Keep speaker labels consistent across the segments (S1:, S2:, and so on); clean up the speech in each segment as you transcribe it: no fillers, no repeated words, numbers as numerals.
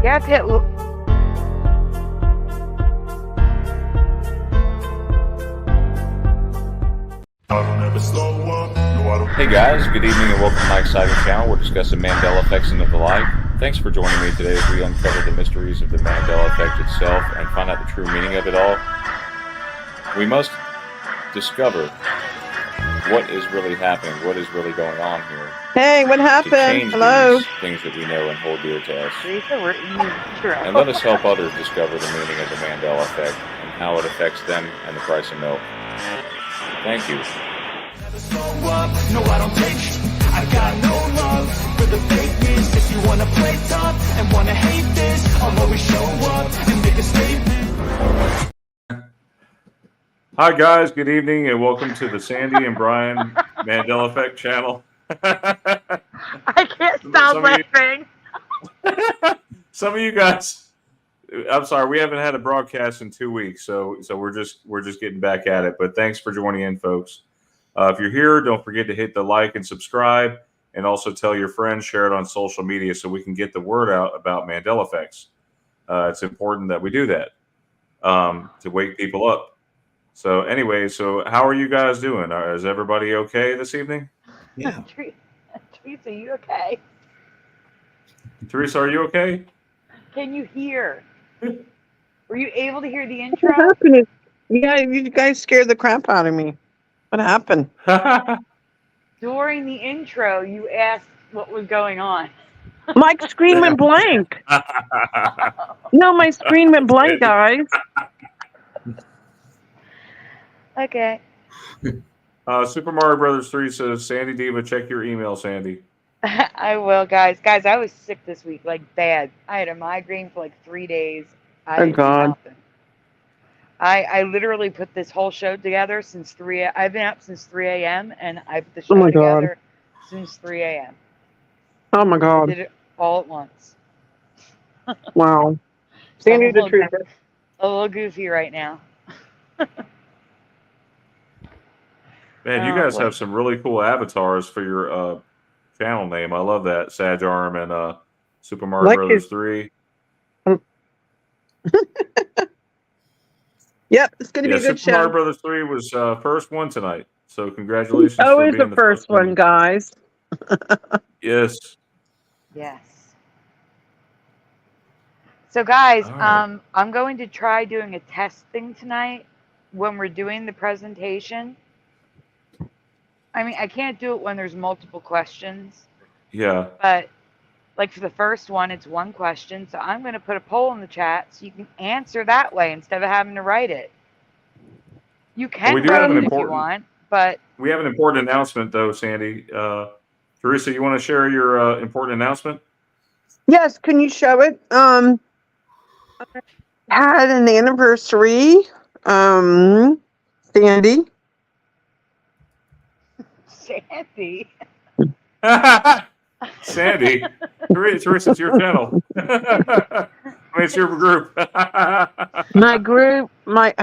S1: You have to hit.
S2: Hey guys, good evening and welcome to my exciting channel. We're discussing Mandela effects and the like. Thanks for joining me today as we uncover the mysteries of the Mandela effect itself and find out the true meaning of it all. We must discover what is really happening, what is really going on here.
S3: Hey, what
S2: To
S3: happened?
S2: change
S3: Hello?
S2: these things that we know and hold dear to us.
S1: Teresa, we're in the intro.
S2: And let us help others discover the meaning of the Mandela effect and how it affects them and the price of milk. Thank you.
S4: No, I don't take. I got no love for the fakeness. If you wanna play tough and wanna hate this, I'll always show up and make a statement.
S5: Hi guys, good evening and welcome to the Sandy and Brian Mandela Effect channel.
S1: I can't stop laughing.
S5: Some of you guys, I'm sorry, we haven't had a broadcast in 2 weeks, so we're just getting back at it. But thanks for joining in, folks. If you're here, don't forget to hit the like and subscribe, and also tell your friends, share it on social media so we can get the word out about Mandela effects. It's important that we do that to wake people up. So anyway, so how are you guys doing? Is everybody okay this evening?
S3: Yeah.
S1: Teresa, you okay?
S5: Teresa, are you okay?
S1: Can you hear? Were you able to hear the
S3: What
S1: intro?
S3: happened? Yeah, you guys scared the crap out of me. What happened?
S1: During the intro, you asked what was going on.
S3: My screen went blank. No, my screen went blank, guys.
S1: Okay.
S5: Super Mario Brothers 3 says, Sandy Diva, check your email, Sandy.
S1: I will, guys. Guys, I was sick this week, like bad. I had a migraine for like 3 days. I
S3: Oh,
S1: didn't do
S3: God.
S1: nothing. I literally put this whole show together since 3 a.m. I've been up since 3 a.m. and I put the show
S3: Oh, my God.
S1: together since 3 a.m.
S3: Oh, my
S1: I
S3: God.
S1: did it all at once.
S3: Wow.
S1: So I'm
S3: Sandy
S1: a
S3: the
S1: little,
S3: truth.
S1: a little goofy right now.
S5: Man, you
S1: Oh,
S5: guys
S1: boy.
S5: have some really cool avatars for your channel name. I love that. Sag Arm and Super Mario
S3: Like
S5: Brothers
S3: his-
S5: 3.
S3: Yep, it's going to
S5: Yeah,
S3: be a good
S5: Super Mario
S3: show.
S5: Brothers 3 was first one tonight. So congratulations for
S3: Always
S5: being
S3: the first one, guys.
S5: Yes.
S1: Yes. So, guys,
S5: All right.
S1: I'm going to try doing a test thing tonight when we're doing the presentation. I mean, I can't do it when there's multiple questions,
S5: Yeah.
S1: but like for the first one, it's one question. So I'm going to put a poll in the chat so you can answer that way instead of having to write it. You can
S5: we do have
S1: write
S5: an
S1: it if you
S5: important-
S1: want, but
S5: We have an important announcement, though, Sandy. Teresa, you want to share your important announcement?
S3: Yes, can you show it? I had an anniversary. Sandy.
S1: Sandy.
S5: Sandy, Teresa, it's your channel. I mean, it's your group.
S3: My group,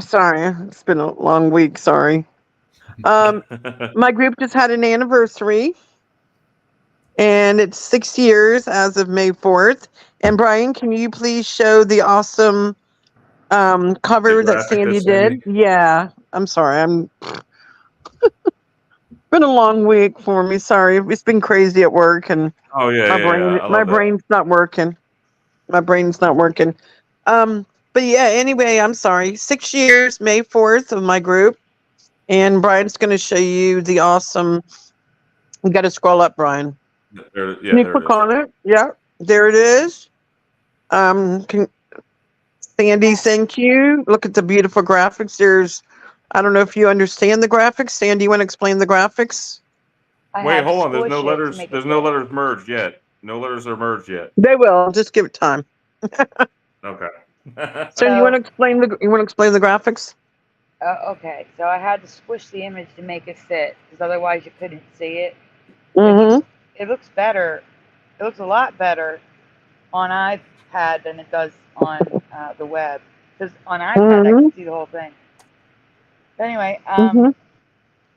S3: sorry, it's been a long week, sorry. My group just had an anniversary, and it's 6 years as of May 4th. And Brian, can you please show the awesome cover that Sandy did? Yeah, I'm sorry, been a long week for me, sorry. It's been crazy at work, and
S5: Oh yeah,
S3: my brain's not working. My brain's not working. But yeah, anyway, I'm sorry. 6 years, May 4th of my group. And Brian's going to show you the awesome. You got to scroll up, Brian. Can you click on it? Yeah, there it is. Sandy, thank you. Look at the beautiful graphics. I don't know if you understand the graphics. Sandy, you want to explain the graphics?
S5: Wait, hold on. There's no letters. There's no letters merged yet. No letters are merged yet.
S3: They will. Just give it time.
S5: Okay.
S3: So you want to explain the graphics?
S1: Okay, so I had to squish the image to make it fit because otherwise you couldn't see it.
S3: Mm-hmm.
S1: It looks better. It looks a lot better on iPad than it does on the web. Because on iPad I can see the whole thing. But anyway,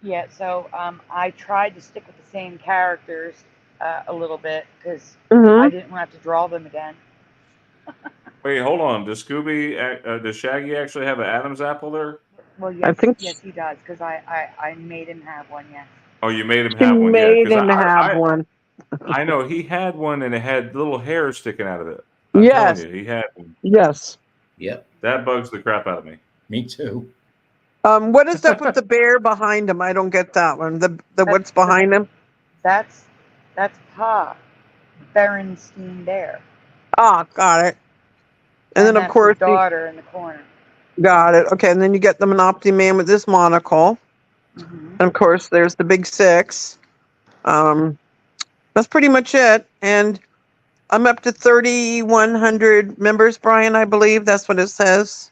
S1: yeah. So I tried to stick with the same characters a little bit because I didn't want to have to draw them again.
S5: Wait, hold on. Does does Shaggy actually have an Adam's apple there?
S1: Well,
S3: I
S1: yes,
S3: think
S1: yes, he does, because I made him have one. Yes.
S5: Oh, you made him
S3: she
S5: have one, yeah?
S3: made
S5: Because
S3: him have one.
S5: I know he had one and it had little hair sticking out of it. I'm telling
S3: Yes,
S5: you, he had one.
S3: yes.
S6: Yep,
S5: That bugs the crap out of me.
S6: me too.
S3: What is up with the bear behind him? I don't get that one. The what's
S1: That's
S3: behind him?
S1: That's Pa, Berenstein Bear,
S3: Ah, got it. And then of
S1: that's
S3: course
S1: his
S3: you
S1: daughter in the corner.
S3: got it. Okay, and then you get the Monopoly Man with this monocle.
S1: Hmm.
S3: And of course there's the big six. That's pretty much it. And I'm up to 3,100 members, Brian, I believe. That's what it says.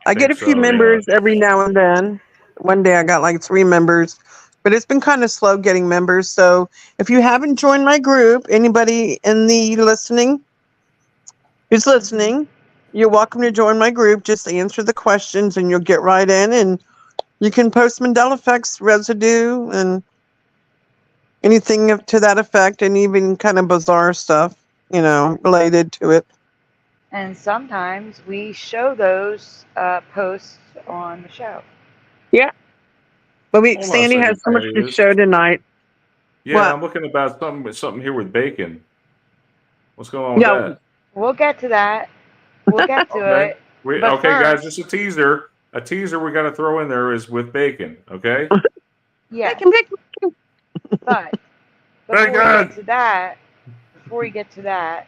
S3: I get
S5: think
S3: a few
S5: so, yeah.
S3: members every now and then. One day I got like 3 members, but it's been kind of slow getting members. So if you haven't joined my group, anybody in the who's listening, you're welcome to join my group. Just answer the questions and you'll get right in, and you can post Mandela effects residue and anything to that effect, and even kind of bizarre stuff, related to it.
S1: And sometimes we show those posts on the show.
S3: Yeah. But
S5: Hold on a
S3: Sandy
S5: second,
S3: has so much
S5: Sandy.
S3: to show tonight.
S5: Yeah,
S3: What?
S5: I'm looking about something here with bacon. What's going on with
S3: Yeah.
S5: that?
S1: We'll get to that. We'll get to
S5: Okay.
S1: it.
S5: Okay,
S1: But
S5: guys,
S1: first,
S5: just a teaser. A teaser we got to throw in there is with bacon. Okay.
S1: yes.
S3: Bacon.
S1: But
S5: Very
S1: before we get to that,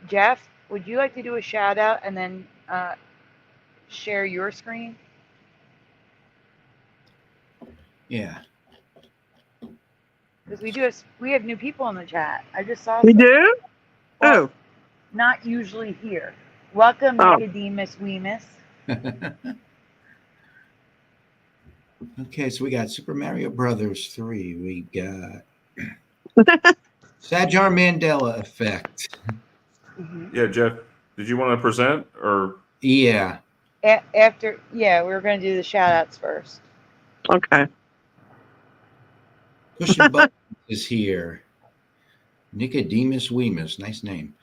S1: Jeff, would you like to do a shout out and then share your screen?
S6: Yeah.
S1: Because we have new people in the chat. I just saw
S3: We
S1: some.
S3: do?
S1: Well,
S3: Oh.
S1: not usually here. Welcome,
S3: Oh.
S1: Nicodemus Weemus.
S6: Okay, so we got Super Mario Brothers 3. We got Sajar Mandela effect.
S1: Mm-hmm.
S5: Yeah, Jeff, did you want to present or?
S6: Yeah.
S1: After, we were going to do the shout outs first.
S3: Okay.
S6: Pushing Buttons is here. Nicodemus Weemus, nice name.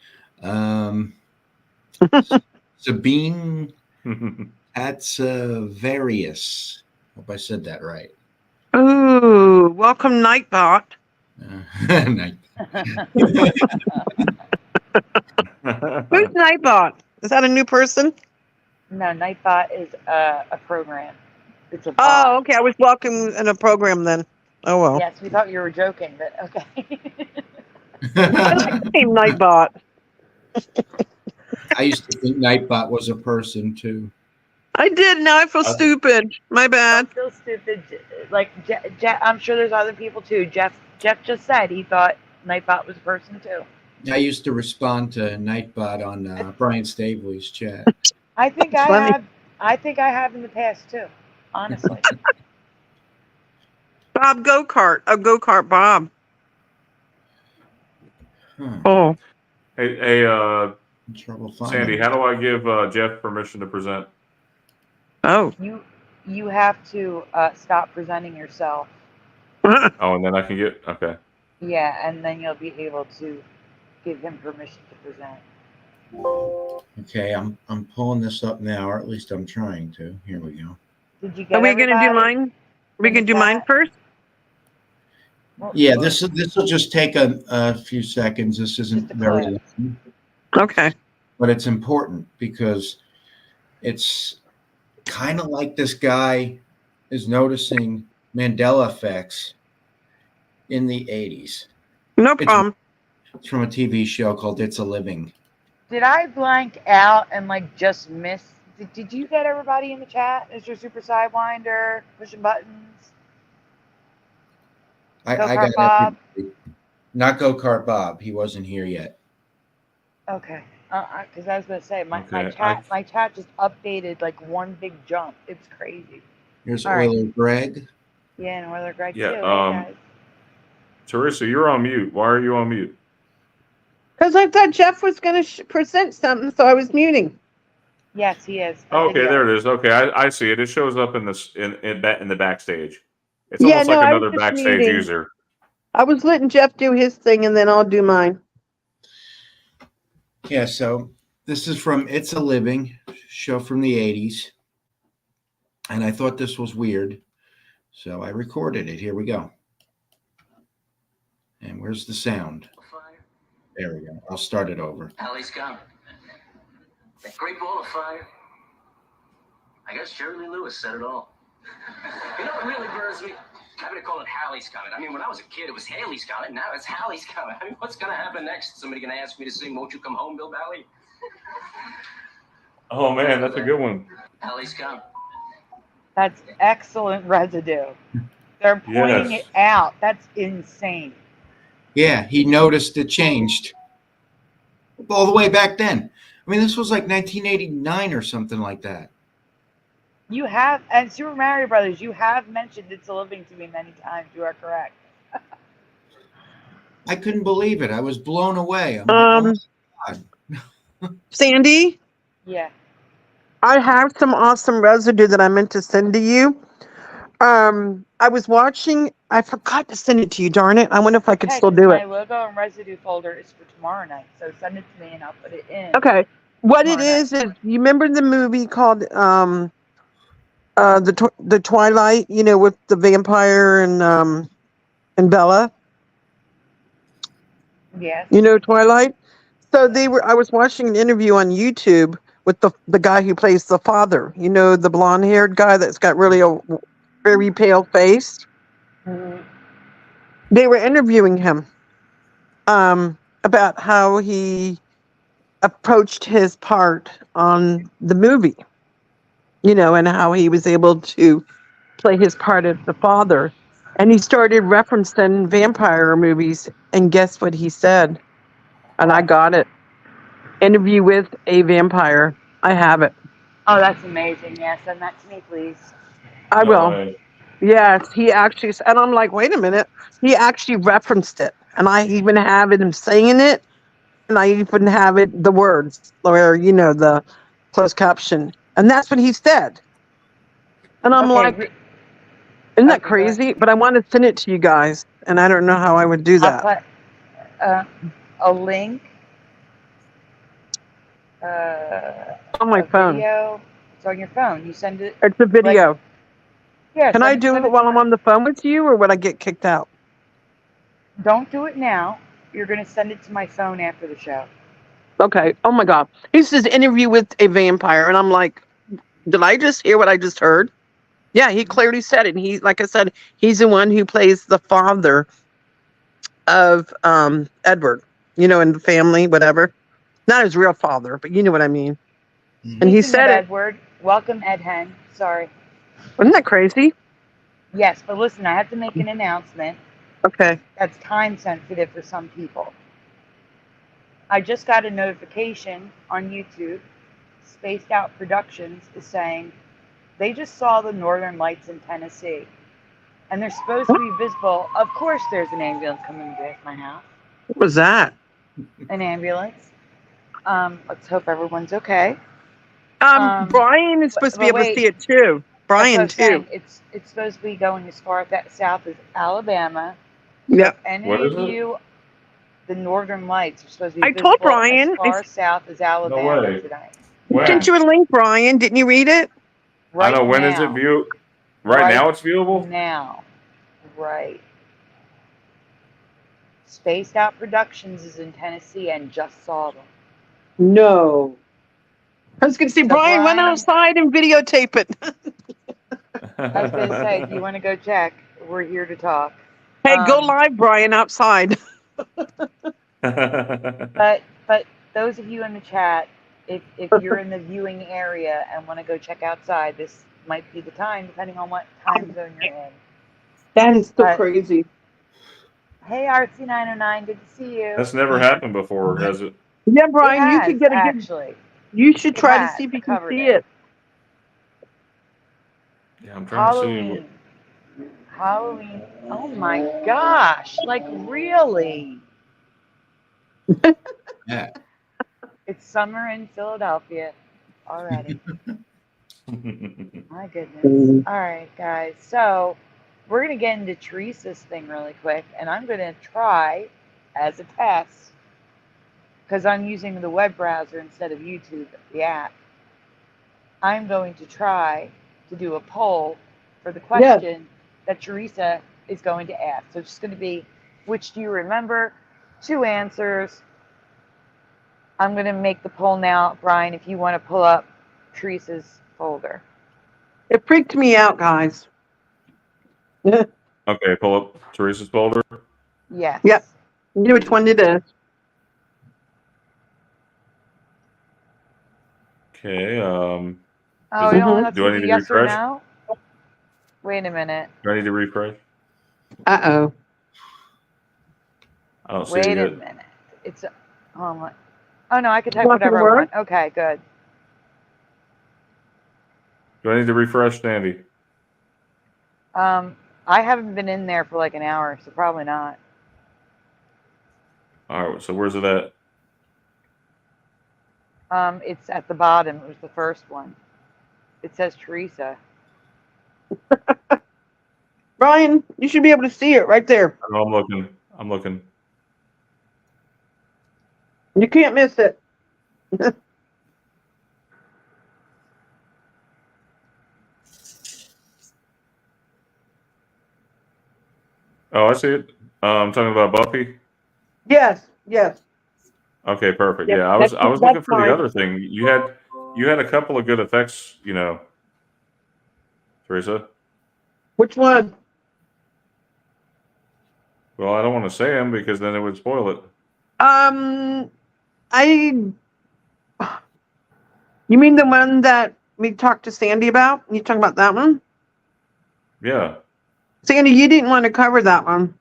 S6: Sabine Atsavarius. Hope I said that right.
S3: Ooh, welcome, Nightbot.
S6: Night.
S3: Who's Nightbot? Is that a new person?
S1: No, Nightbot is a program. It's a
S3: Oh,
S1: bot.
S3: okay. I was welcome in a program then. Oh, well.
S1: Yes, we thought you were joking, but okay.
S3: I like the name Nightbot.
S6: I used to think Nightbot was a person too.
S3: I did. Now I feel stupid. My bad.
S1: Don't feel stupid. Like, I'm sure there's other people too. Jeff just said he thought Nightbot was a person too.
S6: I used to respond to Nightbot on Brian Staveley's chat.
S1: I think
S3: It's
S1: I
S3: funny.
S1: have. I think I have in the past too. Honestly.
S3: Bob Go-Kart. Oh, Go-Kart Bob.
S6: Huh.
S3: Oh.
S5: Hey,
S6: In trouble finding
S5: Sandy, how do I give Jeff permission to present?
S3: Oh.
S1: You have to stop presenting yourself.
S5: Oh, and then I can get okay.
S1: Yeah, and then you'll be able to give him permission to present.
S6: Okay, I'm pulling this up now, or at least I'm trying to. Here we go.
S1: Did you get?
S3: Are we going to do
S1: everybody?
S3: mine? Are we going to do mine first?
S1: Well,
S6: Yeah, this will just take a few seconds. This isn't
S1: Just a
S6: very
S1: clip.
S6: long,
S3: Okay.
S6: but it's important because it's kind of like this guy is noticing Mandela effects in the 80s.
S3: No problem.
S6: It's from a TV show called It's a Living.
S1: Did I blank out and like just miss? Did you get everybody in the chat? Is your Super Sidewinder pushing buttons?
S6: I
S1: Go-Kart
S6: got
S1: Bob.
S6: everybody. Not Go-Kart Bob. He wasn't here yet.
S1: Okay. Because I was gonna say my
S5: Okay,
S1: my chat just updated like one big jump. It's crazy.
S6: Here's
S1: All right.
S6: Euler Greg.
S1: Yeah, and Euler Greg
S5: Yeah,
S1: too. Hey guys.
S5: Teresa, you're on mute. Why are you on mute?
S3: Because I thought Jeff was going to present something, so I was muting.
S1: Yes, he is.
S5: Oh, okay, there it is. Okay, I see it. It shows up in this in the backstage. It's
S3: Yeah,
S5: almost
S3: no,
S5: like
S3: I was
S5: another
S3: just
S5: backstage
S3: muting.
S5: user.
S3: I was letting Jeff do his thing, and then I'll do mine.
S6: Yeah, so This is from It's a Living, show from the 80s. And I thought this was weird. So I recorded it. Here we go. And where's the sound? There we go. I'll start it over.
S7: Alley's gone. That great ball of fire. I guess Jerry Lee Lewis said it all. You know what really burns me? I'm gonna call it Halley's Comet. I mean, when I was a kid, it was Haley's Comet. Now it's Halley's Comet. I mean, what's gonna happen next? Somebody gonna ask me to sing "Won't You Come Home, Bill Bally"?
S5: Oh man, that's a good one.
S7: Halley's Comet.
S1: That's excellent residue. They're pointing it out. That's insane.
S6: Yeah, he noticed it changed all the way back then. I mean, this was like 1989 or something like that.
S1: You have, and Super Mario Brothers, you have mentioned It's a Living to me many times. You are correct.
S6: I couldn't believe it. I was blown away. I'm like, oh my God.
S3: Sandy,
S1: Yeah.
S3: I have some awesome residue that I meant to send to you. I was watching. I forgot to send it to you. Darn it! I wonder if I could still do
S1: My
S3: it.
S1: logo and residue folder is for tomorrow night, so send it to me and I'll put it in.
S3: Okay. What it
S1: Tomorrow
S3: is you remember the movie called the Twilight? You know, with the vampire and Bella.
S1: Yes.
S3: You know Twilight. So I was watching an interview on YouTube with the guy who plays the father. You know, the blonde-haired guy that's got really a very pale face.
S1: Mhm.
S3: They were interviewing him about how he approached his part on the movie, you know, and how he was able to play his part as the father. And he started referencing vampire movies, and guess what he said? And I got it. Interview with a vampire. I have it.
S1: Oh, that's amazing. Yeah, send that to me, please.
S3: I
S5: No
S3: will.
S5: way.
S3: Yes, he actually, and I'm like, wait a minute. He actually referenced it, and I even have it him saying it, and I even have it the words where you know the closed caption, and that's what he said. And I'm
S1: Okay.
S3: like, isn't that
S1: Okay, go ahead.
S3: crazy? But I want to send it to you guys, and I don't know how I would do
S1: I'll
S3: that.
S1: put a link,
S3: On my
S1: a
S3: phone.
S1: video. It's on your phone. You send it.
S3: It's a video.
S1: Yeah.
S3: Can I do it while I'm on the phone with you, or would I get kicked out?
S1: Don't do it now. You're going to send it to my phone after the show.
S3: Okay. Oh my God. He says interview with a vampire, and I'm like, did I just hear what I just heard? Yeah, he clearly said it. And he, like I said, he's the one who plays the father of Edward, you know, in the family, whatever. Not his real father, but you know what I mean. And he
S1: Speaking of
S3: said it.
S1: Edward, welcome Ed Heng. Sorry.
S3: Wasn't that crazy?
S1: Yes, but listen, I have to make an announcement
S3: Okay.
S1: that's time sensitive for some people. I just got a notification on YouTube. Spaced Out Productions is saying they just saw the Northern Lights in Tennessee. And they're supposed to be visible. Of course, there's an ambulance coming past my house.
S3: What was that?
S1: An ambulance. Let's hope everyone's okay.
S3: Brian is supposed to be able to see it too. Brian too.
S1: Saying. It's supposed to be going as far south as Alabama.
S3: Yeah.
S1: And
S5: What is it?
S1: you, the Northern Lights are supposed to be
S3: I
S1: visible
S3: told Brian,
S1: as far south as Alabama
S5: way.
S1: tonight.
S5: When?
S3: Sent you a link, Brian. Didn't you read it?
S1: Right
S5: I know. When
S1: now.
S5: is it view? Right now, it's viewable.
S1: Now, right. Spaced Out Productions is in Tennessee and just saw them.
S3: No. I was going to say,
S1: So
S3: Brian, went
S1: Brian-
S3: outside and videotape it.
S1: I was going to say, if you want to go check, we're here to talk.
S3: Hey, go live, Brian, outside.
S1: But those of you in the chat, if you're in the viewing area and want to go check outside, this might be the time, depending on what time zone you're in.
S3: That is so
S1: But-
S3: crazy.
S1: Hey, RC909, good to see you.
S5: That's never happened before, has it?
S3: Yeah, Brian, you
S1: It
S3: could get a good.
S1: actually.
S3: You should
S1: It
S3: try to
S1: has.
S3: see if
S1: I
S3: you can
S1: covered
S3: see
S1: it.
S3: it.
S5: Yeah, I'm trying to see.
S1: Halloween. Oh my gosh! Like really?
S6: Yeah.
S1: It's summer in Philadelphia already.
S5: What...
S1: My goodness. All right, guys. So we're gonna get into Teresa's thing really quick, and I'm gonna try as a test. because I'm using the web browser instead of YouTube, the app, I'm going to try to do a poll for the question that Teresa is going to ask. So it's just going to be, which do you remember? 2 answers. I'm going to make the poll now, Brian, if you want to pull up Teresa's folder.
S3: It freaked me out, guys.
S5: Okay, pull up Teresa's folder.
S1: Yes.
S3: Yep. You know which one it is.
S5: Okay.
S1: Oh, we
S5: it-
S1: don't have
S5: do
S1: to
S5: I
S1: do
S5: need to
S1: yes or
S5: refresh?
S1: no? Wait a minute.
S5: Do I need to refresh?
S3: Uh-oh.
S5: I don't see
S1: Wait
S5: it
S1: a
S5: yet.
S1: minute. It's oh no, I can type
S3: Want
S1: whatever
S3: the
S1: I
S3: word?
S1: want. Okay, good.
S5: Do I need to refresh, Sandy?
S1: I haven't been in there for like an hour, so probably not.
S5: All right. So where's it at?
S1: It's at the bottom. It was the first one. It says Teresa.
S3: Brian, you should be able to see it right there.
S5: Oh, I'm looking. I'm looking.
S3: You can't miss it.
S5: Oh, I see it. I'm talking about Buffy.
S3: Yes, yes.
S5: Okay, perfect.
S3: Yep,
S5: Yeah, I was
S3: that's
S5: looking for
S3: fine.
S5: the other thing. You had a couple of good effects, Teresa.
S3: Which one?
S5: Well, I don't want to say them because then it would spoil it.
S3: You mean the one that we talked to Sandy about? You talking about that one?
S5: Yeah.
S3: Sandy, you didn't want to cover that one.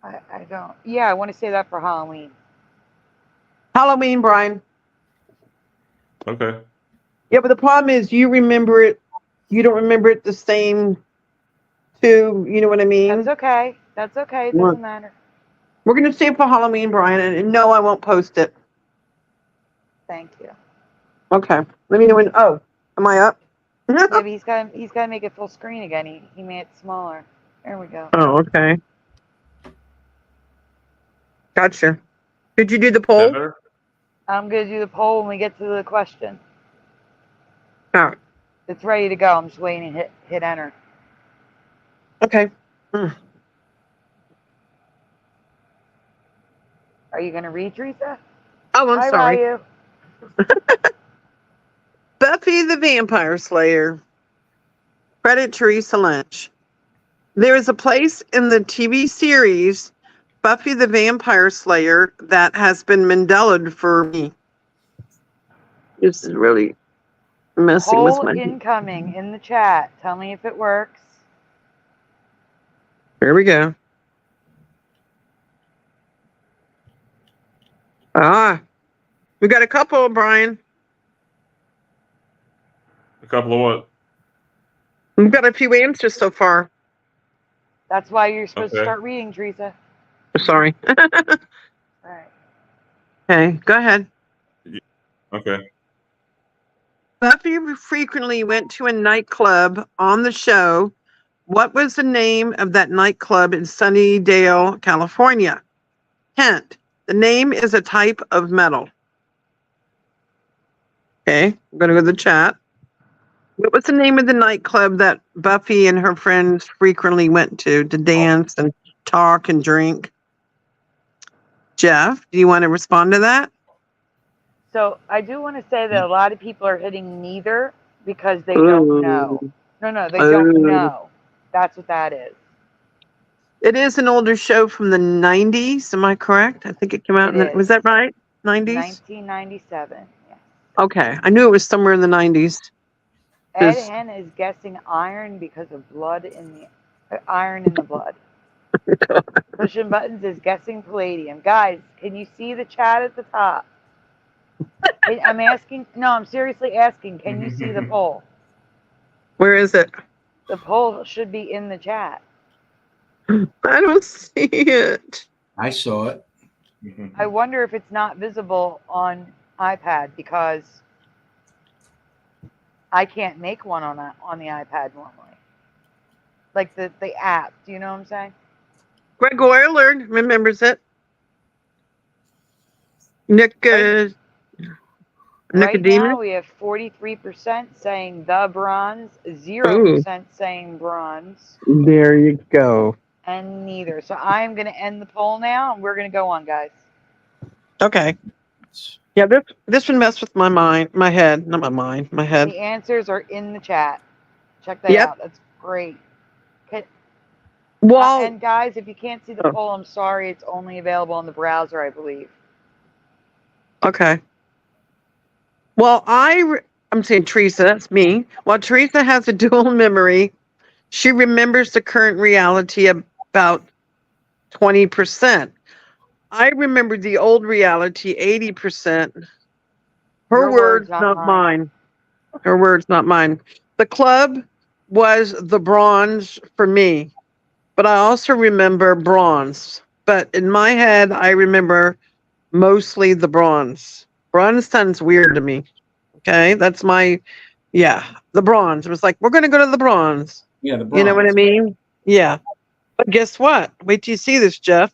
S1: I don't. Yeah, I want to say that for Halloween.
S3: Halloween, Brian.
S5: Okay.
S3: Yeah, but the problem is you remember it. You don't remember it the same too. You know what I mean?
S1: That's okay. That's okay. It doesn't matter.
S3: We're going to save for Halloween, Brian. And no, I won't post it.
S1: Thank you.
S3: Okay. Let me know when. Oh, am I up?
S1: Yeah, but he's got to make it full screen again. He made it smaller. There we go.
S3: Oh, okay. Gotcha. Did you do the
S5: Is that
S3: poll?
S5: better?
S1: I'm gonna do the poll when we get to the question.
S3: All right.
S1: It's ready to go. I'm just waiting to hit enter.
S3: Okay.
S1: Are you gonna read, Teresa?
S3: Oh, I'm
S1: Hi,
S3: sorry.
S1: Ryu.
S3: Buffy the Vampire Slayer. Credit Teresa Lynch. There is a place in the TV series Buffy the Vampire Slayer that has been Mandelaed for me. This is really messing with
S1: Poll
S3: my.
S1: incoming in the chat. Tell me if it works.
S3: Here we go. We got a couple, Brian.
S5: A couple of what?
S3: We've got a few answers so far.
S1: That's why you're supposed to
S5: Okay.
S1: start reading, Teresa.
S3: Sorry.
S1: All right.
S3: Okay, go ahead.
S5: Okay.
S3: Buffy frequently went to a nightclub on the show. What was the name of that nightclub in Sunnydale, California? Hint, the name is a type of metal. Okay, I'm going to go to the chat. What was the name of the nightclub that Buffy and her friends frequently went to dance and talk and drink? Jeff, do you want to respond to that?
S1: So I do want to say that a lot of people are hitting neither because they don't know. No, they don't know. That's what that is.
S3: It is an older show from the 90s. Am I correct? I think it came out. Was that right? 90s?
S1: 1997. Yes.
S3: Okay. I knew it was somewhere in the 90s.
S1: Ed Hen is guessing iron because of blood in the iron in the blood. Pushing Buttons is guessing palladium. Guys, can you see the chat at the top? I'm asking. No, I'm seriously asking. Can you see the poll?
S3: Where is it?
S1: The poll should be in the chat.
S3: I don't see it.
S6: I saw it.
S1: I wonder if it's not visible on iPad because I can't make one on the iPad normally. Like the app. Do you know what I'm saying?
S3: Greg Euler remembers it. Nick,
S1: Right
S3: Nicodemus.
S1: now, we have 43% saying the bronze,
S3: Ooh,
S1: 0% saying bronze,
S3: there you go.
S1: and neither. So I'm going to end the poll now, and we're going to go on, guys.
S3: Okay. Yeah, this one messed with my mind, my head, not my mind, my head.
S1: The answers are in the chat. Check that
S3: Yep.
S1: out. That's great.
S3: Well,
S1: And guys, if you can't see the poll, I'm sorry. It's only available on the browser, I believe.
S3: okay. Well, I'm saying Teresa, that's me. While Teresa has a dual memory, she remembers the current reality about 20%. I remember the old reality 80%. Her
S1: Your
S3: words,
S1: words, not
S3: not
S1: mine.
S3: mine. Her words, not mine. The club was the bronze for me, but I also remember bronze. But in my head, I remember mostly the bronze. Bronze sounds weird to me. Okay, that's the bronze. It was like, we're going to go to the bronze.
S6: Yeah, the
S3: You know what I
S6: bronze.
S3: mean? Yeah. But guess what? Wait till you see this, Jeff.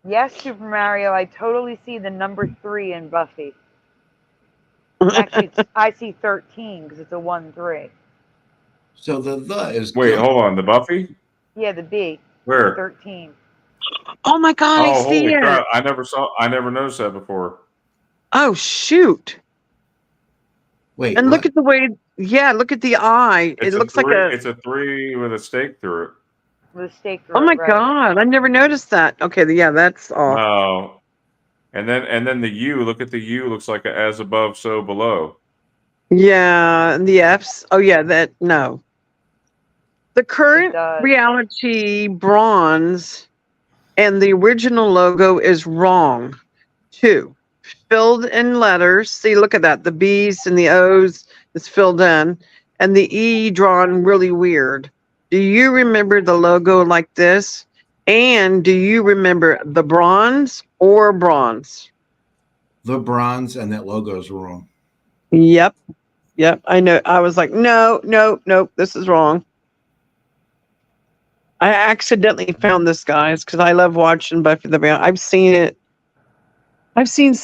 S1: Yes, Super Mario, I totally see the number 3 in Buffy. Actually, I see 13 because it's a 1-3.
S6: So the is
S5: Wait,
S6: good.
S5: hold on. The Buffy?
S1: Yeah, the B.
S5: Where?
S1: 13.
S3: Oh my God, I
S5: Oh,
S3: see
S5: holy
S3: it.
S5: crap! I never noticed that before.
S3: Oh, shoot.
S6: Wait,
S3: And
S6: what?
S3: look at the way, look at the eye.
S5: It's
S3: It
S5: a
S3: looks like
S5: three.
S3: a,
S5: It's a 3 with a stake through it.
S1: With a stake
S3: oh
S1: through
S3: my
S1: it, right.
S3: God, I never noticed that. Okay, yeah, that's off.
S5: No, and then the U. Look at the U. Looks like a as above, so below.
S3: Yeah, and the F's. Oh yeah, no. The
S1: It
S3: current
S1: does.
S3: reality bronze and the original logo is wrong too. Filled in letters. See, look at that. The B's and the O's is filled in, and the E drawn really weird. Do you remember the logo like this? And do you remember the bronze or bronze?
S6: The bronze, and that logo's wrong.
S3: Yep. Yep. I know. I was like, no, this is wrong. I accidentally found this, guys, because I love watching Buffy the Vampire. I've seen it. I've seen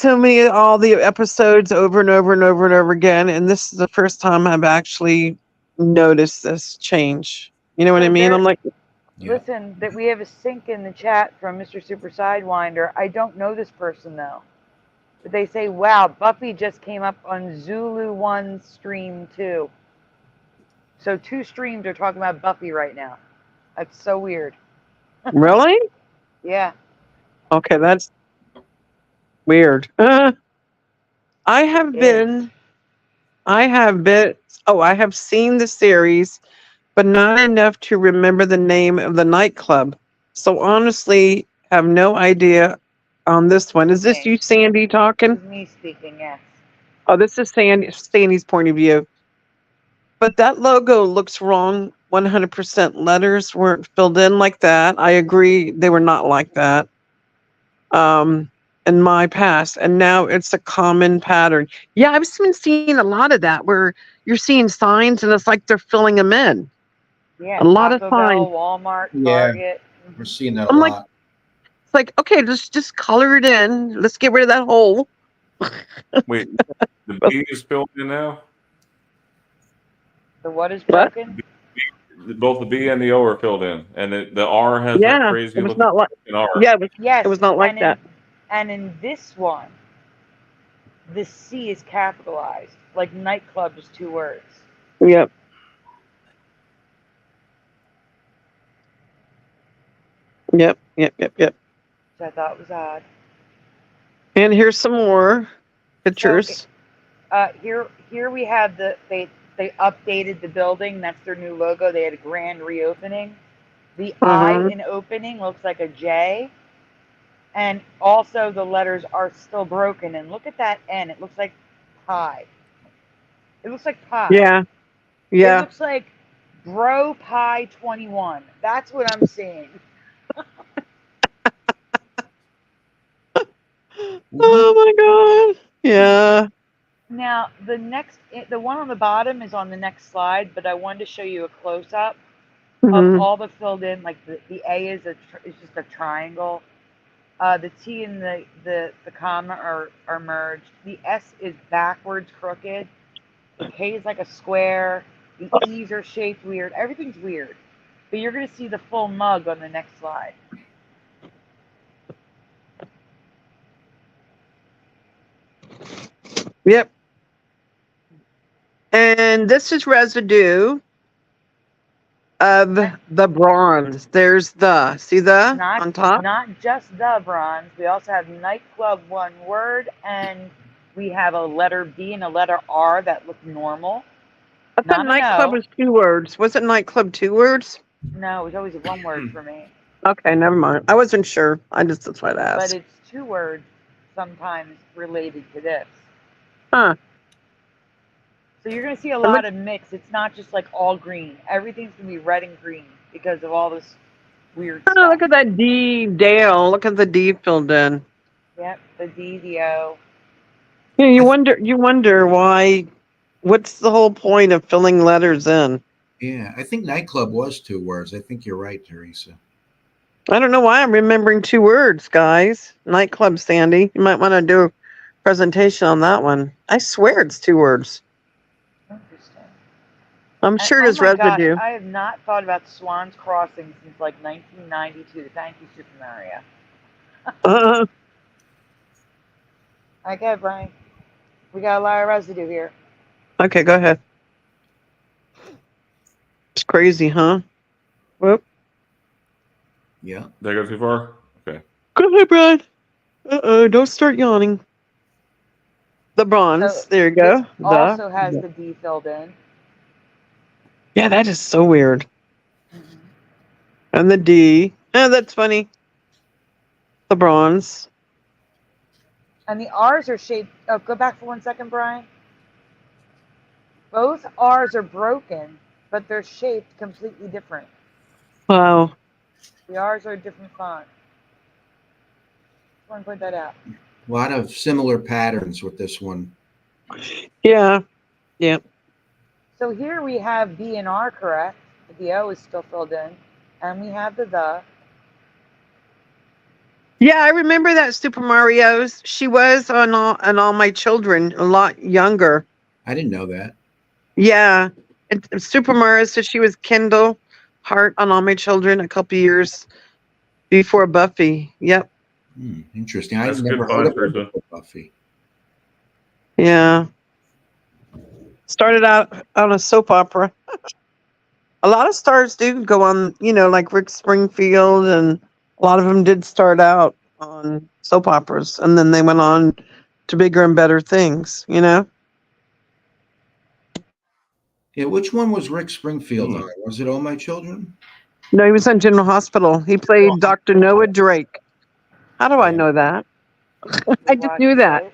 S3: all the episodes over and over and over and over again, and this is the first time I've actually noticed this change. You know what I mean? I'm like,
S1: Listen, that we have a sync in the chat from Mr. Super Sidewinder. I don't know this person though. But they say, wow, Buffy just came up on Zulu 1 stream 2. So 2 streams are talking about Buffy right now. That's so weird.
S3: really?
S1: Yeah.
S3: Okay, that's weird. I have seen the series, but not enough to remember the name of the nightclub. So honestly, have no idea on this one. Is this you, Sandy, talking?
S1: This is me speaking, yes.
S3: Oh, this is Sandy's point of view. But that logo looks wrong 100%. Letters weren't filled in like that. I agree, they were not like that. In my past, and now it's a common pattern. Yeah, I've been seeing a lot of that where you're seeing signs and it's like they're filling them in.
S1: Yeah,
S3: A lot
S1: Taco
S3: of signs.
S1: Bell, Walmart,
S6: Yeah.
S1: Target.
S6: We're seeing that
S3: I'm
S6: a
S3: like,
S6: lot.
S3: it's like, okay, just color it in. Let's get rid of that hole.
S5: Wait, the B is filled in now.
S1: The what is broken?
S5: Both the B and the O are filled in, and the R has that
S3: Yeah,
S5: crazy
S3: it was
S5: looking
S3: not like.
S5: R.
S3: Yeah,
S1: Yes.
S3: it was not like that.
S1: And in this one, the C is capitalized. Like nightclub is 2 words.
S3: Yep. Yep.
S1: Which I thought was odd.
S3: And here's some more pictures.
S1: So, here we have they updated the building. That's their new logo. They had a grand reopening. The I in opening looks like a J. And also the letters are still broken. And look at that N. It looks like pie. It looks like pie.
S3: Yeah.
S1: It looks like Bro Pie 21. That's what I'm seeing.
S3: Oh my God. Yeah.
S1: Now, the one on the bottom is on the next slide, but I wanted to show you a close-up of all the filled in. Like the A is just a triangle. The T and the comma are merged. The S is backwards crooked. The K is like a square. The E's are shaped weird. Everything's weird. But you're going to see the full mug on the next slide.
S3: Yep. And this is residue of the bronze. There's the, see the on top?
S1: Not just the bronze. We also have nightclub, one word, and we have a letter B and a letter R that look normal.
S3: I thought nightclub was 2 words. Wasn't nightclub 2 words?
S1: No, it was always one word for me.
S3: Okay, never mind. I wasn't sure. That's why I asked.
S1: But it's 2 words sometimes related to this.
S3: Huh.
S1: So you're going to see a lot of mix. It's not just like all green. Everything's going to be red and green because of all this weird stuff.
S3: Look at that D, Dale. Look at the D filled in.
S1: Yep, the D, the O.
S3: Yeah, you wonder why. What's the whole point of filling letters in?
S6: Yeah, I think nightclub was 2 words. I think you're right, Teresa.
S3: I don't know why I'm remembering 2 words, guys. Nightclub, Sandy. You might want to do a presentation on that one. I swear it's 2 words.
S1: Interesting.
S3: I'm sure it is residue.
S1: God, I have not thought about Swan's Crossing since like 1992. Thank you, Super Mario. Okay, Brian. We got a lot of residue here.
S3: Okay, go ahead. It's crazy, huh? Whoop.
S6: Yeah.
S5: Did I go too far? Okay.
S3: Go ahead, Brian. Don't start yawning. The bronze. So there you go.
S1: This also has the D filled in.
S3: Yeah, that is so weird. Mm-hmm. And the D. Yeah, that's funny. The bronze.
S1: And the R's are shaped. Oh, go back for 1 second, Brian. Both R's are broken, but they're shaped completely different.
S3: Wow.
S1: The R's are a different font. I want to point that out.
S6: A lot of similar patterns with this one.
S3: Yeah. Yeah.
S1: So here we have B and R correct. The O is still filled in. And we have the.
S3: Yeah, I remember that Super Mario's. She was on All My Children, a lot younger.
S6: I didn't know that.
S3: Yeah. And Super Mario said she was Kendall Hart on All My Children a couple years before Buffy. Yep.
S6: Interesting. I've never heard of Buffy.
S3: Yeah. Started out on a soap opera. A lot of stars do go on, like Rick Springfield, and a lot of them did start out on soap operas, and then they went on to bigger and better things,
S6: Yeah, which one was Rick Springfield on? Was it All My Children?
S3: No, he was on General Hospital. He played Dr. Noah Drake. How do I know that? I just knew that.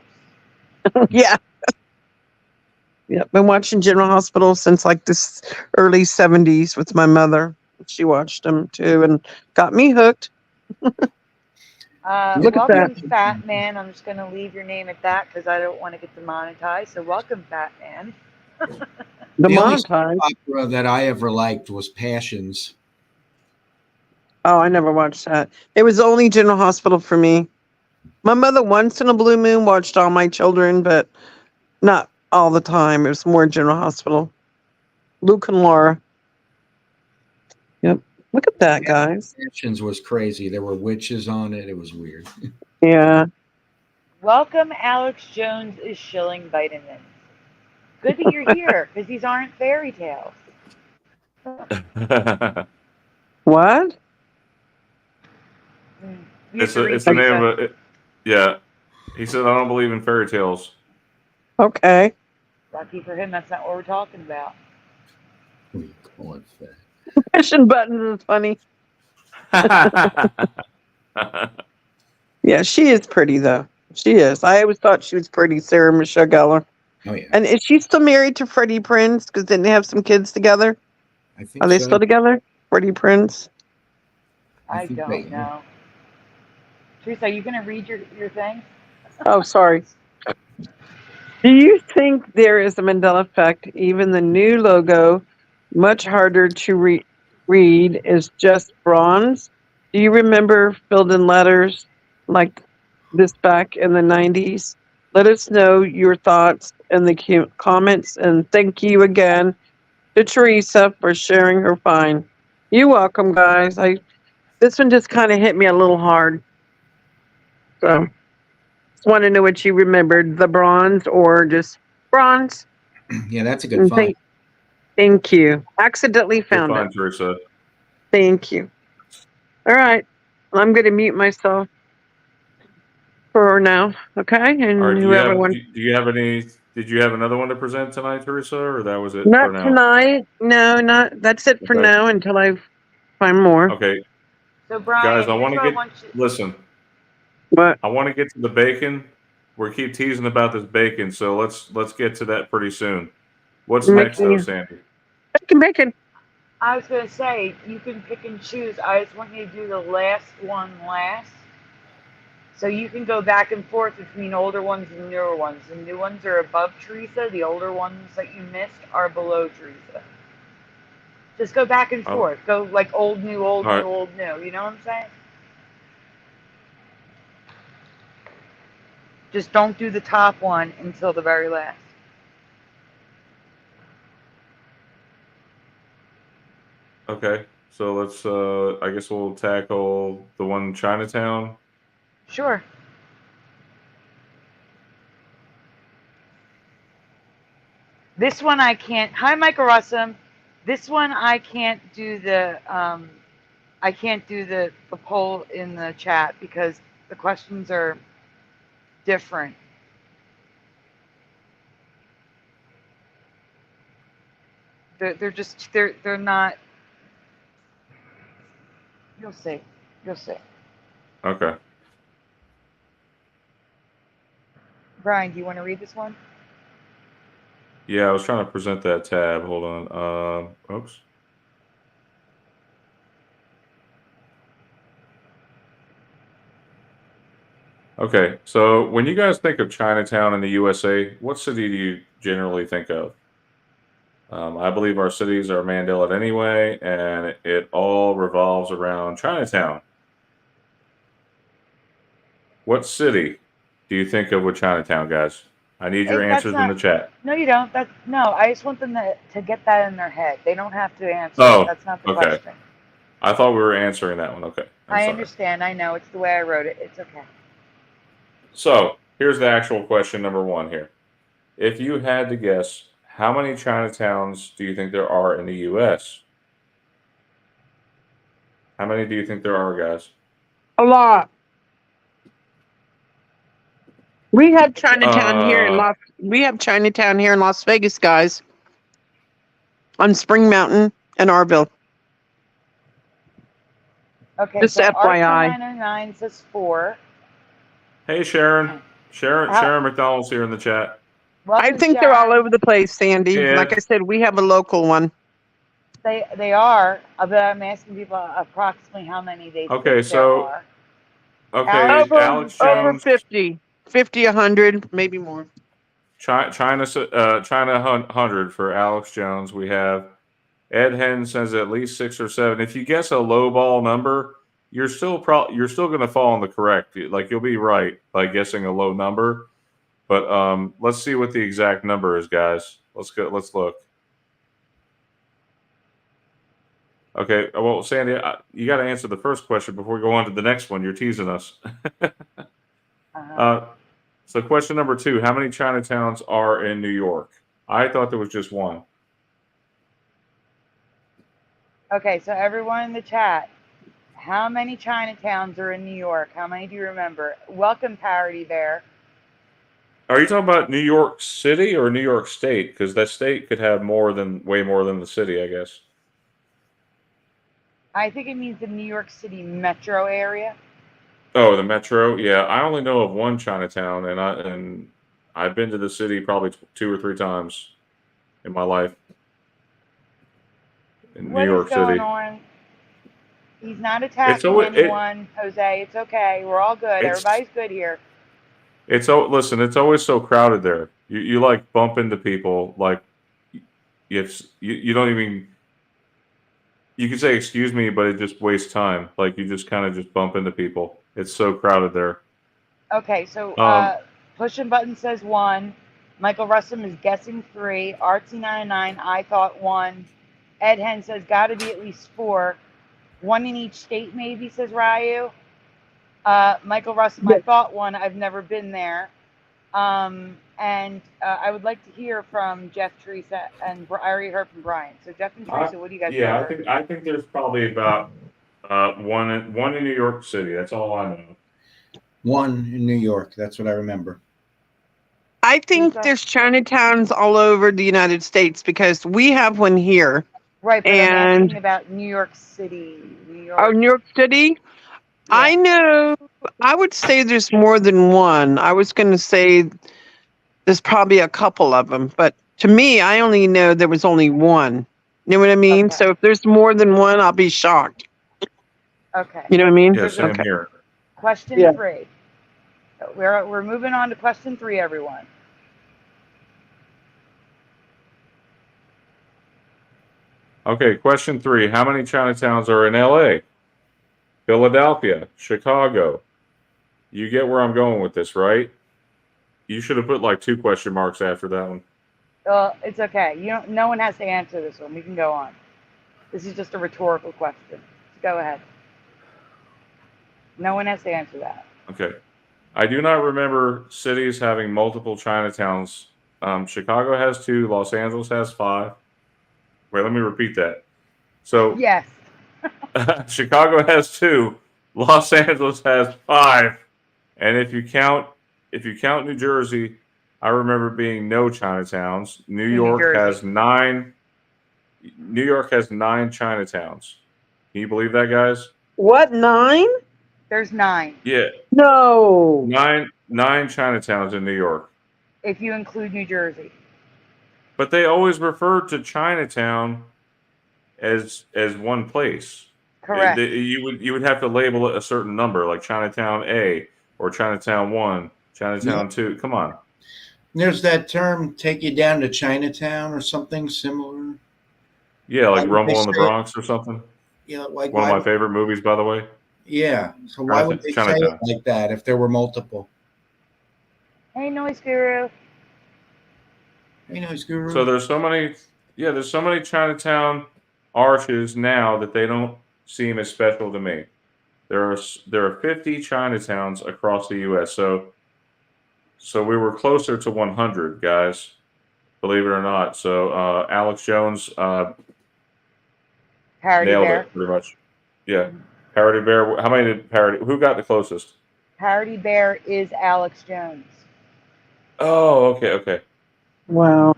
S3: Yeah. Yep, been watching General Hospital since like this early 70s with my mother. She watched them too and got me hooked.
S1: Look
S3: at that.
S1: Fat Man. I'm just going to leave your name at that because I don't want to get demonetized. So welcome, Fat Man.
S6: The only opera that I ever liked was Passions.
S3: Oh, I never watched that. It was only General Hospital for me. My mother once in a blue moon watched All My Children, but not all the time. It was more General Hospital. Luke and Laura. Yep. Look at that, guys.
S6: Passions was crazy. There were witches on it. It was weird.
S3: Yeah.
S1: Welcome, Alex Jones is shilling vitamins. Good that you're here, because these aren't fairy tales.
S3: What?
S5: It's the name of it. Yeah. He said, I don't believe in fairy tales.
S3: Okay.
S1: Lucky for him, that's not what we're talking about.
S6: What do you call it, fat?
S3: Pushing buttons is funny. Yeah, she is pretty, though. She is. I always thought she was pretty, Sarah Michelle Gellar.
S6: Oh, yeah.
S3: And is she still married to Freddie Prinze? Because didn't they have some kids together?
S6: I think
S3: Are they still together? Freddie Prinze?
S1: I don't know. Teresa, are you going to read your thing?
S3: Oh, sorry. Do you think there is a Mandela effect? Even the new logo, much harder to read, is just bronze. Do you remember filled in letters like this back in the 90s. Let us know your thoughts in the comments. And thank you again to Teresa for sharing her find. You're welcome, guys. This one just kind of hit me a little hard. So just want to know what you remembered, the bronze or just bronze.
S6: Yeah, that's a good find.
S3: Thank you. Accidentally
S5: Good
S3: found
S5: find,
S3: it.
S5: Teresa.
S3: Thank you. All right. I'm going to mute myself for now. Okay. And
S5: All right.
S3: whoever wants.
S5: Do you have any? Did you have another one to present tonight, Teresa, or that was it
S3: Not
S5: for now?
S3: tonight. No, not. That's it for
S5: Okay.
S3: now until I find more.
S5: Okay,
S1: So Brian,
S5: guys, I want
S1: here's
S5: to
S1: what
S5: get.
S1: I want you.
S5: Listen,
S3: What?
S5: I want to get to the bacon. We keep teasing about this bacon, so let's get to that pretty soon. What's next, though, Sandy?
S3: Bacon.
S1: I was going to say, you can pick and choose. I just want you to do the last one last. So you can go back and forth between older ones and newer ones. The new ones are above Teresa. The older ones that you missed are below Teresa. Just go back and forth. Go like old, new, old, new, old, new. You know what I'm saying? Just don't do the top one until the very last.
S5: Okay, so let's. I guess we'll tackle the one in Chinatown.
S1: Sure. This one I can't. Hi, Michael Russum. This one I can't do the. I can't do the poll in the chat because the questions are different. They're not. You'll see. You'll see.
S5: Okay.
S1: Brian, do you want to read this one?
S5: Yeah, I was trying to present that tab. Hold on. Oops. Okay, so when you guys think of Chinatown in the USA, what city do you generally think of? I believe our cities are Mandela anyway, and it all revolves around Chinatown. What city do you think of with Chinatown, guys? I need your answers in the chat.
S1: No, you don't. I just want them to get that in their head. They don't have to answer.
S5: Oh,
S1: That's not the
S5: okay.
S1: question.
S5: I thought we were answering that one. Okay.
S1: I understand. I know. It's the way I wrote it. It's okay.
S5: So here's the actual question number one here. If you had to guess, how many Chinatowns do you think there are in the U.S.? How many do you think there are, guys?
S3: A lot. We have Chinatown here in Las Vegas, guys. On Spring Mountain and Arville.
S1: Okay,
S3: just
S1: so
S3: FYI.
S1: R2909 says 4.
S5: Hey, Sharon. Sharon McDonald's here in the chat.
S3: I think they're all over the place, Sandy.
S5: Yeah.
S3: Like I said, we have a local one.
S1: They are, but I'm asking people approximately how many they think there are.
S5: Okay, Alex Jones.
S3: Over 50. 50, 100, maybe more.
S5: China 100 for Alex Jones. We have Ed Hen says at least 6 or 7. If you guess a low ball number, you're still going to fall on the correct. Like you'll be right by guessing a low number. But let's see what the exact number is, guys. Let's look. Okay. Well, Sandy, you got to answer the first question before we go on to the next one. You're teasing us. So question number 2, how many Chinatowns are in New York? I thought there was just one.
S1: Okay, so everyone in the chat, how many Chinatowns are in New York? How many do you remember? Welcome, Parody Bear.
S5: Are you talking about New York City or New York State? Because that state could have way more than the city, I guess.
S1: I think it means the New York City metro area.
S5: Oh, the metro. Yeah, I only know of one Chinatown, and I've been to the city probably 2 or 3 times in my life. In New York City.
S1: What is going on? He's not attacking anyone, Jose. It's okay. We're all good. Everybody's good here.
S5: Listen, it's always so crowded there. You like bump into people like you don't even. You can say excuse me, but it just wastes time. Like you just kind of just bump into people. It's so crowded there.
S1: Okay, so
S5: Um,
S1: Pushing Button says 1. Michael Russum is guessing 3. Artsy99, I thought 1. Ed Hen says got to be at least 4. 1 in each state, maybe, says Ryu. Michael Russum, I thought 1. I've never been there. And I would like to hear from Jeff, Teresa, and I already heard from Brian. So Jeff and Teresa, what do you guys
S5: yeah,
S1: prefer?
S5: I think there's probably about one in New York City. That's all I know.
S6: 1 in New York. That's what I remember.
S3: I think there's Chinatowns all over the United States because we have one here.
S1: Right, but I'm
S3: And
S1: asking about New York City. New York.
S3: New York City.
S1: Yeah.
S3: I know. I would say there's more than one. I was going to say there's probably a couple of them, but to me, I only know there was only one. You know what I mean?
S1: Okay.
S3: So if there's more than one, I'll be shocked.
S1: Okay.
S3: You know what I mean?
S5: Yeah, same here.
S1: Question
S3: Yeah.
S1: 3. We're moving on to question 3, everyone.
S5: Okay, question 3. How many Chinatowns are in LA? Philadelphia, Chicago. You get where I'm going with this, right? You should have put like 2 question marks after that one.
S1: It's okay. No one has to answer this one. We can go on. This is just a rhetorical question. Go ahead. No one has to answer that.
S5: Okay. I do not remember cities having multiple Chinatowns. Chicago has 2. Los Angeles has 5. Wait, let me repeat that. So
S1: Yes.
S5: Chicago has 2. Los Angeles has 5. And if you count New Jersey, I remember being no Chinatowns. New York has 9. New York has 9 Chinatowns. Can you believe that, guys?
S3: What, 9?
S1: There's 9.
S5: Yeah.
S3: No.
S5: 9 Chinatowns in New York.
S1: If you include New Jersey.
S5: But they always refer to Chinatown as one place.
S1: Correct.
S5: You would have to label it a certain number, like Chinatown A or Chinatown 1, Chinatown 2. Come on.
S6: There's that term, take you down to Chinatown or something similar.
S5: Yeah, like
S6: Why would
S5: Rumble
S6: they
S5: in the
S6: say it?
S5: Bronx or something.
S6: Yeah, like
S5: One of
S6: why?
S5: my favorite movies, by the way.
S6: Yeah. So why would they say it
S5: Chinatown.
S6: like that if there were multiple?
S1: Hey, Noise Guru.
S6: Hey, Noise Guru.
S5: So there's so many Chinatown arches now that they don't seem as special to me. There are 50 Chinatowns across the U.S. So we were closer to 100, guys. Believe it or not. So Alex Jones
S1: Parody
S5: nailed
S1: Bear.
S5: it pretty much. Yeah, Parody Bear. How many did Parody? Who got the closest?
S1: Parody Bear is Alex Jones.
S5: Oh, okay.
S3: Wow.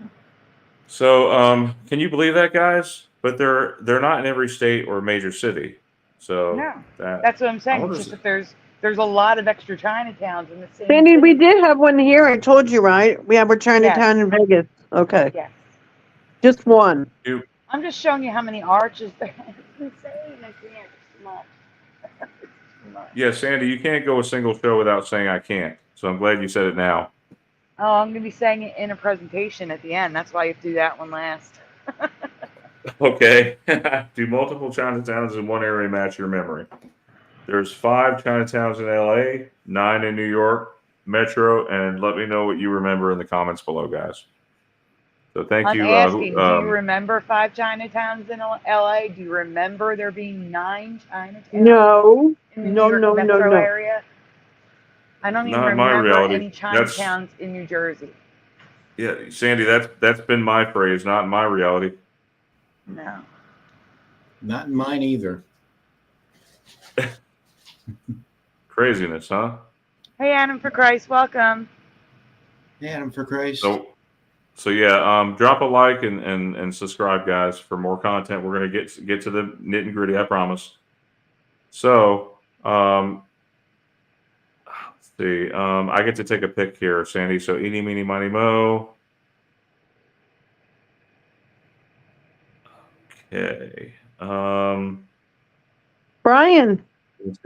S5: So can you believe that, guys? But they're not in every state or major city. So
S1: No, that's what I'm saying. It's just that there's a lot of extra Chinatowns in the same
S3: Sandy,
S1: city.
S3: we did have one here. I told you, right? We have our Chinatown in Vegas. Okay.
S1: Yes.
S3: Just one.
S1: I'm just showing you how many arches there. It's insane. I can't. It's too much. It's too much.
S5: Yeah, Sandy, you can't go a single show without saying I can't. So I'm glad you said it now.
S1: Oh, I'm going to be saying it in a presentation at the end. That's why you have to do that one last.
S5: Okay. Do multiple Chinatowns in one area match your memory? There's 5 Chinatowns in LA, 9 in New York Metro, and let me know what you remember in the comments below, guys. So thank
S1: I'm
S5: you.
S1: asking, do you remember 5 Chinatowns in LA? Do you remember there being 9 Chinatowns
S3: No.
S1: in the
S3: No,
S1: New York
S3: no, no,
S1: metro
S3: no.
S1: area? I don't even
S5: Not in my
S1: remember
S5: reality.
S1: any Chinatowns in New Jersey.
S5: Yeah, Sandy, that's been my phrase, not in my reality.
S1: No.
S6: Not in mine either.
S5: Craziness, huh?
S1: Hey, Adam for Christ, welcome.
S6: Hey, Adam for Christ.
S5: So yeah, drop a like and subscribe, guys, for more content. We're gonna get to the nitty and gritty, I promise. So let's see. I get to take a pick here, Sandy. So eeny, meeny, miny, mo. Okay.
S3: Brian,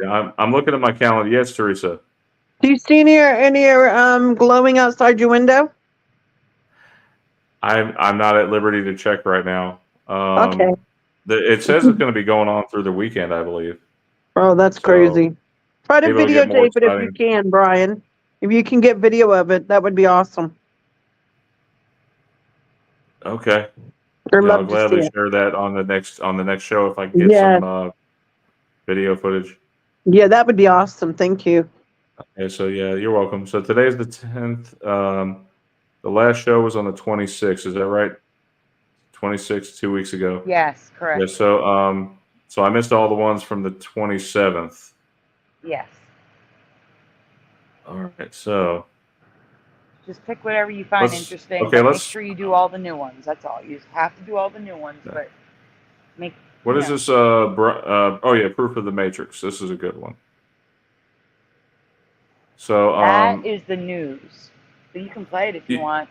S5: I'm looking at my calendar. Yes, Teresa.
S3: do you see any glowing outside your window?
S5: I'm not at liberty to check right now.
S3: Okay.
S5: It says it's going to be going on through the weekend, I believe.
S3: Oh, that's crazy. Try to
S5: maybe I'll get more
S3: videotape it if you
S5: exciting.
S3: can, Brian. If you can get video of it, that would be awesome.
S5: Okay.
S3: I'd
S5: Yeah, I'll
S3: love to see
S5: gladly
S3: it.
S5: share that on the next show if I can get
S3: Yeah,
S5: some video footage.
S3: yeah, that would be awesome. Thank you.
S5: Okay, so yeah, you're welcome. So today's the 10th. The last show was on the 26th. Is that right? 26, 2 weeks ago.
S1: Yes,
S5: Yeah.
S1: correct.
S5: So I missed all the ones from the 27th.
S1: Yes.
S5: All right. So
S1: Just pick whatever you find
S5: let's
S1: interesting,
S5: okay.
S1: but make
S5: Let's.
S1: sure you do all the new ones. That's all. You have to do all the new ones, but make.
S5: What
S1: you
S5: is
S1: know,
S5: this? Oh yeah, Proof of the Matrix. This is a good one. So
S1: That is the news. So you can play it if you want.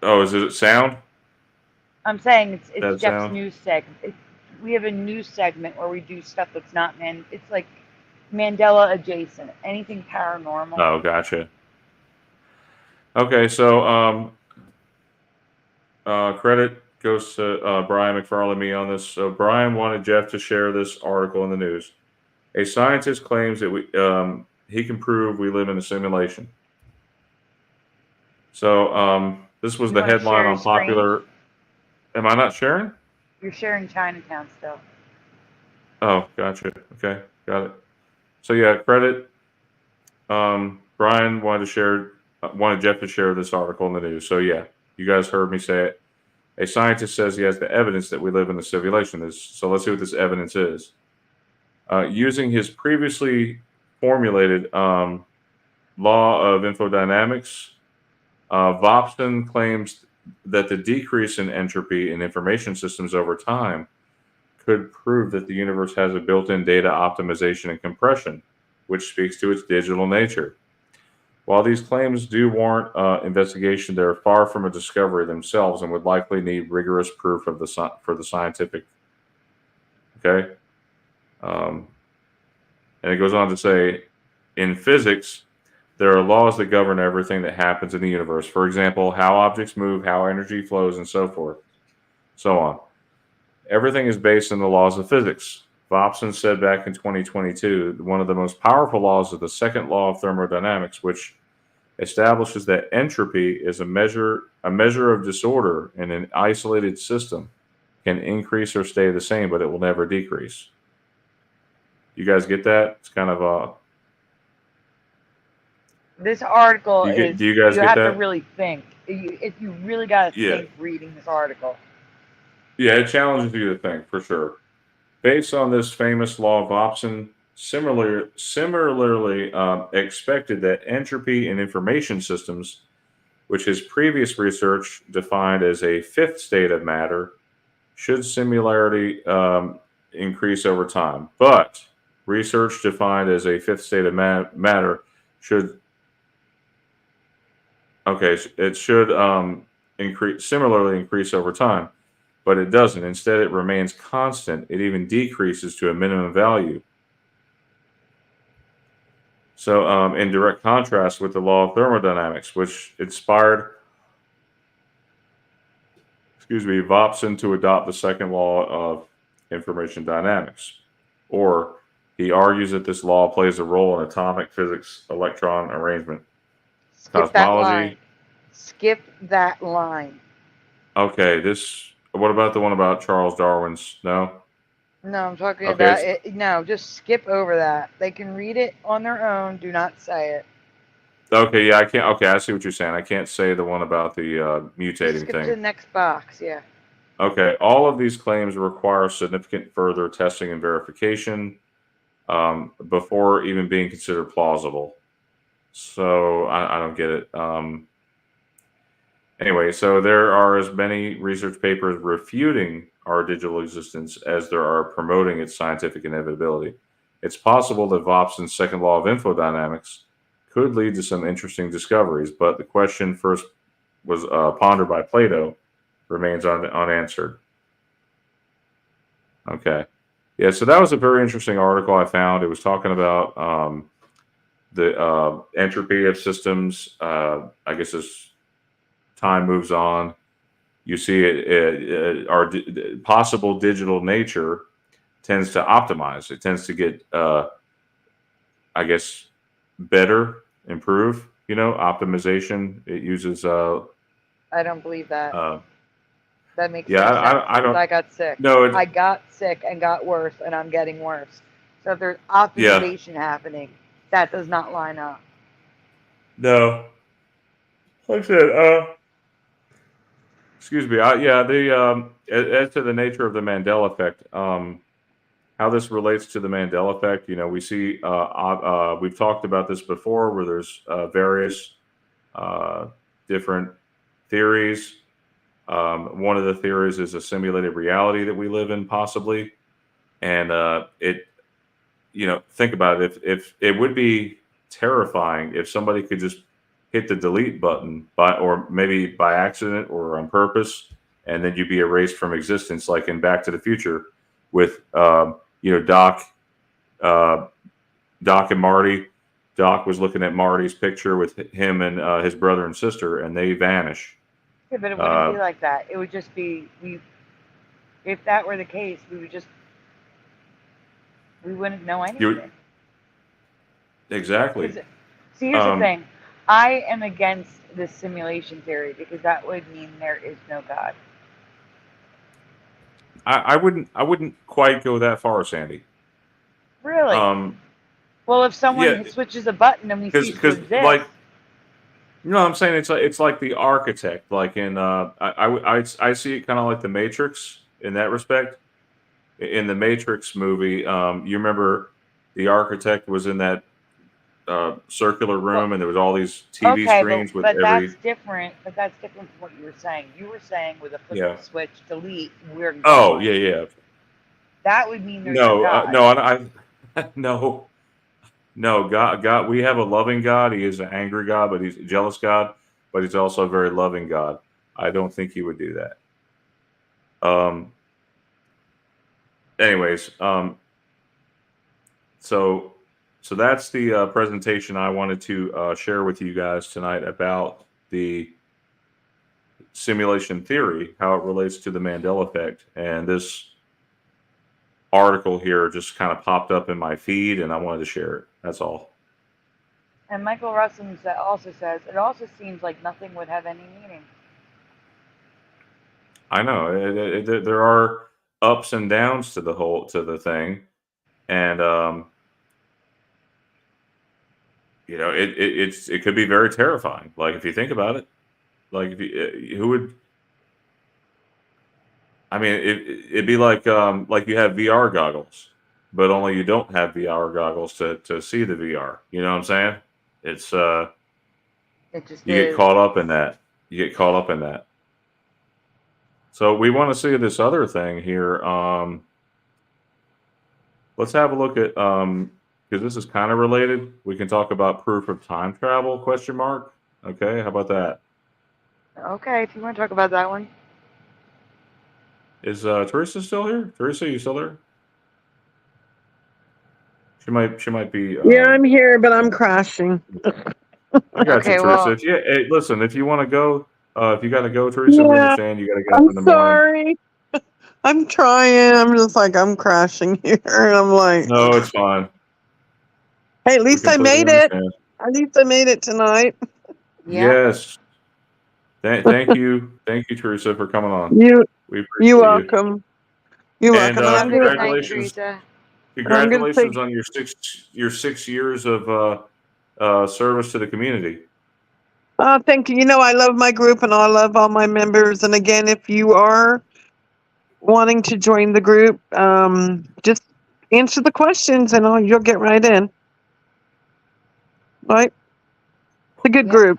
S5: Oh, is it sound?
S1: I'm saying it's
S5: That
S1: Jeff's
S5: sound?
S1: news segment. We have a news segment where we do stuff that's not It's like Mandela adjacent. Anything paranormal.
S5: Oh, gotcha. Okay, so credit goes to Brian McFarlane me on this. So Brian wanted Jeff to share this article in the news. A scientist claims that he can prove we live in a simulation. So this was
S1: You
S5: the
S1: wanna
S5: headline
S1: share
S5: on
S1: your screen?
S5: popular. Am I not sharing?
S1: You're sharing Chinatown still.
S5: Oh, gotcha. Okay, got it. So yeah, credit. Brian wanted Jeff to share this article in the news. So yeah, you guys heard me say it. A scientist says he has the evidence that we live in a simulation. So let's see what this evidence is. Using his previously formulated law of infodynamics, Vopson claims that the decrease in entropy in information systems over time could prove that the universe has a built-in data optimization and compression, which speaks to its digital nature. While these claims do warrant investigation, they are far from a discovery themselves and would likely need rigorous proof for the scientific. Okay, and it goes on to say, in physics, there are laws that govern everything that happens in the universe. For example, how objects move, how energy flows, and so forth, so on. Everything is based on the laws of physics. Vopson said back in 2022, one of the most powerful laws is the second law of thermodynamics, which establishes that entropy is a measure of disorder in an isolated system, can increase or stay the same, but it will never decrease. You guys get that? It's kind of
S1: This article is.
S5: Do you guys get
S1: have
S5: that?
S1: to really think. If you really got to think reading this article.
S5: Yeah, it challenges you to think for sure. Based on this famous law, Vopson similarly expected that entropy in information systems, which his previous research defined as a fifth state of matter, should similarly increase over time. But research defined as a fifth state of matter should similarly increase over time. But it doesn't. Instead, it remains constant. It even decreases to a minimum value. So, in direct contrast with the law of thermodynamics, which inspired, Vopson to adopt the second law of information dynamics. Or he argues that this law plays a role in atomic physics, electron arrangement, cosmology.
S1: Skip that line.
S5: Okay, what about the one about Charles Darwin's? No?
S1: No, I'm talking about it. No, just skip over that. They can read it on their own. Do not say it.
S5: Okay, yeah, I can't. Okay, I see what you're saying. I can't say the one about the mutating
S1: Skip
S5: thing.
S1: to the next box, yeah.
S5: Okay, all of these claims require significant further testing and verification before even being considered plausible. So I don't get it. Anyway, so there are as many research papers refuting our digital existence as there are promoting its scientific inevitability. It's possible that Vopson's second law of infodynamics could lead to some interesting discoveries, but the question first was pondered by Plato remains unanswered. Okay. Yeah, so that was a very interesting article I found. It was talking about the entropy of systems. I guess as time moves on, you see our possible digital nature tends to optimize. It tends to get, I guess, better, improve. Optimization. It uses.
S1: I don't believe that. That makes
S5: Yeah,
S1: no sense.
S5: I don't.
S1: I got sick.
S5: No,
S1: I got sick and got worse, and I'm getting worse. So if there's
S5: yeah,
S1: optimization happening, that does not line up.
S5: no. Like I said, excuse me. As to the nature of the Mandela effect, how this relates to the Mandela effect, we see, we've talked about this before, where there's various different theories. One of the theories is a simulated reality that we live in, possibly, and think about it. If it would be terrifying if somebody could just hit the delete button or maybe by accident or on purpose, and then you'd be erased from existence, like in Back to the Future with Doc and Marty. Doc was looking at Marty's picture with him and his brother and sister, and they vanish.
S1: Yeah, but it wouldn't be like that. It would just be if that were the case, we wouldn't know anything.
S5: Exactly.
S1: See, here's the thing. I am against this simulation theory because that would mean there is no God.
S5: I wouldn't quite go that far, Sandy.
S1: Really? Well, if someone switches a button and we cease to exist.
S5: I'm saying it's like the architect, like in I see it kind of like the Matrix in that respect. In the Matrix movie, you remember the architect was in that circular room, and there was all these TV screens with every.
S1: That's different. But that's different from what you were saying. You were saying with a flip of the switch, delete, we're gone.
S5: Oh yeah.
S1: That would mean there's no God.
S5: No, God. We have a loving God. He is an angry God, but he's a jealous God. But he's also a very loving God. I don't think he would do that. Anyways, so that's the presentation I wanted to share with you guys tonight about the simulation theory, how it relates to the Mandela effect, and this article here just kind of popped up in my feed, and I wanted to share it. That's all.
S1: And Michael Russell also says, it also seems like nothing would have any meaning.
S5: I know. There are ups and downs to the thing. And, it could be very terrifying. Like, if you think about it, like, who would, I mean, it'd be like you have VR goggles, but only you don't have VR goggles to see the VR. You know what I'm saying? It's get caught up in that. You get caught up in that. So we want to see this other thing here. Let's have a look at because this is kind of related. We can talk about proof of time travel? ? Okay, how about that?
S1: Okay, if you want to talk about that one.
S5: Is Teresa still here? Teresa, you still there? She might be.
S3: Yeah, I'm here, but I'm crashing.
S5: I got you, Teresa.
S1: Well,
S5: Hey, listen, if you want to go, if you got to go, Teresa, we understand. You got to get up in the morning.
S3: Sorry. I'm trying. I'm just like, I'm crashing here. And I'm like,
S5: no, it's fine.
S3: Hey, at least I made it. At least I made it tonight.
S1: Yeah.
S5: Yes. Thank you. Thank you, Teresa, for coming on.
S3: You're welcome. You're welcome.
S5: And congratulations. Congratulations on your 6 years of service to the community.
S3: Thank you. I love my group and I love all my members. And again, if you are wanting to join the group, just answer the questions and you'll get right in. Right? It's a good group.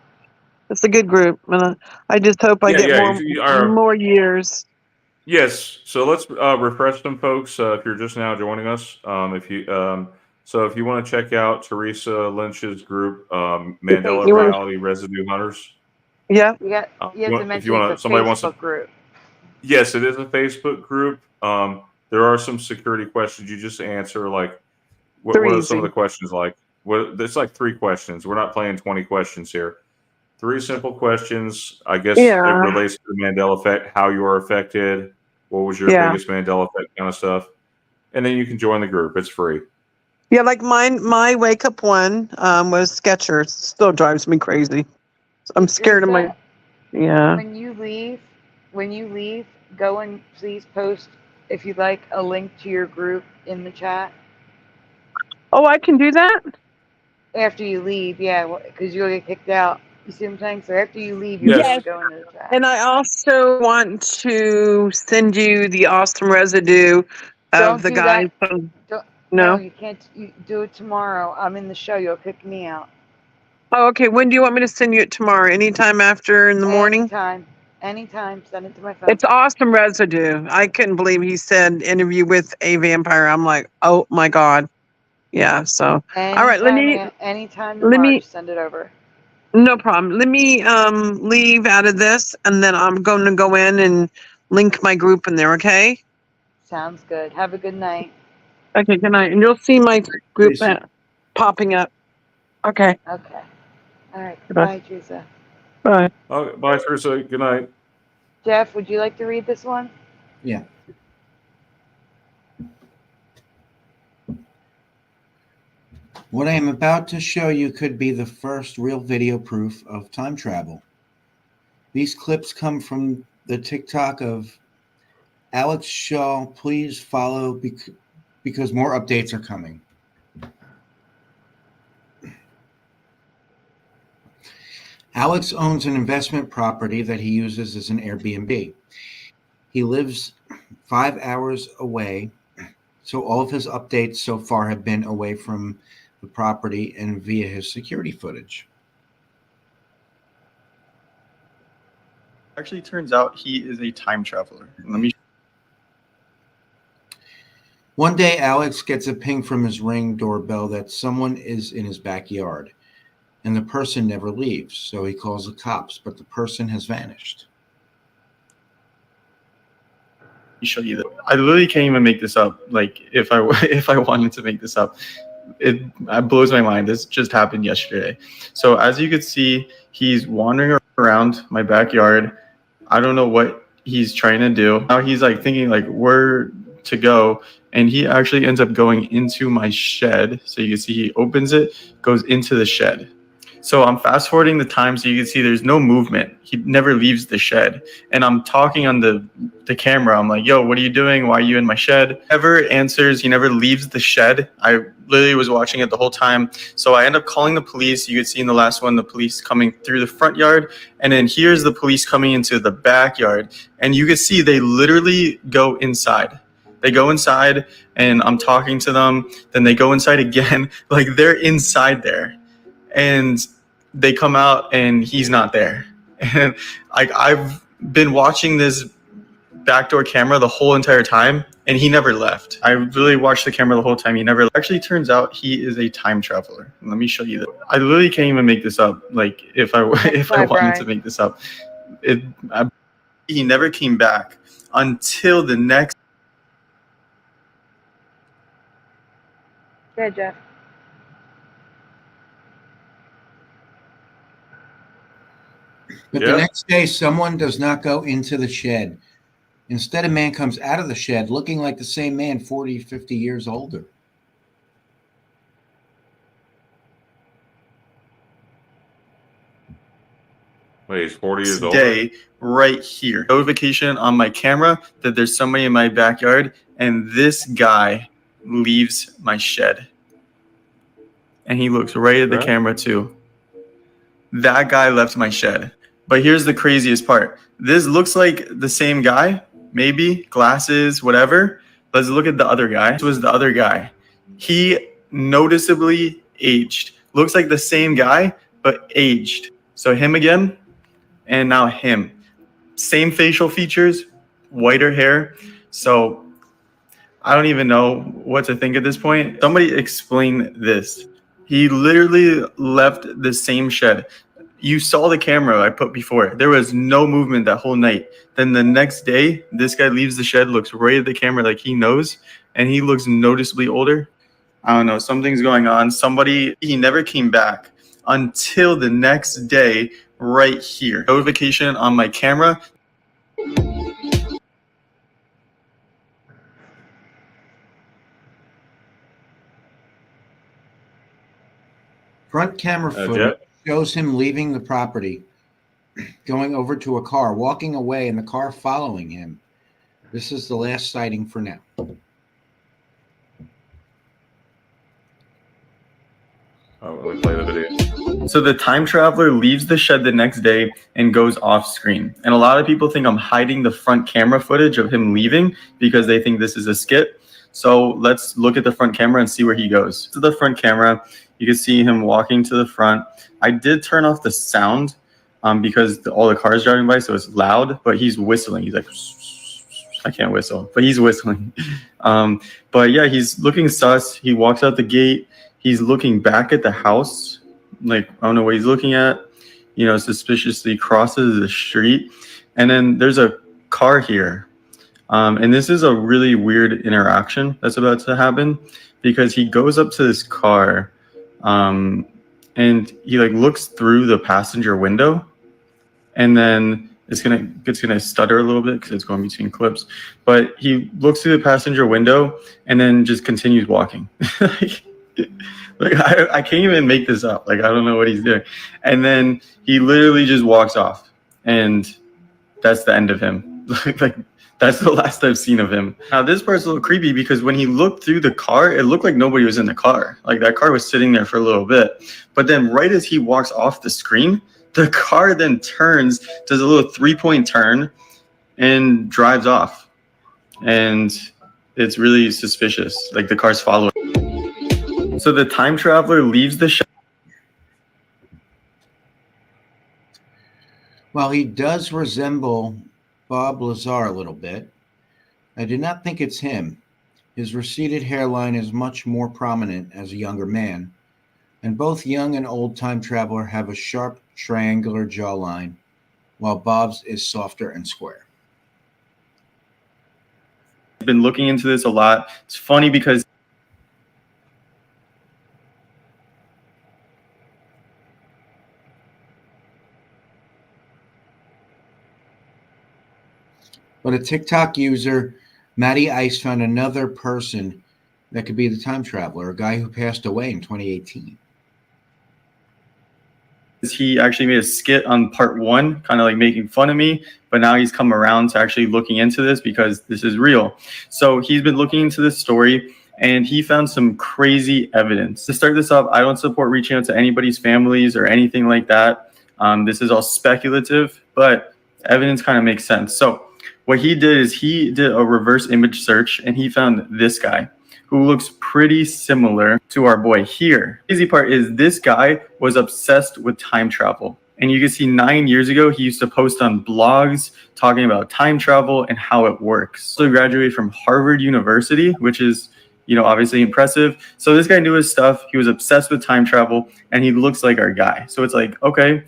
S3: It's a good group. And I just hope I get more years.
S5: Yes. So let's refresh some folks if you're just now joining us. If you want to check out Teresa Lynch's group, Mandela Reality Residue Hunters.
S3: Yeah.
S1: You have to mention it's a Facebook group.
S5: Yes, it is a Facebook group. There are some security questions you just answer. Like, what are some of the questions like? It's like 3 questions. We're not playing 20 questions here. 3 simple questions. I guess it relates to the Mandela effect, how you are affected, what was your biggest Mandela effect kind of stuff. and then you can join the group. It's free.
S3: Yeah, like my wake up one was Skechers. Still drives me crazy. I'm scared of my. Yeah.
S1: When you leave, go and please post, if you'd like, a link to your group in the chat.
S3: Oh, I can do that?
S1: After you leave, yeah, because you'll get kicked out. You see what I'm saying? So after you leave, you
S5: Yes.
S1: have to go into the chat.
S3: And I also want to send you the awesome residue
S1: Don't
S3: of the
S1: do
S3: guy
S1: that.
S3: from.
S1: No,
S3: No.
S1: you can't. You do it tomorrow. I'm in the show. You'll kick me out.
S3: Oh, okay. When do you want me to send you it tomorrow? Anytime after in the morning?
S1: Anytime. Send it to my phone.
S3: It's awesome residue. I couldn't believe he said interview with a vampire. I'm like, oh my God. Yeah. So, all right.
S1: Anytime
S3: let
S1: tomorrow,
S3: me,
S1: just send it over.
S3: no problem. Let me leave out of this, and then I'm going to go in and link my group in there. Okay.
S1: Sounds good. Have a good night.
S3: Okay. Good night. And you'll see my group
S6: Tracy.
S3: popping up. Okay.
S1: Okay. All right.
S3: Goodbye.
S1: Bye, Teresa.
S3: Bye.
S5: Oh, bye, Teresa. Good night.
S1: Jeff, would you like to read this one?
S6: Yeah. What I am about to show you could be the first real video proof of time travel. These clips come from the TikTok of Alex Shaw. Please follow because more updates are coming. Alex owns an investment property that he uses as an Airbnb. He lives 5 hours away, so all of his updates so far have been away from the property and via his security footage.
S8: Actually, turns out he is a time traveler. Let me.
S6: One day, Alex gets a ping from his Ring doorbell that someone is in his backyard, and the person never leaves. So he calls the cops, but the person has vanished.
S8: Show you that. I literally can't even make this up. Like if I wanted to make this up, it blows my mind. This just happened yesterday. So as you could see, he's wandering around my backyard. I don't know what he's trying to do. Now he's like thinking like where to go, and he actually ends up going into my shed. So you can see he opens it, goes into the shed. So I'm fast forwarding the time so you can see there's no movement. He never leaves the shed. And I'm talking on the camera. I'm like, yo, what are you doing? Why are you in my shed? Never answers. He never leaves the shed. I literally was watching it the whole time. So I end up calling the police. You could see in the last one, the police coming through the front yard. And then here's the police coming into the backyard. And you can see they literally go inside. They go inside and I'm talking to them. Then they go inside again. Like they're inside there. And they come out and he's not there. And like I've been watching this backdoor camera the whole entire time and he never left. I really watched the camera the whole time. He never left. Actually turns out he is a time traveler. Let me show you that. I literally can't even make this up. Like if I wanted to make this up, he never came back until the next.
S1: Yeah, Jeff.
S6: But the next day, someone does not go into the shed. Instead, a man comes out of the shed looking like the same man 40, 50 years older.
S5: Wait, he's 40 years old?
S8: Day right here. Notification on my camera that there's somebody in my backyard and this guy leaves my shed. And he looks right at the camera too. That guy left my shed. But here's the craziest part. This looks like the same guy, maybe, glasses, whatever. Let's look at the other guy. This was the other guy. He noticeably aged. Looks like the same guy, but aged. So him again, and now him. Same facial features, whiter hair. So I don't even know what to think at this point. Somebody explain this. He literally left the same shed. You saw the camera I put before. There was no movement that whole night. Then the next day, this guy leaves the shed, looks right at the camera like he knows, and he looks noticeably older. I don't know. Something's going on. He never came back until the next day right here. Notification on my camera.
S6: Front camera footage shows him leaving the property, going over to a car, walking away, and the car following him. This is the last sighting for now.
S5: Oh, let me play the video.
S8: So the time traveler leaves the shed the next day and goes off screen. And a lot of people think I'm hiding the front camera footage of him leaving because they think this is a skit. So let's look at the front camera and see where he goes. To the front camera, you can see him walking to the front. I did turn off the sound because all the cars driving by, so it's loud, but he's whistling. He's like, I can't whistle, but he's whistling. But yeah, he's looking sus. He walks out the gate. He's looking back at the house. Like, I don't know what he's looking at. You know, suspiciously crosses the street. And then there's a car here. And this is a really weird interaction that's about to happen because he goes up to this car and he like looks through the passenger window, and then it's gonna stutter a little bit because it's going between clips. But he looks through the passenger window and then just continues walking. Like I can't even make this up. Like I don't know what he's doing. And then he literally just walks off, and that's the end of him. Like that's the last I've seen of him. Now this part's a little creepy because when he looked through the car, it looked like nobody was in the car. Like that car was sitting there for a little bit. But then right as he walks off the screen, the car then turns, does a little 3-point turn, and drives off. And it's really suspicious. Like the car's following. So the time traveler leaves the shop.
S6: While he does resemble Bob Lazar a little bit, I do not think it's him. His receded hairline is much more prominent as a younger man, and both young and old time traveler have a sharp triangular jawline, while Bob's is softer and square.
S8: I've been looking into this a lot. It's funny because
S6: But a TikTok user, Matty Ice, found another person that could be the time traveler, a guy who passed away in 2018.
S8: he actually made a skit on part 1, kind of like making fun of me, but now he's come around to actually looking into this because this is real. So he's been looking into this story and he found some crazy evidence. To start this up, I don't support reaching out to anybody's families or anything like that. This is all speculative, but evidence kind of makes sense. So what he did is he did a reverse image search and he found this guy who looks pretty similar to our boy here. The crazy part is this guy was obsessed with time travel. And you can see 9 years ago, he used to post on blogs talking about time travel and how it works. So he graduated from Harvard University, which is, you know, obviously impressive. So this guy knew his stuff. He was obsessed with time travel and he looks like our guy. So it's like, okay,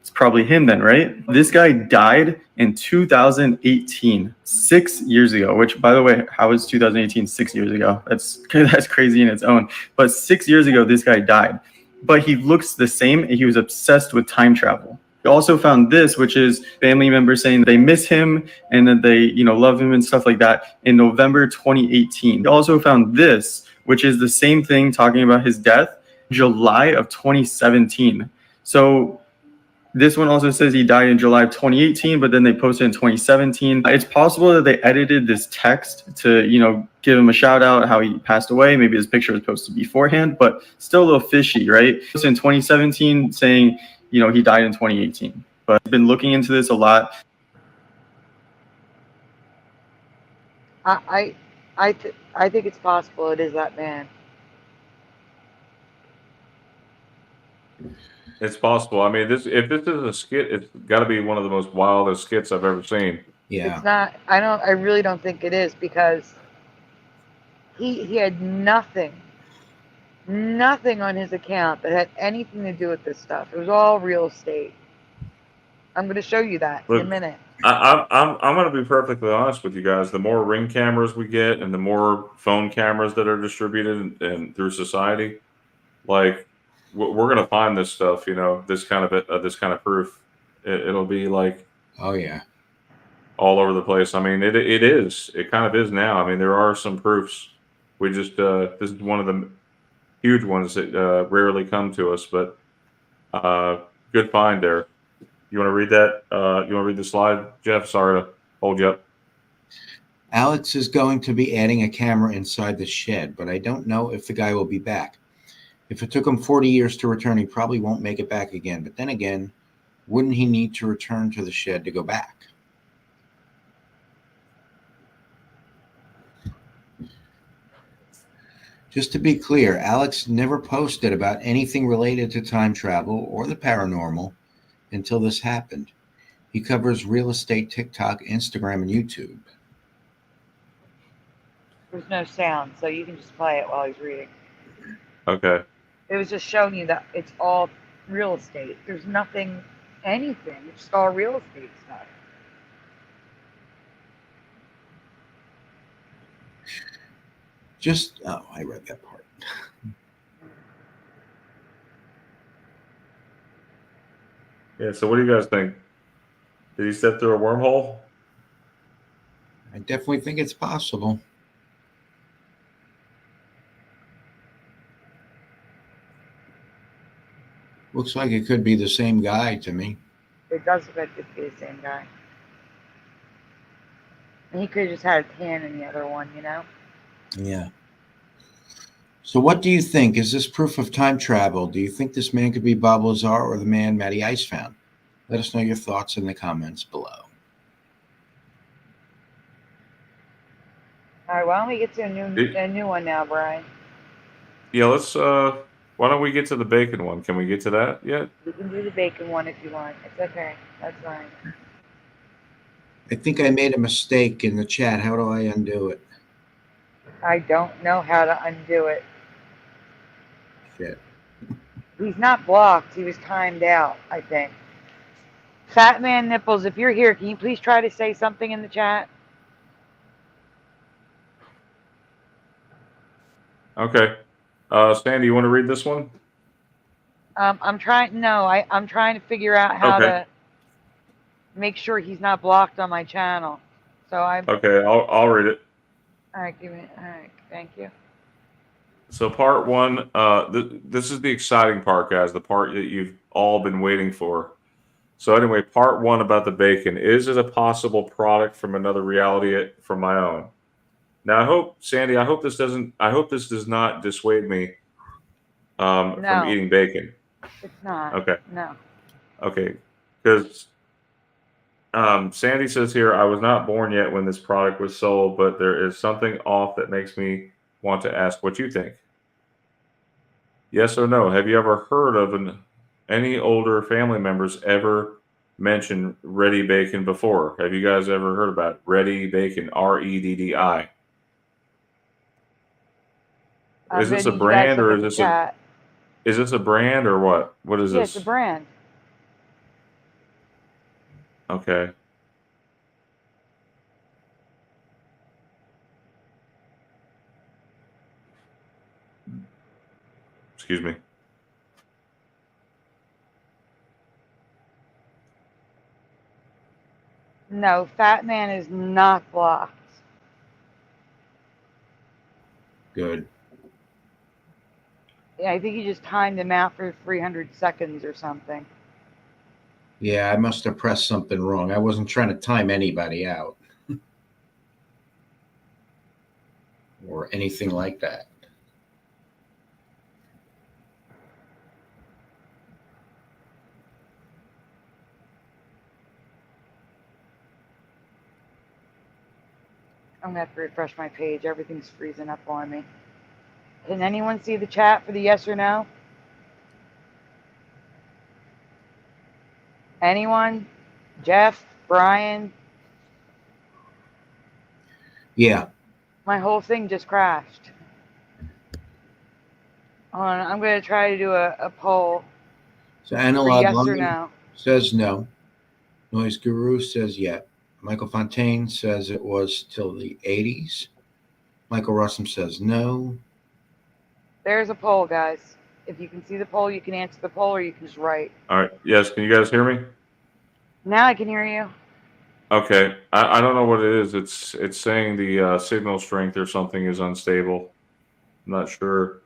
S8: it's probably him then, right? This guy died in 2018, 6 years ago, which, by the way, how is 2018 6 years ago? That's crazy in its own. But 6 years ago, this guy died. But he looks the same and he was obsessed with time travel. He also found this, which is family members saying they miss him and that they, you know, love him and stuff like that in November 2018. He also found this, which is the same thing talking about his death, July of 2017. So this one also says he died in July of 2018, but then they posted in 2017. It's possible that they edited this text to, you know, give him a shout out how he passed away. Maybe his picture was posted beforehand, but still a little fishy, right? It's in 2017 saying, you know, he died in 2018. But I've been looking into this a lot.
S1: I think it's possible it is that man.
S5: It's possible. I mean, if this is a skit, it's got to be one of the most wildest skits I've ever seen.
S6: Yeah.
S1: It's not. I really don't think it is because he had nothing on his account that had anything to do with this stuff. It was all real estate. I'm going to show you that in a minute.
S5: I'm going to be perfectly honest with you guys. The more Ring cameras we get, and the more phone cameras that are distributed and through society, like we're going to find this stuff. You know, this kind of proof. It'll be like,
S6: oh yeah,
S5: all over the place. I mean, it is. It kind of is now. I mean, there are some proofs. We just this is one of them. huge ones that rarely come to us. But good find there. You want to read that? You want to read the slide, Jeff? Sorry to hold you up.
S6: Alex is going to be adding a camera inside the shed, but I don't know if the guy will be back. If it took him 40 years to return, he probably won't make it back again. But then again, wouldn't he need to return to the shed to go back? Just to be clear, Alex never posted about anything related to time travel or the paranormal until this happened. He covers real estate, TikTok, Instagram, and YouTube.
S1: There's no sound, so you can just play it while he's reading.
S5: Okay.
S1: It was just showing you that it's all real estate. There's nothing, anything. It's just all real estate stuff.
S6: I read that part.
S5: Yeah, so what do you guys think? Did he step through a wormhole?
S6: I definitely think it's possible. Looks like it could be the same guy to me.
S1: It does look like it's the same guy. And he could have just had his hand in the other one, you know?
S6: Yeah. So what do you think? Is this proof of time travel? Do you think this man could be Bob Lazar or the man Matty Ice found? Let us know your thoughts in the comments below.
S1: All right, why don't we get to a new one now, Brian?
S5: Yeah, let's. Why don't we get to the bacon one? Can we get to that yet?
S1: You can do the bacon one if you want. It's okay. That's fine.
S6: I think I made a mistake in the chat. How do I undo it?
S1: I don't know how to undo it.
S6: Shit.
S1: He's not blocked. He was timed out, I think. Fat Man Nipples, if you're here, can you please try to say something in the chat?
S5: Okay. Sandy, you want to read this one?
S1: I'm trying to figure out how to make sure he's not blocked on my channel. So
S5: Okay, I'll read it.
S1: All right, thank you.
S5: So part one, this is the exciting part, guys, the part that you've all been waiting for. So anyway, part one about the bacon. Is it a possible product from another reality from my own? Now, I hope, Sandy, I hope this does not dissuade me from eating bacon.
S1: It's not.
S5: Okay.
S1: No.
S5: Okay. Because Sandy says here, I was not born yet when this product was sold, but there is something off that makes me want to ask what you think. Yes or no? Have you ever heard of any older family members ever mention Ready Bacon before? Have you guys ever heard about Ready Bacon? REDDI. Is this a brand or is this a brand or what? What is this?
S1: It's a brand.
S5: Okay. Excuse me.
S1: No, Fat Man is not blocked.
S6: Good.
S1: Yeah, I think you just timed him out for 300 seconds or something.
S6: Yeah, I must have pressed something wrong. I wasn't trying to time anybody out or anything like that.
S1: I'm going to have to refresh my page. Everything's freezing up on me. Can anyone see the chat for the yes or no? Anyone? Jeff? Brian?
S6: Yeah.
S1: My whole thing just crashed. Hold on, I'm going to try to do a poll.
S6: So Analog
S1: yes or no.
S6: says no. Noise Guru says yeah. Michael Fontaine says it was till the 80s. Michael Russum says no.
S1: There's a poll, guys. If you can see the poll, you can answer the poll or you can just write.
S5: All right. Yes. Can you guys hear me?
S1: Now I can hear you.
S5: Okay. I don't know what it is. It's saying the signal strength or something is unstable. I'm not sure.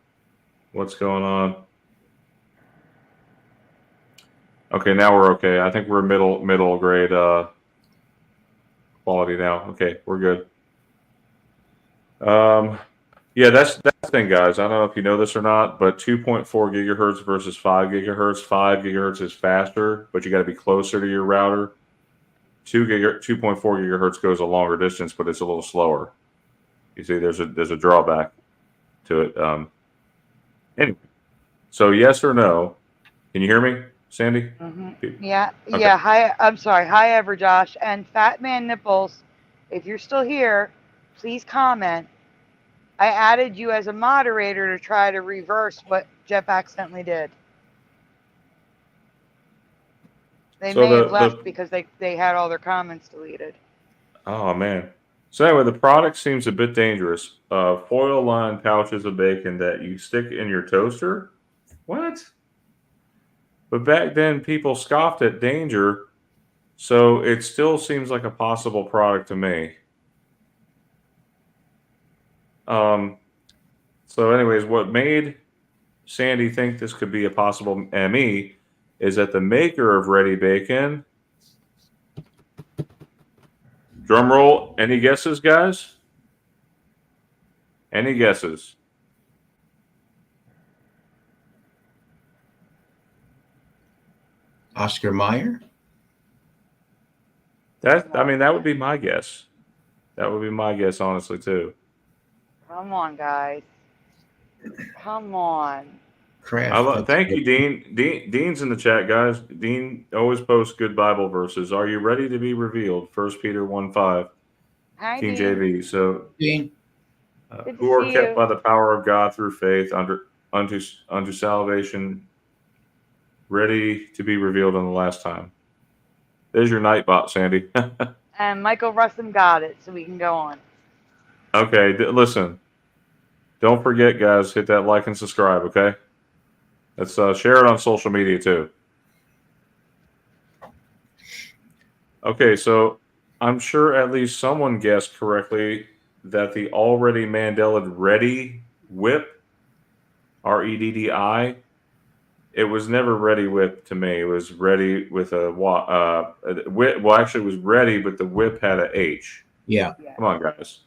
S5: What's going on? Okay, now we're okay. I think we're middle grade quality now. Okay, we're good. Yeah, that's the thing, guys. I don't know if you know this or not, but 2.4 gigahertz versus 5 gigahertz. 5 gigahertz is faster, but you got to be closer to your router. 2.4 gigahertz goes a longer distance, but it's a little slower. You see, there's a drawback to it. Anyway, so yes or no? Can you hear me, Sandy?
S1: Yeah,
S5: Okay.
S1: yeah. Hi, I'm sorry. Hi, Ever Josh and Fat Man Nipples. If you're still here, please comment. I added you as a moderator to try to reverse what Jeff accidentally did. They
S5: So
S1: may have left because they had all their comments deleted.
S5: Oh man. So anyway, the product seems a bit dangerous. Foil-lined pouches of bacon that you stick in your toaster. What? But back then, people scoffed at danger, so it still seems like a possible product to me. So anyways, what made Sandy think this could be a possible ME is that the maker of Ready Bacon. Drum roll. Any guesses, guys? Any guesses?
S6: Oscar Mayer?
S5: I mean, that would be my guess. That would be my guess, honestly, too.
S1: Come on, guys. Come on.
S5: Thank you, Dean. Dean's in the chat, guys. Dean always posts good Bible verses. Are you ready to be revealed? 1 Peter 1:5.
S1: Hi,
S5: King
S1: Dean.
S5: JV. So,
S6: Dean.
S5: who are kept by the power of God through faith unto salvation, ready to be revealed in the last time. There's your night bot, Sandy.
S1: And Michael Russum got it, so we can go on.
S5: Okay, listen. Don't forget, guys, hit that like and subscribe, okay? Let's share it on social media, too. Okay, so I'm sure at least someone guessed correctly that the already Mandela Ready Whip, REDDI, it was never Ready Whip to me. It was Ready with a whip. Well, actually, it was Ready, but the whip had a H.
S6: Yeah.
S5: Come on, guys.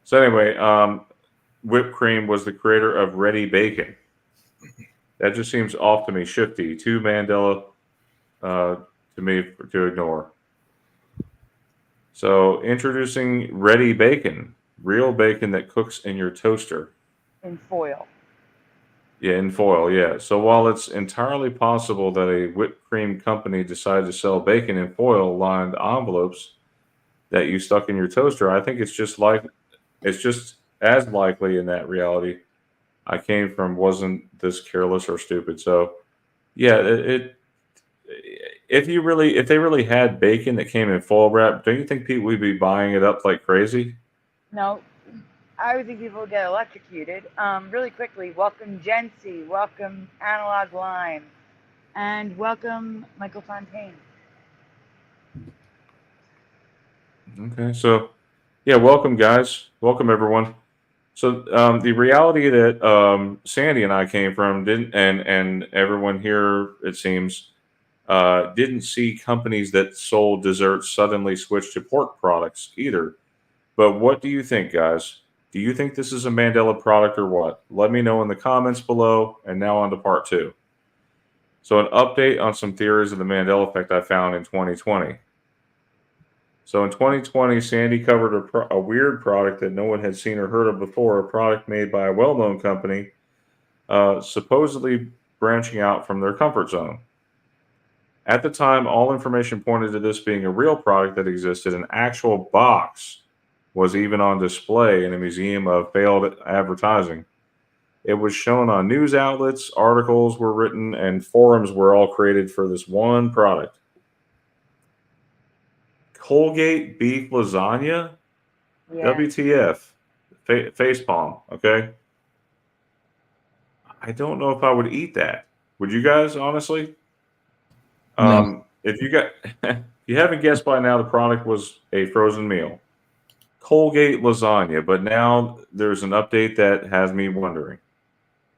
S5: So anyway, Whipped Cream was the creator of Ready Bacon. That just seems off to me, shifty. Too Mandela to me to ignore. So introducing Ready Bacon, real bacon that cooks in your toaster.
S1: In foil.
S5: Yeah, in foil, yeah. So while it's entirely possible that a whipped cream company decided to sell bacon in foil-lined envelopes that you stuck in your toaster, I think it's just as likely in that reality I came from wasn't this careless or stupid. So, yeah, if they really had bacon that came in foil wrap, don't you think people would be buying it up like crazy?
S1: No, I would think people would get electrocuted. Really quickly, welcome Jency, welcome Analog Lime, and welcome Michael Fontaine.
S5: Okay, so yeah, welcome guys, welcome everyone. So the reality that Sandy and I came from and everyone here, it seems, didn't see companies that sold desserts suddenly switch to pork products either. But what do you think, guys? Do you think this is a Mandela product or what? Let me know in the comments below. And now on to part 2. So an update on some theories of the Mandela effect I found in 2020. So in 2020, Sandy covered a weird product that no one had seen or heard of before, a product made by a well-known company, supposedly branching out from their comfort zone. At the time, all information pointed to this being a real product that existed. An actual box was even on display in a museum of failed advertising. It was shown on news outlets, articles were written, and forums were all created for this one product. Colgate beef lasagna? Yeah. WTF? Facepalm, okay? I don't know if I would eat that. Would you guys, honestly?
S6: No.
S5: If you haven't guessed by now, the product was a frozen meal. Colgate lasagna, but now there's an update that has me wondering.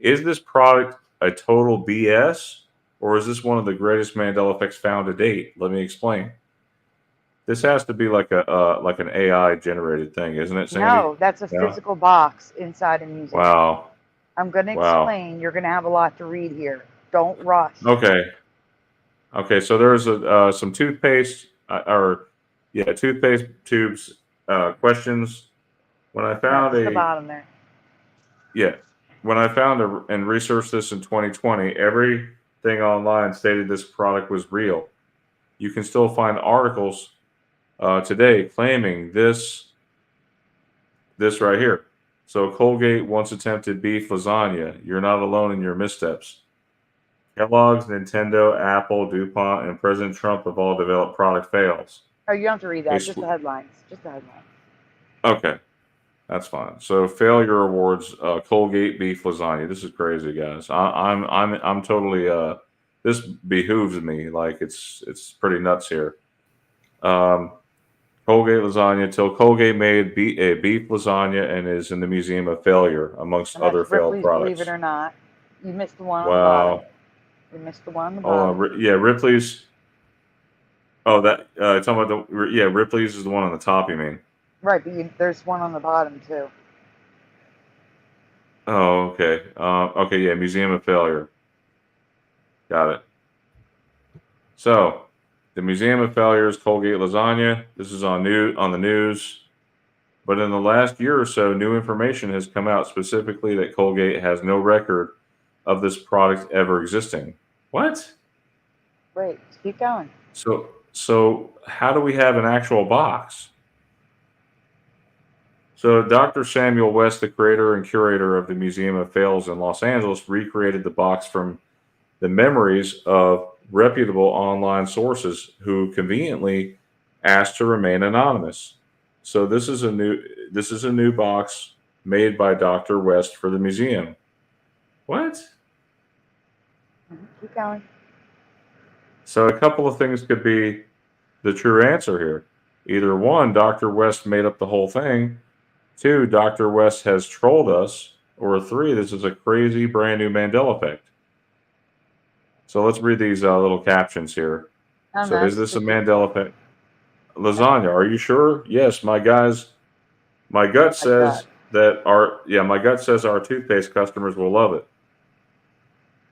S5: Is this product a total BS, or is this one of the greatest Mandela effects found to date? Let me explain. This has to be like an AI generated thing, isn't it, Sandy?
S1: No, that's a physical box inside a museum.
S5: Wow.
S1: I'm going to
S5: Wow.
S1: explain. You're going to have a lot to read here. Don't rush.
S5: Okay. Okay. So there's some toothpaste toothpaste tubes questions. When I found
S1: That's the bottom there.
S5: when I found and researched this in 2020, everything online stated this product was real. You can still find articles today claiming this right here. So Colgate once attempted beef lasagna. You're not alone in your missteps. Kellogg's, Nintendo, Apple, DuPont, and President Trump have all developed product fails.
S1: Oh, you don't have to read that. Just the headlines. Just the headlines.
S5: Okay, that's fine. So failure awards, Colgate beef lasagna. This is crazy, guys. I'm totally. This behooves me. Like it's pretty nuts here. Colgate lasagna till Colgate made a beef lasagna and is in the Museum of Failure amongst
S1: And
S5: other
S1: that's
S5: failed
S1: Ripley's
S5: products.
S1: Believe it or not. You missed the one on the
S5: Wow.
S1: bottom. You missed the one on the bottom.
S5: Yeah, Ripley's. Oh, that talking about Ripley's is the one on the top. You mean?
S1: Right, but there's one on the bottom too.
S5: Oh, okay. Okay, yeah, Museum of Failure. Got it. So, the Museum of Failure is Colgate lasagna. This is on the news. But in the last year or so, new information has come out specifically that Colgate has no record of this product ever existing. What?
S1: Wait, keep going.
S5: So how do we have an actual box? So Dr. Samuel West, the creator and curator of the Museum of Fails in Los Angeles, recreated the box from the memories of reputable online sources who conveniently asked to remain anonymous. So this is a new box made by Dr. West for the museum. What?
S1: Keep going.
S5: So a couple of things could be the true answer here. Either one, Dr. West made up the whole thing. Two, Dr. West has trolled us. Or three, this is a crazy brand new Mandela effect. So let's read these little captions here. So is this a Mandela effect? Lasagna, are you sure? Yes, my gut says our toothpaste customers will love it.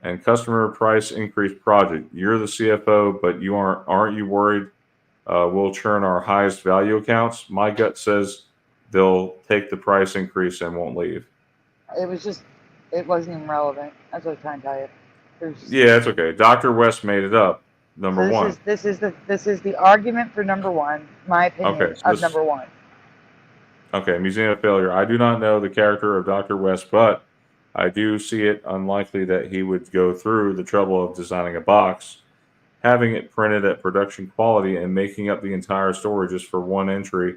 S5: And customer price increase project. You're the CFO, but you aren't you worried we'll churn our highest value accounts? My gut says they'll take the price increase and won't leave.
S1: It wasn't even relevant. That's what I'm trying to tell you.
S5: Yeah, it's okay. Dr. West made it up. Number one.
S1: This is the argument for number one. My opinion of number one.
S5: Okay, Museum of Failure. I do not know the character of Dr. West, but I do see it unlikely that he would go through the trouble of designing a box, having it printed at production quality, and making up the entire story just for one entry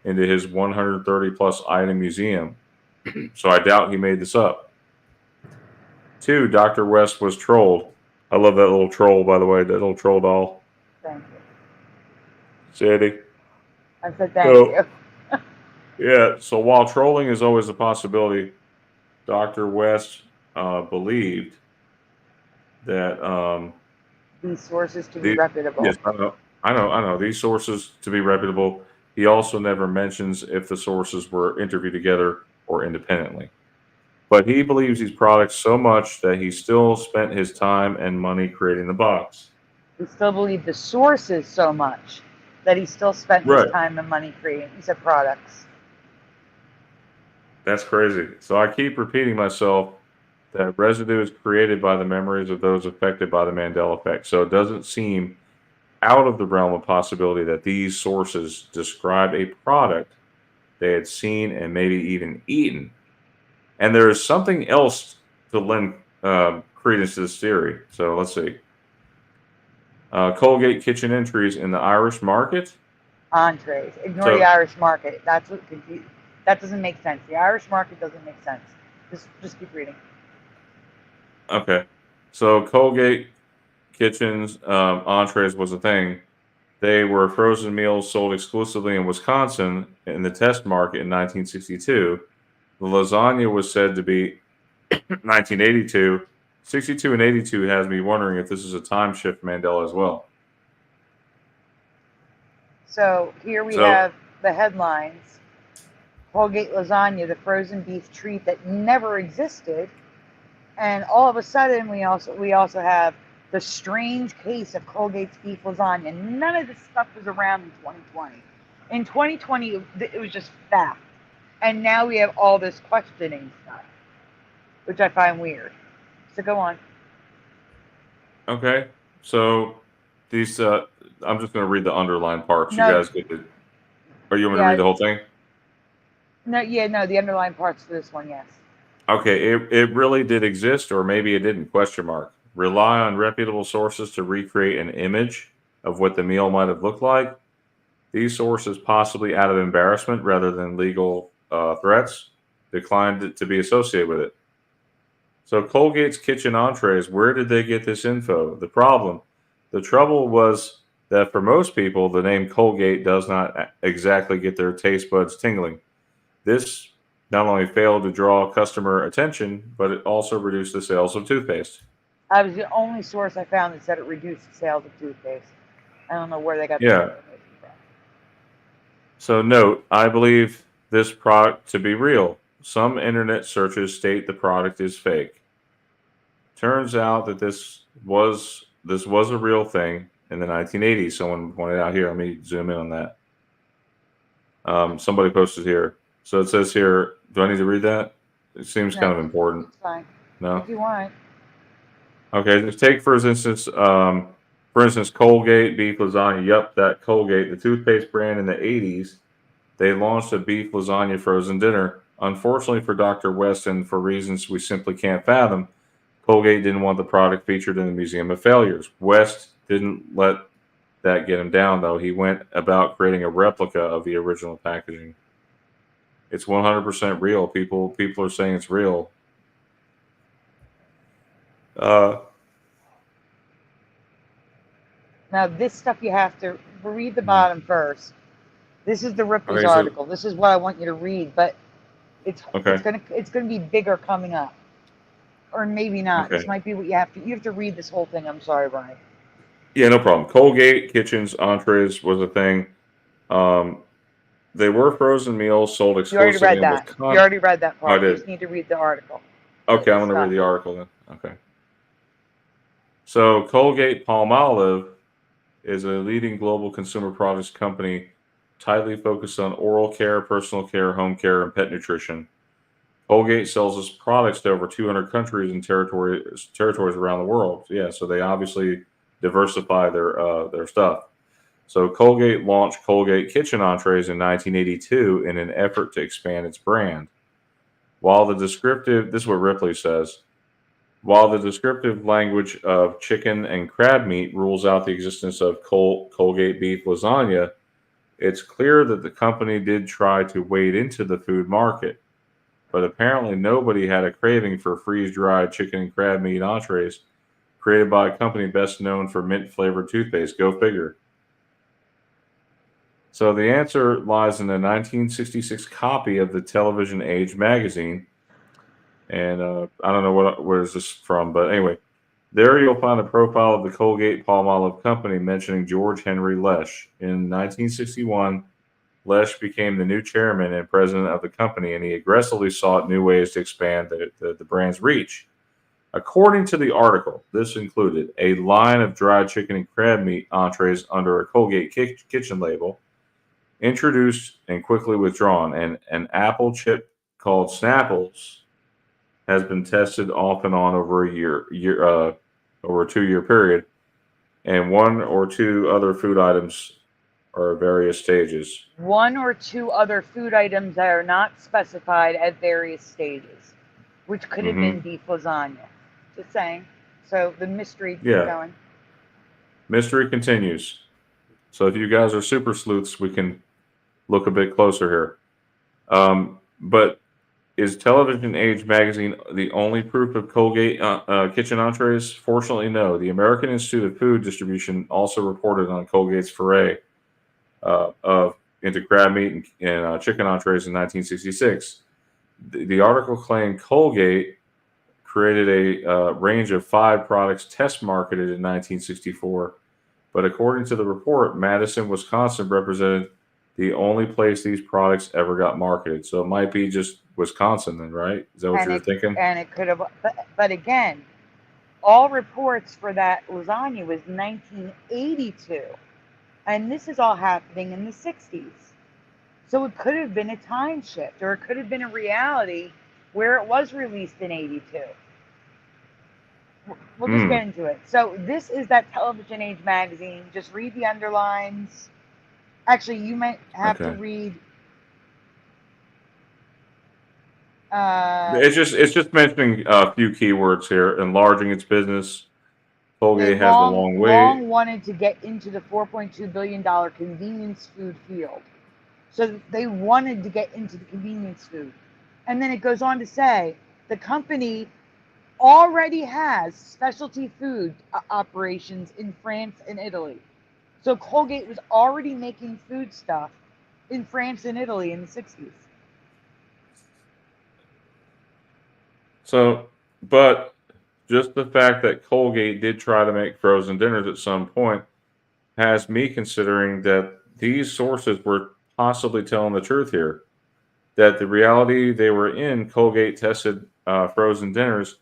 S5: into his 130 plus item museum. So I doubt he made this up. Two, Dr. West was trolled. I love that little troll, by the way, that little troll doll.
S1: Thank you.
S5: Sandy?
S1: I said thank you.
S5: Yeah, so while trolling is always a possibility, Dr. West believed that
S1: these sources to be reputable.
S5: Yes, I know. These sources to be reputable. He also never mentions if the sources were interviewed together or independently. But he believes these products so much that he still spent his time and money creating the box.
S1: He still believed the sources so much that he still spent his time and money creating. He said products.
S5: That's crazy. So I keep repeating myself that residue is created by the memories of those affected by the Mandela effect. So it doesn't seem out of the realm of possibility that these sources describe a product they had seen and maybe even eaten. And there is something else to lend credence to this theory. So let's see. Colgate kitchen entries in the Irish market.
S1: Entrees. Ignore the Irish market. That's what confused. That doesn't make sense. The Irish market doesn't make sense. Just keep reading.
S5: Okay. So Colgate kitchens, entrees was a thing. They were frozen meals sold exclusively in Wisconsin in the test market in 1962. The lasagna was said to be 1982. 62 and 82 has me wondering if this is a time shift Mandela as well.
S1: So here we have the headlines. Colgate lasagna, the frozen beef treat that never existed. And all of a sudden, we also have the strange case of Colgate's beef lasagna. None of this stuff was around in 2020. In 2020, it was just fact. And now we have all this questioning stuff, which I find weird. So go on.
S5: Okay. So these, I'm just going to read the underlined parts.
S1: No.
S5: You guys get to, or you want me to read the whole thing?
S1: No, the underlying parts for this one, yes.
S5: Okay, it really did exist, or maybe it didn't, question mark. Rely on reputable sources to recreate an image of what the meal might have looked like. These sources, possibly out of embarrassment rather than legal threats, declined to be associated with it. So Colgate's kitchen entrees, where did they get this info? The trouble was that for most people, the name Colgate does not exactly get their taste buds tingling. This not only failed to draw customer attention, but it also reduced the sales of toothpaste.
S1: I was the only source I found that said it reduced the sales of toothpaste. I don't know where they got that information from.
S5: So note, I believe this product to be real. Some internet searches state the product is fake. Turns out that this was a real thing in the 1980s. Someone pointed out here. Let me zoom in on that. Somebody posted here. So it says here, do I need to read that? It seems kind of important.
S1: It's fine.
S5: No?
S1: If you want.
S5: Okay, just take for instance, Colgate beef lasagna. Yep, that Colgate, the toothpaste brand in the 80s, they launched a beef lasagna frozen dinner. Unfortunately for Dr. Weston, for reasons we simply can't fathom, Colgate didn't want the product featured in the Museum of Failures. West didn't let that get him down, though. He went about creating a replica of the original packaging. It's 100% real. People are saying it's real.
S1: Now, this stuff you have to read the bottom first. This is the Ripley's article. This is what I want you to read, but it's gonna be bigger coming up, or maybe not. This might be what you have to read this whole thing. I'm sorry, Brian.
S5: Yeah, no problem. Colgate kitchens entrees was a thing. They were frozen meals sold exclusively.
S1: You already read that. You already read that part.
S5: I did.
S1: You just need to read the article.
S5: Okay, I'm going to read the article then. Okay. So Colgate-Palmolive is a leading global consumer products company tightly focused on oral care, personal care, home care, and pet nutrition. Colgate sells its products to over 200 countries and territories around the world. Yeah, so they obviously diversify their stuff. So Colgate launched Colgate Kitchen Entrees in 1982 in an effort to expand its brand. This is what Ripley says, while the descriptive language of chicken and crab meat rules out the existence of Colgate beef lasagna, it's clear that the company did try to wade into the food market. But apparently nobody had a craving for freeze-dried chicken and crab meat entrees created by a company best known for mint-flavored toothpaste. Go figure. So the answer lies in the 1966 copy of the Television Age magazine. And I don't know where is this from, but anyway, there you'll find a profile of the Colgate-Palmolive company mentioning George Henry Lesh. In 1961, Lesh became the new chairman and president of the company, and he aggressively sought new ways to expand the brand's reach. According to the article, this included a line of dried chicken and crab meat entrees under a Colgate kitchen label, introduced and quickly withdrawn, and an apple chip called Snapples has been tested off and on over over a 2-year period, and 1 or 2 other food items are at various stages.
S1: 1 or 2 other food items that are not specified at various stages, which could have been beef lasagna. Just saying. So the mystery keeps going.
S5: Mystery continues. So if you guys are super sleuths, we can look a bit closer here. But is Television Age magazine the only proof of Colgate kitchen entrees? Fortunately, no. The American Institute of Food Distribution also reported on Colgate's foray into crab meat and chicken entrees in 1966. The article claimed Colgate created a range of 5 products test marketed in 1964. But according to the report, Madison, Wisconsin represented the only place these products ever got marketed. So it might be just Wisconsin then, right? Is that what you were thinking?
S1: And it could have, but again, all reports for that lasagna was 1982. And this is all happening in the 60s. So it could have been a time shift, or it could have been a reality where it was released in 82. We'll just get into it. So this is that Television Age magazine. Just read the underlines. Actually, you might have to read.
S5: It's just mentioning a few keywords here. Enlarging its business. Colgate has the long wait.
S1: Long wanted to get into the $4.2 billion convenience food field. So they wanted to get into the convenience food. And then it goes on to say the company already has specialty food operations in France and Italy. So Colgate was already making food stuff in France and Italy in the 60s.
S5: So, but just the fact that Colgate did try to make frozen dinners at some point has me considering that these sources were possibly telling the truth here. That the reality they were in, Colgate tested frozen dinners,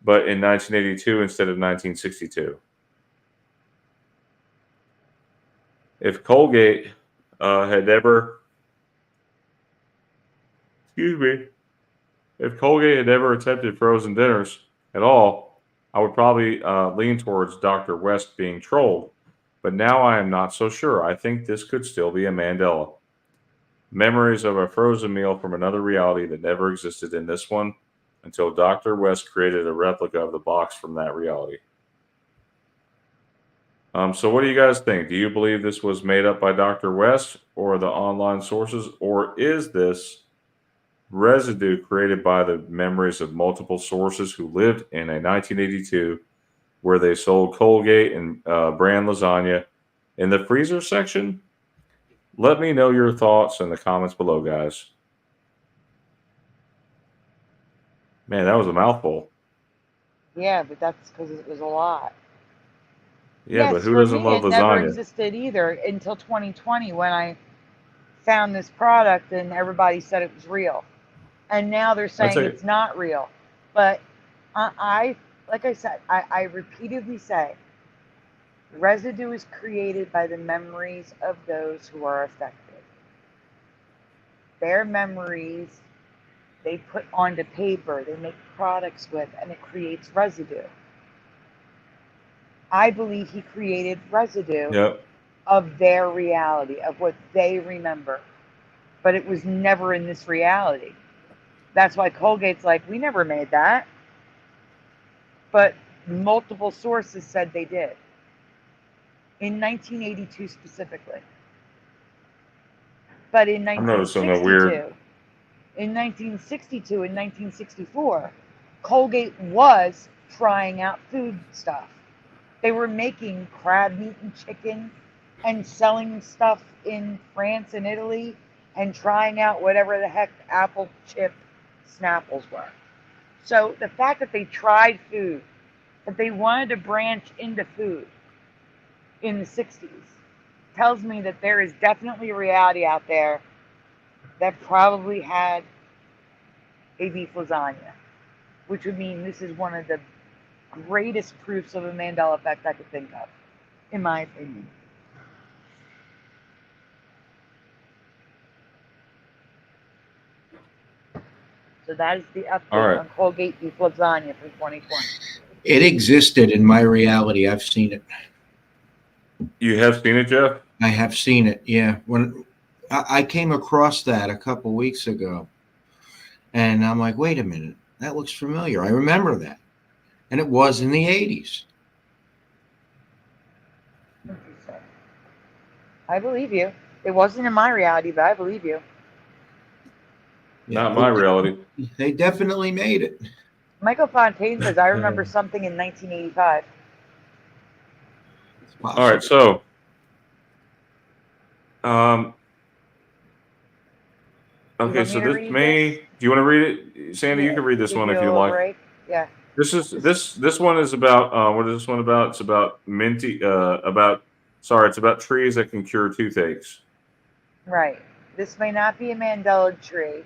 S5: but in 1982 instead of 1962. If Colgate had ever, if Colgate had ever attempted frozen dinners at all, I would probably lean towards Dr. West being trolled. But now I am not so sure. I think this could still be a Mandela. Memories of a frozen meal from another reality that never existed in this one until Dr. West created a replica of the box from that reality. So what do you guys think? Do you believe this was made up by Dr. West or the online sources? Or is this residue created by the memories of multiple sources who lived in a 1982 where they sold Colgate and brand lasagna in the freezer section? Let me know your thoughts in the comments below, guys. Man, that was a mouthful.
S1: Yeah, but that's because it was a lot.
S5: Yeah,
S1: yes,
S5: but who doesn't love
S1: it
S5: lasagna?
S1: never existed either until 2020 when I found this product and everybody said it was real. And now they're saying it's not real. But I like I said, I repeatedly say, residue is created by the memories of those who are affected. Their memories, they put onto paper, they make products with, and it creates residue. I believe he created residue of their reality, of what they remember. But it was never in this reality. That's why Colgate's like, we never made that. But multiple sources said they did. In 1982 specifically. But in 1962 and 1964, Colgate was trying out food stuff. They were making crab meat and chicken and selling stuff in France and Italy and trying out whatever the heck apple chip Snapples were. So the fact that they tried food, that they wanted to branch into food in the 60s, tells me that there is definitely a reality out there that probably had a beef lasagna, which would mean this is one of the greatest proofs of a Mandela effect I could think of, in my opinion. So that is the update on Colgate beef lasagna for 2020.
S6: It existed in my reality. I've seen it.
S5: You have seen it, Jeff?
S6: I have seen it, yeah. When I came across that a couple weeks ago, and I'm like, wait a minute, that looks familiar. I remember that. And it was in the 80s.
S1: I believe you. It wasn't in my reality, but I believe you.
S5: Not my reality.
S6: They definitely made it.
S1: Michael Fontaine says, I remember something in 1985.
S5: All right, so okay, so this may, do you want to read it? Sandy, you can read this one if you like.
S1: Yeah.
S5: This one is about what is this one about? It's about minty it's about trees that can cure toothaches.
S1: Right. This may not be a Mandela tree.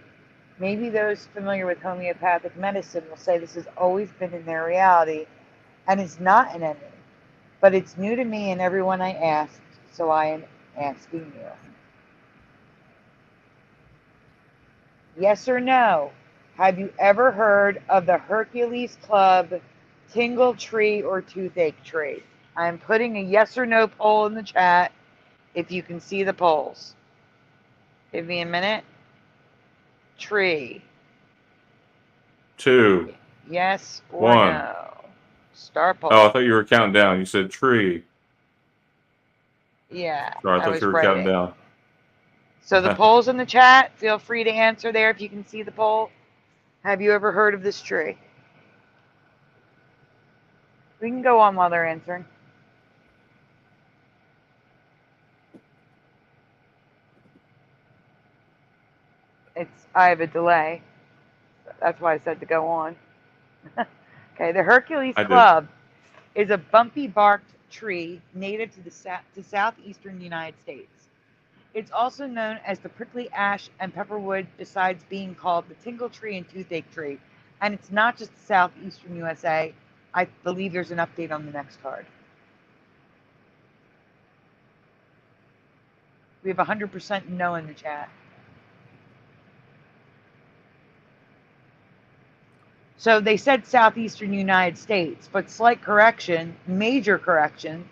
S1: Maybe those familiar with homeopathic medicine will say this has always been in their reality and is not an enemy. But it's new to me and everyone I asked, so I am asking you. Yes or no? Have you ever heard of the Hercules Club tingle tree or toothache tree? I'm putting a yes or no poll in the chat if you can see the polls. Give me a minute. Tree.
S5: 2,
S1: Yes or
S5: 1.
S1: no? Star poll.
S5: Oh, I thought you were counting down. You said tree.
S1: Yeah,
S5: Sorry, I
S1: I
S5: thought you
S1: was
S5: were counting
S1: writing.
S5: down.
S1: So the poll's in the chat. Feel free to answer there if you can see the poll. Have you ever heard of this tree? We can go on while they're answering. I have a delay. That's why I said to go on. Okay, the Hercules
S5: I did.
S1: Club is a bumpy barked tree native to southeastern United States. It's also known as the prickly ash and pepperwood, besides being called the tingle tree and toothache tree. And it's not just the southeastern USA. I believe there's an update on the next card. We have 100% no in the chat. So they said southeastern United States, but slight correction, major correction.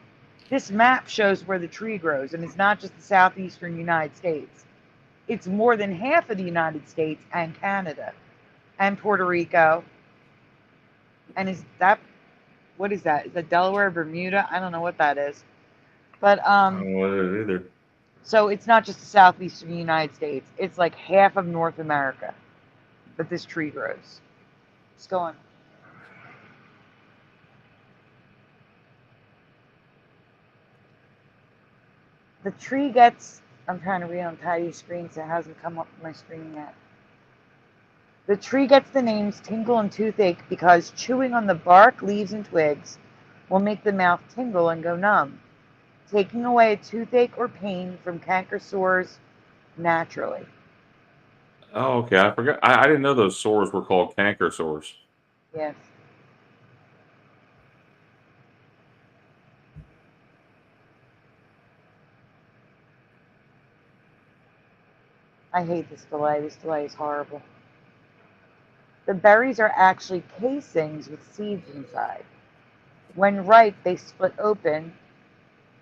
S1: This map shows where the tree grows, and it's not just the southeastern United States. It's more than half of the United States and Canada and Puerto Rico. And what is that? Is that Delaware, Bermuda? I don't know what that is. But
S5: I don't know what it is either.
S1: so it's not just the southeastern United States. It's like half of North America that this tree grows. Let's go on. The tree gets, I'm trying to read on Patty's screen, so it hasn't come up on my screen yet. The tree gets the names tingle and toothache because chewing on the bark, leaves, and twigs will make the mouth tingle and go numb, taking away a toothache or pain from canker sores naturally.
S5: Oh, okay. I forgot. I didn't know those sores were called canker sores.
S1: Yes. I hate this delay. This delay is horrible. The berries are actually casings with seeds inside. When ripe, they split open,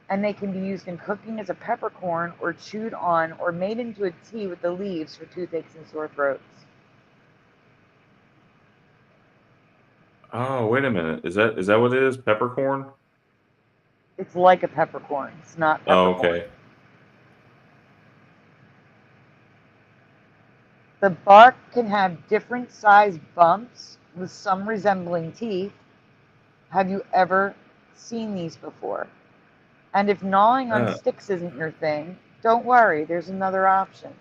S1: and they can be used in cooking as a peppercorn or chewed on or made into a tea with the leaves for toothaches and sore throats.
S5: Oh, wait a minute. Is that what it is? Peppercorn?
S1: It's like a peppercorn. It's not
S5: Oh,
S1: peppercorn.
S5: okay.
S1: The bark can have different sized bumps with some resembling teeth. Have you ever seen these before? And if gnawing on sticks isn't your thing, don't worry, there's another option.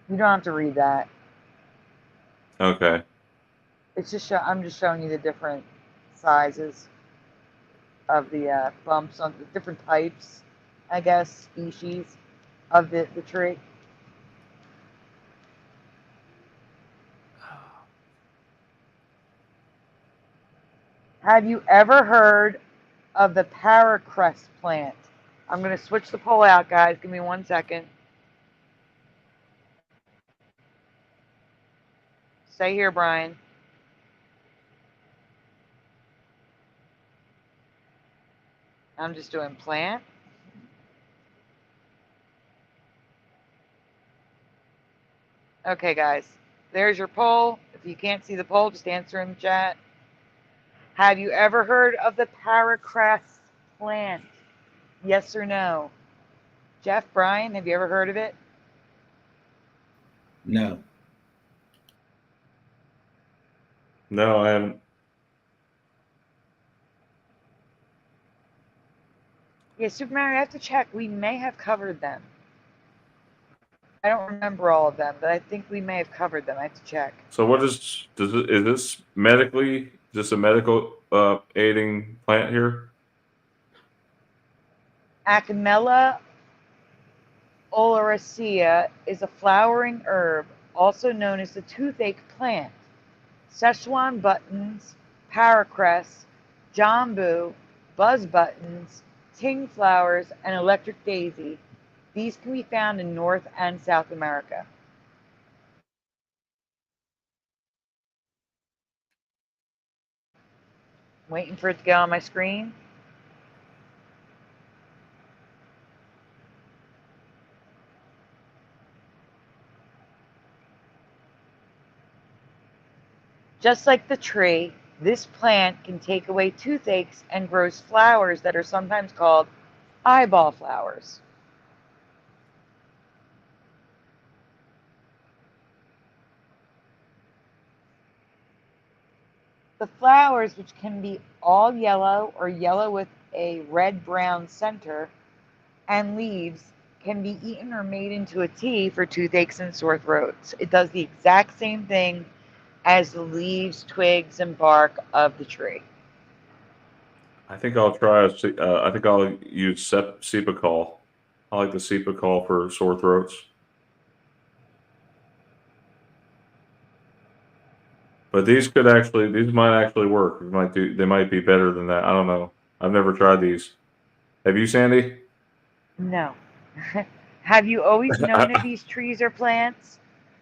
S1: You don't have to read that.
S5: Okay.
S1: It's just I'm just showing you the different sizes of the bumps on the different types, I guess, species of the tree. Have you ever heard of the paracrest plant? I'm going to switch the poll out, guys. Give me 1 second. Stay here, Brian. I'm just doing plant. Okay, guys. There's your poll. If you can't see the poll, just answer in the chat. Have you ever heard of the paracrest plant? Yes or no? Jeff, Brian, have you ever heard of it?
S6: No.
S5: No, I haven't.
S1: Yeah, Super Mario, I have to check. We may have covered them. I don't remember all of them, but I think we may have covered them. I have to check.
S5: So what is this medically? Is this a medical aiding plant here?
S1: Acamella oleracea is a flowering herb, also known as the toothache plant. Szechuan buttons, paracress, jambu, buzz buttons, ting flowers, and electric daisy. These can be found in North and South America. Waiting for it to get on my screen. Just like the tree, this plant can take away toothaches and grows flowers that are sometimes called eyeball flowers. The flowers, which can be all yellow or yellow with a red-brown center, and leaves, can be eaten or made into a tea for toothaches and sore throats. It does the exact same thing as the leaves, twigs, and bark of the tree.
S5: I think I'll try. I think I'll use Cepacol. I like the Cepacol for sore throats. But these might actually work. They might be better than that. I don't know. I've never tried these. Have you, Sandy?
S1: No. Have you always known of these trees or plants?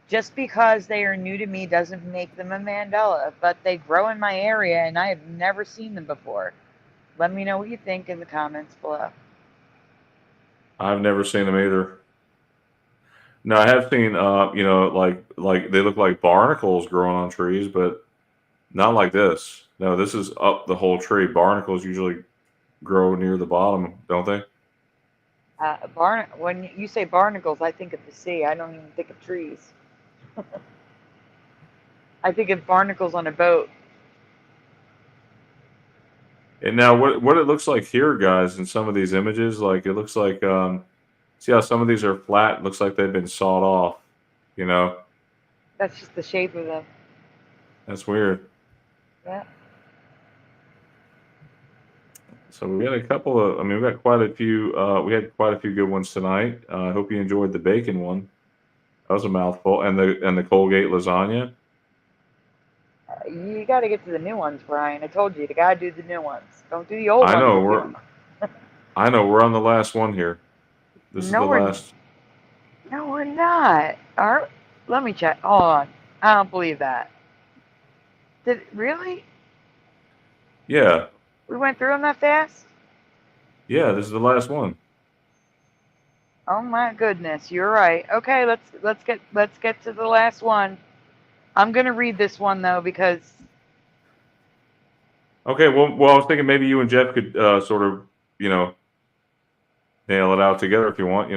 S1: Just because they are new to me doesn't make them a Mandela, but they grow in my area and I have never seen them before. Let me know what you think in the comments below.
S5: I've never seen them either. No, I have seen, like they look like barnacles growing on trees, but not like this. No, this is up the whole tree. Barnacles usually grow near the bottom, don't they?
S1: When you say barnacles, I think of the sea. I don't even think of trees. I think of barnacles on a boat.
S5: And now, what it looks like here, guys, in some of these images, like it looks like, see how some of these are flat? It looks like they've been sawed off. You know,
S1: That's just the shape of them.
S5: that's weird.
S1: Yeah.
S5: So we had a couple of, I mean, we got quite a few. We had quite a few good ones tonight. I hope you enjoyed the bacon one. That was a mouthful, and the Colgate lasagna.
S1: You got to get to the new ones, Brian. I told you, you got to do the new ones. Don't do the old ones.
S5: I know we're on the last one here. This is the last.
S1: No, we're not. Let me check. Hold on. I don't believe that. Really?
S5: Yeah.
S1: We went through them that fast?
S5: Yeah, this is the last one.
S1: Oh my goodness, you're right. Okay, let's get to the last one. I'm gonna read this one though because.
S5: Okay, well, I was thinking maybe you and Jeff could sort of, nail it out together if you want,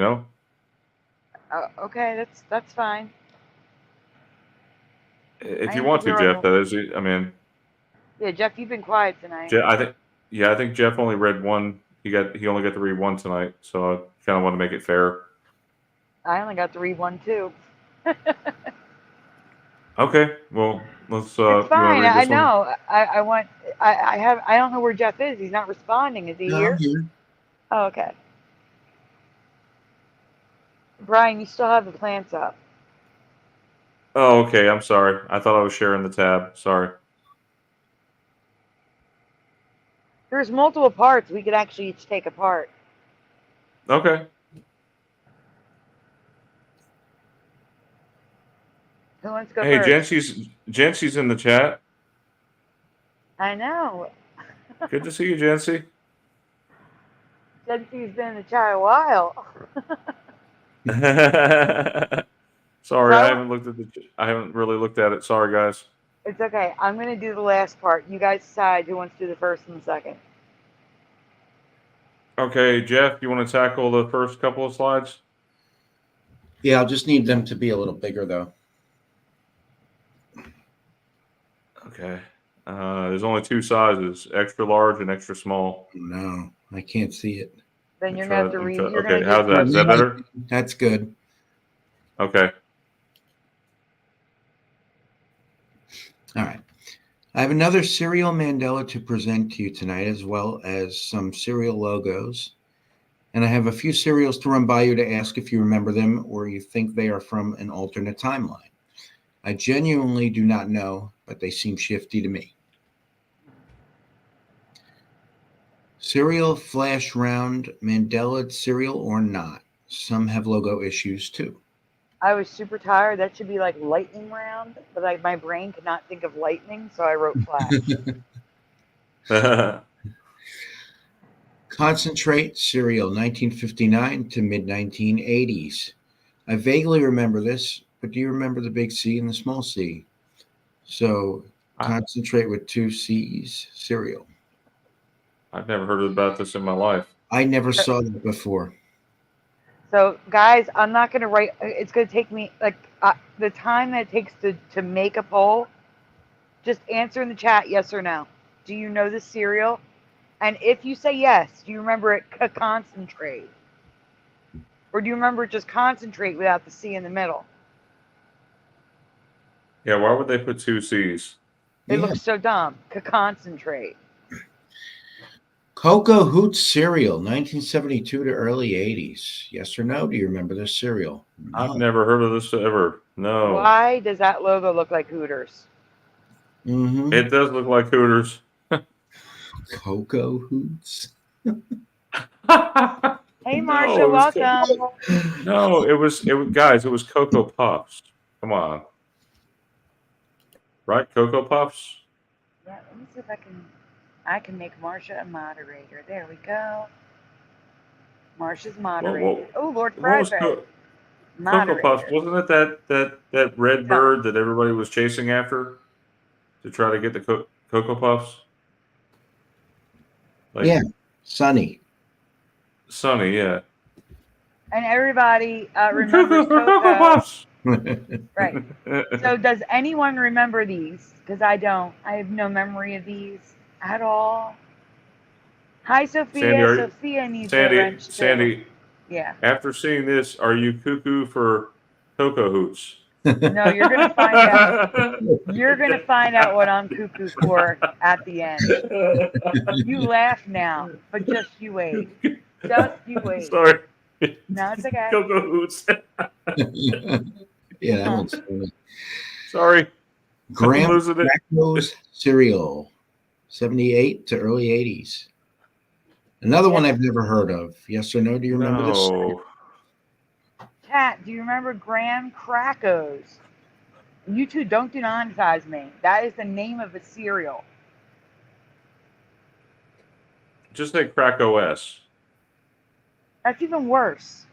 S1: Okay, that's fine.
S5: If you want to, Jeff, that is. I mean.
S1: Yeah, Jeff, you've been quiet tonight.
S5: I think Jeff only read one. He only got to read one tonight, so I kind of want to make it fair.
S1: I only got to read one too.
S5: Okay, well, let's.
S1: It's fine. I know. I don't know where Jeff is. He's not responding. Is he here?
S6: I'm here.
S1: Oh, okay. Brian, you still have the plants up.
S5: Oh, okay. I'm sorry. I thought I was sharing the tab. Sorry.
S1: There's multiple parts we could actually each take apart.
S5: Okay.
S1: Who wants to go
S5: Hey,
S1: first?
S5: Jency's in the chat.
S1: I know.
S5: Good to see you, Jency.
S1: Jency's been in the chat a while.
S5: Sorry, I haven't really looked at it. Sorry, guys.
S1: It's okay. I'm going to do the last part. You guys decide who wants to do the first and the second.
S5: Okay, Jeff, you want to tackle the first couple of slides?
S6: Yeah, I'll just need them to be a little bigger, though.
S5: Okay. There's only two sizes, extra large and extra small.
S6: No, I can't see it.
S1: Then you're going to have to read.
S5: Okay, how's that? Is that better?
S6: That's good.
S5: Okay.
S6: All right. I have another cereal Mandela to present to you tonight, as well as some cereal logos. And I have a few cereals to run by you to ask if you remember them or you think they are from an alternate timeline. I genuinely do not know, but they seem shifty to me. Cereal flash round, Mandela cereal or not? Some have logo issues too.
S1: I was super tired. That should be like lightning round, but my brain could not think of lightning, so I wrote flash.
S6: Concentrate cereal, 1959 to mid 1980s. I vaguely remember this, but do you remember the big C and the small c? So concentrate with 2 C's cereal.
S5: I've never heard about this in my life.
S6: I never saw that before.
S1: So, guys, I'm not going to write. It's going to take me like the time that it takes to make a poll. Just answer in the chat yes or no. Do you know this cereal? And if you say yes, do you remember it concentrate? Or do you remember it just concentrate without the C in the middle?
S5: Yeah, why would they put 2 C's?
S1: It looks so dumb. Concentrate.
S6: Cocoa Hoots cereal, 1972 to early 80s. Yes or no? Do you remember this cereal? No.
S5: I've never heard of this ever. No.
S1: Why does that logo look like Hooters?
S6: Mm-hmm.
S5: It does look like Hooters.
S6: Cocoa Hoots.
S1: Hey, Marsha, welcome.
S5: No, it was guys. It was Cocoa Puffs. Come on, right? Cocoa Puffs.
S1: Yeah, let me see if I can make Marsha a moderator. There we go. Marsha's moderator. Oh, Lord Fryfed.
S5: Cocoa Puffs, wasn't it that red bird that everybody was chasing after to try to get the Cocoa Puffs? Like,
S6: yeah, Sunny.
S5: Sunny, yeah.
S1: And everybody remembers Cocoa
S5: Puffs.
S1: Right. So does anyone remember these? Because I don't. I have no memory of these at all. Hi, Sophia. Sophia needs a wrench too.
S5: Sandy.
S1: Yeah.
S5: After seeing this, are you cuckoo for Cocoa Hoots?
S1: No, you're gonna find out. You're gonna find out what I'm cuckoo for at the end. You laugh now, but just you wait. Just you wait.
S5: Sorry.
S1: No, it's okay.
S5: Cocoa Hoots.
S6: Yeah, that one's funny.
S5: Sorry.
S6: Graham Crackers cereal, 78 to early 80s. Another one I've never heard of. Yes or no? Do you remember this?
S1: Kat, do you remember Graham Crackers? You two don't demonetize me. That is the name of a cereal.
S5: Just say Crack OS.
S1: That's even worse.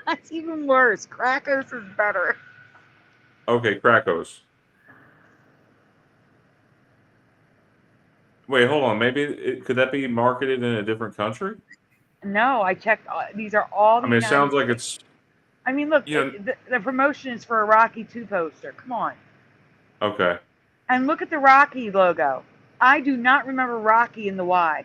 S1: That's even worse. Crackers is better.
S5: Okay, Crackos. Wait, hold on. Maybe could that be marketed in a different country?
S1: No, I checked. These are all.
S5: I mean, it sounds like it's.
S1: I mean, look, the promotion is for a Rocky 2 poster. Come on.
S5: Okay.
S1: And look at the Rocky logo. I do not remember Rocky in the Y.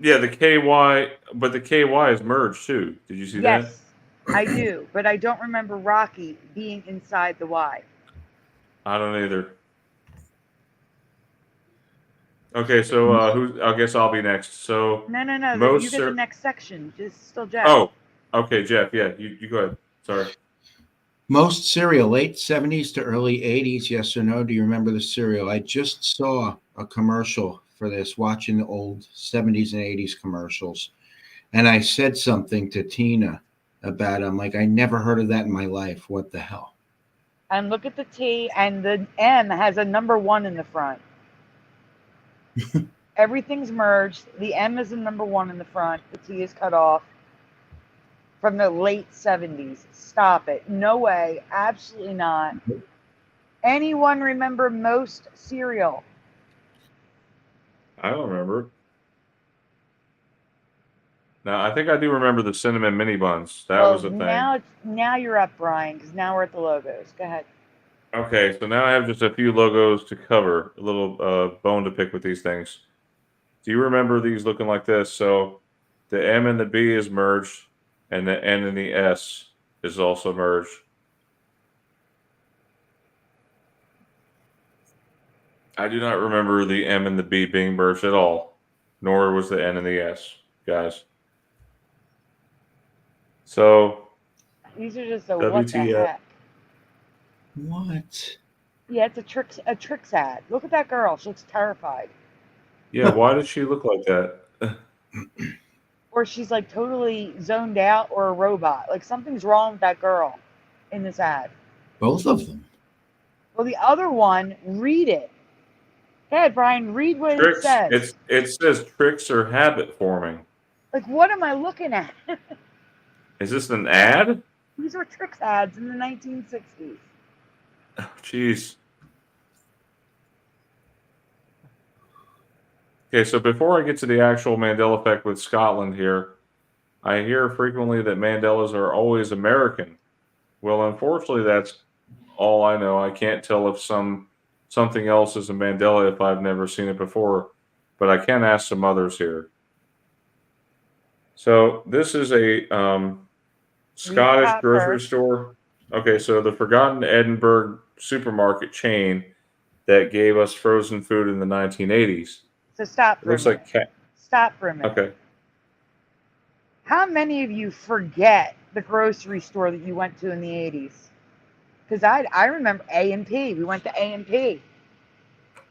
S5: Yeah, the KY, but the KY is merged too. Did you see that?
S1: Yes, I do, but I don't remember Rocky being inside the Y.
S5: I don't either. Okay, so I guess I'll be next. So
S1: no. You get the next section. Just still Jeff.
S5: Oh, okay, Jeff. Yeah, you go ahead. Sorry.
S6: Most cereal, late 70s to early 80s. Yes or no? Do you remember the cereal? I just saw a commercial for this, watching the old 70s and 80s commercials, and I said something to Tina about it. I'm like, I never heard of that in my life. What the hell?
S1: And look at the T, and the M has a number 1 in the front. Everything's merged. The M is a number 1 in the front. The T is cut off. From the late 70s. Stop it. No way. Absolutely not. Anyone remember most cereal?
S5: I don't remember. Now, I think I do remember the cinnamon mini buns. That was a thing.
S1: Now you're up, Brian, because now we're at the logos. Go ahead.
S5: Okay, so now I have just a few logos to cover. A little bone to pick with these things. Do you remember these looking like this? So the M and the B is merged, and the N and the S is also merged. I do not remember the M and the B being merged at all, nor was the N and the S, guys. So,
S1: These are just a what the
S5: WTF.
S1: heck.
S6: What?
S1: Yeah, it's a tricks ad. Look at that girl. She looks terrified.
S5: Yeah, why does she look like that?
S1: Or she's like totally zoned out or a robot. Like something's wrong with that girl in this ad.
S6: Both of them.
S1: Well, the other one, read it. Go ahead, Brian, read what it says.
S5: It says tricks are habit forming.
S1: Like, what am I looking at?
S5: Is this an ad?
S1: These were tricks ads in the 1960s.
S5: Oh, jeez. Okay, so before I get to the actual Mandela effect with Scotland here, I hear frequently that Mandelas are always American. Well, unfortunately, that's all I know. I can't tell if something else is a Mandela if I've never seen it before, but I can ask some others here. So this is a Scottish grocery store. Okay, so the Forgotten Edinburgh supermarket chain that gave us frozen food in the 1980s.
S1: So stop for a minute.
S5: Looks like
S1: Stop for a minute.
S5: Okay.
S1: How many of you forget the grocery store that you went to in the 80s? Because I remember A&P. We went to A&P.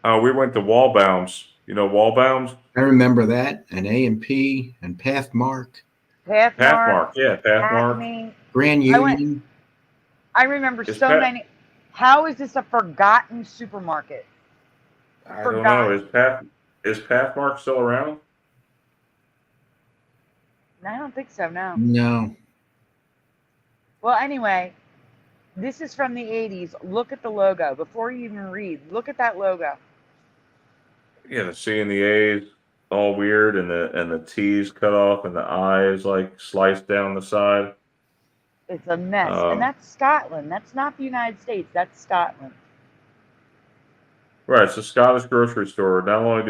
S5: We went to Wallbaum's. You know Wallbaum's?
S6: I remember that. And A&P and Pathmark.
S5: Pathmark. Yeah, Pathmark.
S1: Acme.
S6: Grand Union.
S1: I remember so many. How is this a forgotten supermarket?
S5: I don't know. Is Pathmark still around?
S1: I don't think so, no.
S6: No.
S1: Well, anyway, this is from the 80s. Look at the logo. Before you even read, look at that logo.
S5: Yeah, the C and the A's all weird, and the T's cut off, and the I is like sliced down the side.
S1: It's a mess. And that's Scotland. That's not the United States. That's Scotland.
S5: Right, it's a Scottish grocery store. Not only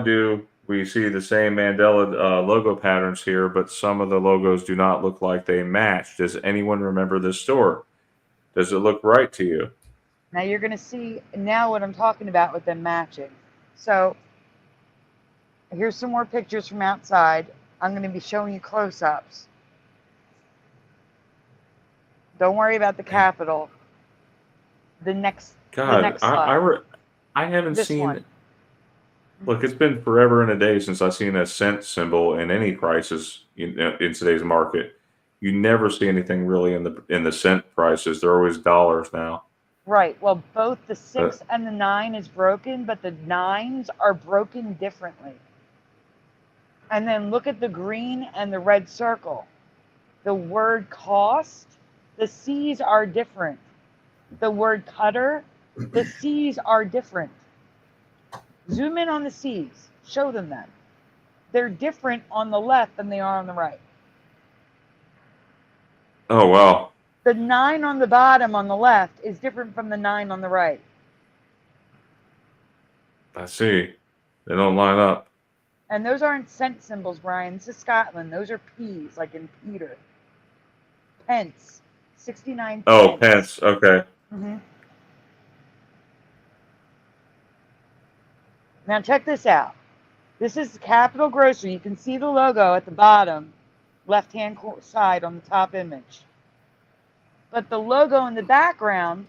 S5: do we see the same Mandela logo patterns here, but some of the logos do not look like they match. Does anyone remember this store? Does it look right to you?
S1: Now you're going to see now what I'm talking about with them matching. So here's some more pictures from outside. I'm going to be showing you close-ups. Don't worry about the Capitol. The next slide.
S5: I haven't
S1: This
S5: seen.
S1: one.
S5: Look, it's been forever and a day since I've seen a cent symbol in any prices in today's market. You never see anything really in the cent prices. They're always dollars now.
S1: Right. Well, both the 6 and the 9 is broken, but the 9s are broken differently. And then look at the green and the red circle. The word cost, the C's are different. The word cutter, the C's are different. Zoom in on the C's. Show them that. They're different on the left than they are on the right.
S5: Oh, wow.
S1: The 9 on the bottom on the left is different from the 9 on the right.
S5: I see. They don't line up.
S1: And those aren't cent symbols, Brian. This is Scotland. Those are P's, like in Peter. Pence. 69
S5: Oh,
S1: pence.
S5: pence. Okay.
S1: Mm-hmm. Now check this out. This is Capital Grocery. You can see the logo at the bottom, left-hand side on the top image. But the logo in the background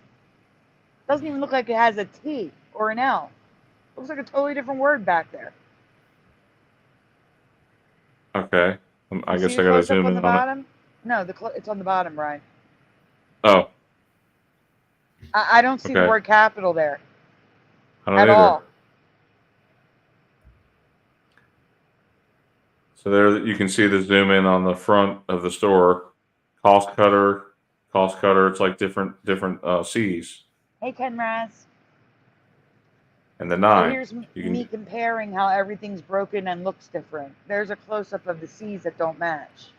S1: doesn't even look like it has a T or an L. It looks like a totally different word back there.
S5: Okay. I guess I gotta zoom in on
S1: bottom?
S5: it.
S1: No, it's on the bottom, right?
S5: Oh.
S1: I don't see the word capital there.
S5: I don't
S1: at
S5: either.
S1: all.
S5: So there you can see the zoom in on the front of the store. Cost cutter. It's like different C's.
S1: Hey, Ken Raz.
S5: And the 9.
S1: So here's me comparing how everything's broken and looks different. There's a close-up of the C's that don't match.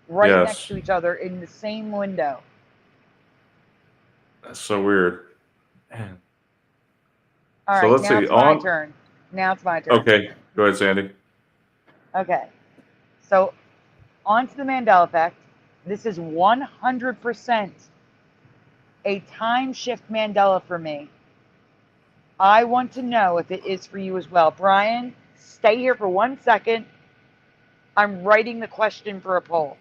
S1: Right next to each other in the same window.
S5: That's so weird. Man.
S1: All right, now it's my turn. Now it's my turn.
S5: Okay, go ahead, Sandy.
S1: Okay, so on to the Mandela effect. This is 100% a time shift Mandela for me. I want to know if it is for you as well. Brian, stay here for 1 second. I'm writing the question for a poll.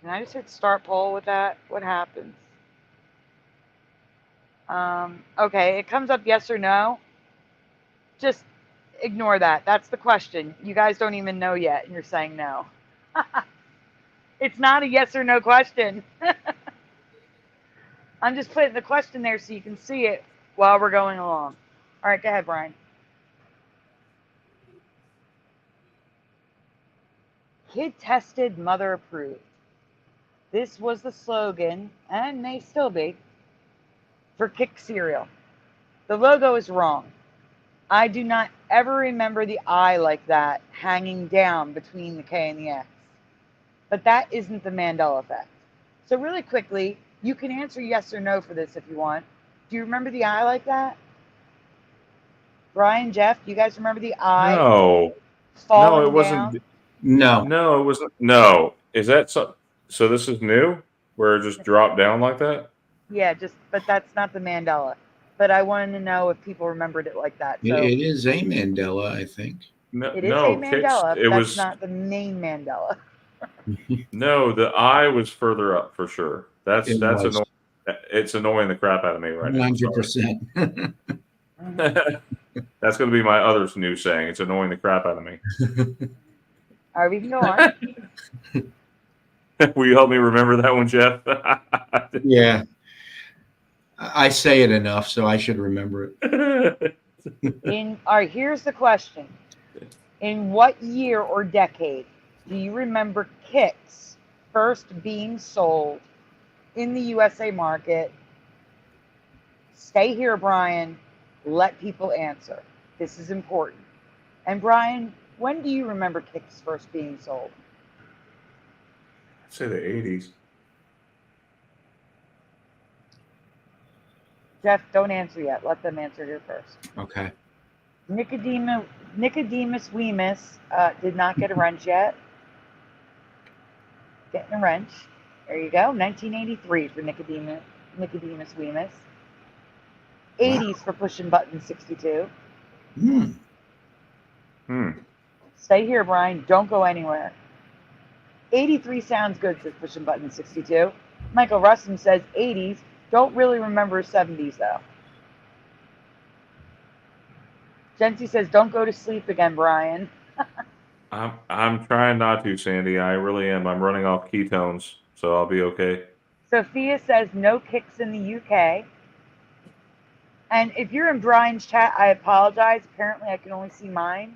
S1: Can I just hit start poll with that? What happens? Okay, it comes up yes or no. Just ignore that. That's the question. You guys don't even know yet, and you're saying no. It's not a yes or no question. I'm just putting the question there so you can see it while we're going along. All right, go ahead, Brian. Kid tested, mother approved. This was the slogan, and may still be, for Kick cereal. The logo is wrong. I do not ever remember the I like that hanging down between the K and the X. But that isn't the Mandela effect. So really quickly, you can answer yes or no for this if you want. Do you remember the I like that? Brian, Jeff, do you guys remember the I
S5: No,
S1: falling
S5: it wasn't.
S1: down?
S6: No.
S5: No, it wasn't. No, is that so? So this is new, where it just dropped down like that?
S1: Yeah, but that's not the Mandela. But I wanted to know if people remembered it like that. So
S6: It is a Mandela, I think.
S5: No,
S1: it is
S5: no,
S1: a Mandela.
S5: it
S1: That's
S5: was
S1: not the main Mandela.
S5: no. The I was further up for sure. That's
S6: It was.
S5: annoying. It's annoying the crap out of me right now.
S6: 100%.
S5: That's going to be my other new saying. It's annoying the crap out of me.
S1: All right, we can go on.
S5: Will you help me remember that one, Jeff?
S6: Yeah. I say it enough, so I should remember it.
S1: All right, here's the question. In what year or decade do you remember Kix first being sold in the USA market? Stay here, Brian. Let people answer. This is important. And Brian, when do you remember Kix first being sold?
S5: I'd say the 80s.
S1: Jeff, don't answer yet. Let them answer here first.
S6: Okay.
S1: Nicodemus Weemus did not get a wrench yet. Getting a wrench. There you go. 1983 for Nicodemus Weemus. 80s for Pushing Button 62. Stay here, Brian. Don't go anywhere. 83 sounds good, says Pushing Button 62. Michael Russom says 80s. Don't really remember 70s, though. Jency says, don't go to sleep again, Brian.
S5: I'm trying not to, Sandy. I really am. I'm running off ketones, so I'll be okay.
S1: Sophia says no Kicks in the UK. And if you're in Brian's chat, I apologize. Apparently, I can only see mine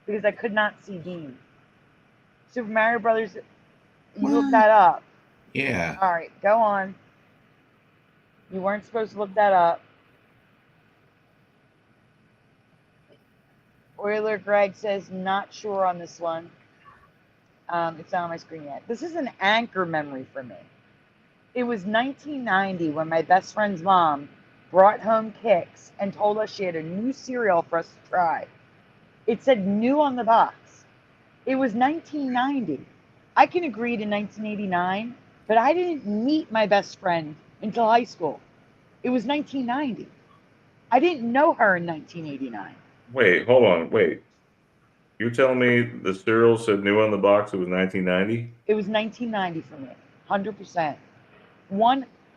S1: because I could not see Dean. Super Mario Brothers, you looked that up.
S6: Yeah.
S1: All right, go on. You weren't supposed to look that up. Euler Greg says, not sure on this one. It's not on my screen yet. This is an anchor memory for me. It was 1990 when my best friend's mom brought home Kix and told us she had a new cereal for us to try. It said new on the box. It was 1990. I can agree to 1989, but I didn't meet my best friend until high school. It was 1990. I didn't know her in 1989.
S5: Wait, hold on. Wait. You're telling me the cereal said new on the box, it was 1990?
S1: It was 1990 for me. 100%.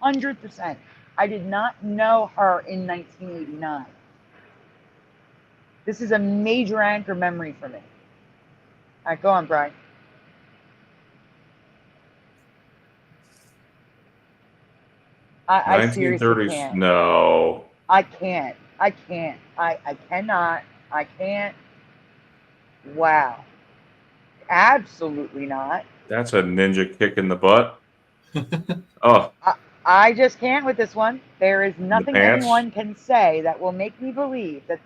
S1: 100%. I did not know her in 1989. This is a major anchor memory for me. All right, go on, Brian. I seriously can't.
S5: No.
S1: I can't. I cannot. I can't. Wow. Absolutely not.
S5: That's a ninja kick in the butt. Oh.
S1: I just can't with this one. There is nothing
S5: pants?
S1: anyone can say that will make me believe that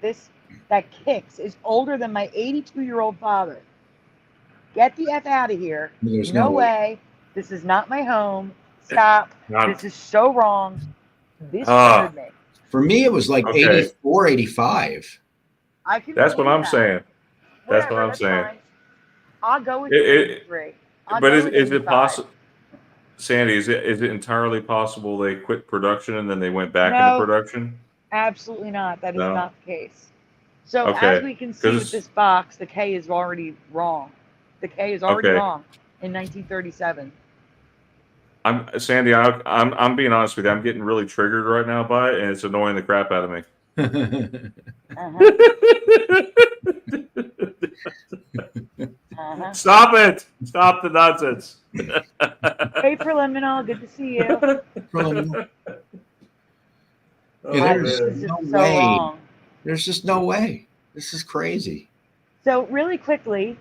S1: that Kix is older than my 82-year-old father. Get the F out of here.
S6: There's
S1: No
S6: no
S1: way. This is not my home. Stop.
S5: Not-
S1: This is so wrong. This
S5: Ah.
S1: triggered me.
S6: For me, it was like
S5: Okay.
S6: 84, 85.
S1: I can
S5: That's what
S1: believe
S5: I'm
S1: that.
S5: saying. That's
S1: Whatever,
S5: what I'm
S1: that's
S5: saying.
S1: fine. I'll go with
S5: It-
S1: 83. I'll
S5: But
S1: go
S5: is
S1: with
S5: it
S1: 85.
S5: possible, Sandy? Is it entirely possible they quit production and then they went back into
S1: No.
S5: production?
S1: Absolutely not. That is
S5: No.
S1: not the case. So
S5: Okay.
S1: as we can see with
S5: 'Cause-
S1: this box, the K is already wrong. The K is already
S5: Okay.
S1: wrong in 1937.
S5: Sandy. I'm being honest with you. I'm getting really triggered right now by it, and it's annoying the crap out of me.
S1: Uh-huh. Uh-huh.
S5: Stop it! Stop the nonsense.
S1: Hey, Preliminal, good to see you.
S6: Preliminal.
S5: Oh,
S6: Yeah,
S1: God,
S6: there's
S1: this is
S6: no
S1: just so
S6: way.
S1: wrong.
S6: There's just no way. This is crazy.
S1: So really quickly,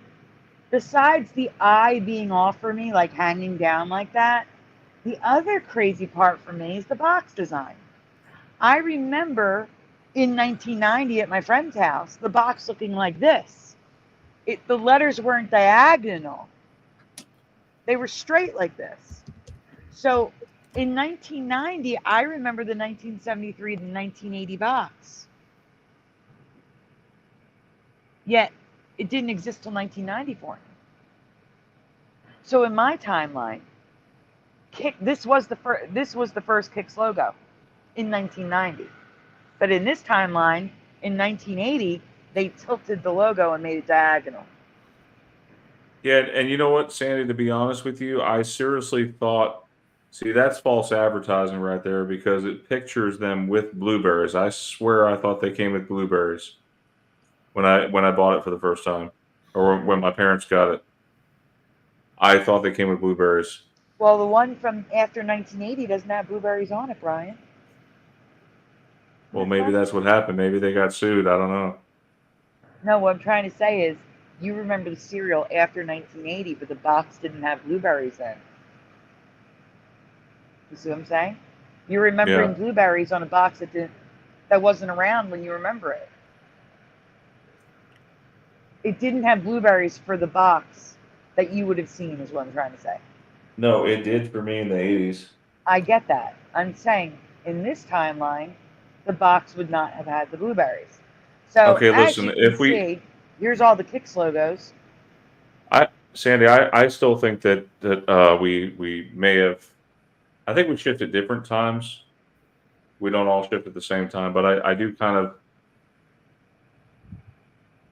S1: besides the eye being off for me, like hanging down like that, the other crazy part for me is the box design. I remember in 1990 at my friend's house, the box looking like this. The letters weren't diagonal. They were straight like this. So in 1990, I remember the 1973 to 1980 box. Yet it didn't exist till 1990 for me. So in my timeline, this was the first Kicks logo in 1990. But in this timeline, in 1980, they tilted the logo and made it diagonal.
S5: Yeah, and you know what, Sandy? To be honest with you, I seriously thought. See, that's false advertising right there because it pictures them with blueberries. I swear, I thought they came with blueberries when I bought it for the first time, or when my parents got it. I thought they came with blueberries.
S1: Well, the one from after 1980 doesn't have blueberries on it, Brian.
S5: Well, maybe that's what happened. Maybe they got sued. I don't know.
S1: No, what I'm trying to say is you remember the cereal after 1980, but the box didn't have blueberries in. You see what I'm saying? You're remembering blueberries on a box that wasn't around when you remember it. It didn't have blueberries for the box that you would have seen, is what I'm trying to say.
S5: No, it did for me in the 80s.
S1: I get that. I'm saying in this timeline, the box would not have had the blueberries. So
S5: Okay,
S1: as
S5: listen,
S1: you
S5: if
S1: can
S5: we-
S1: see, here's all the Kicks logos.
S5: Sandy, I still think that we may have. I think we shift at different times. We don't all shift at the same time, but I do kind of.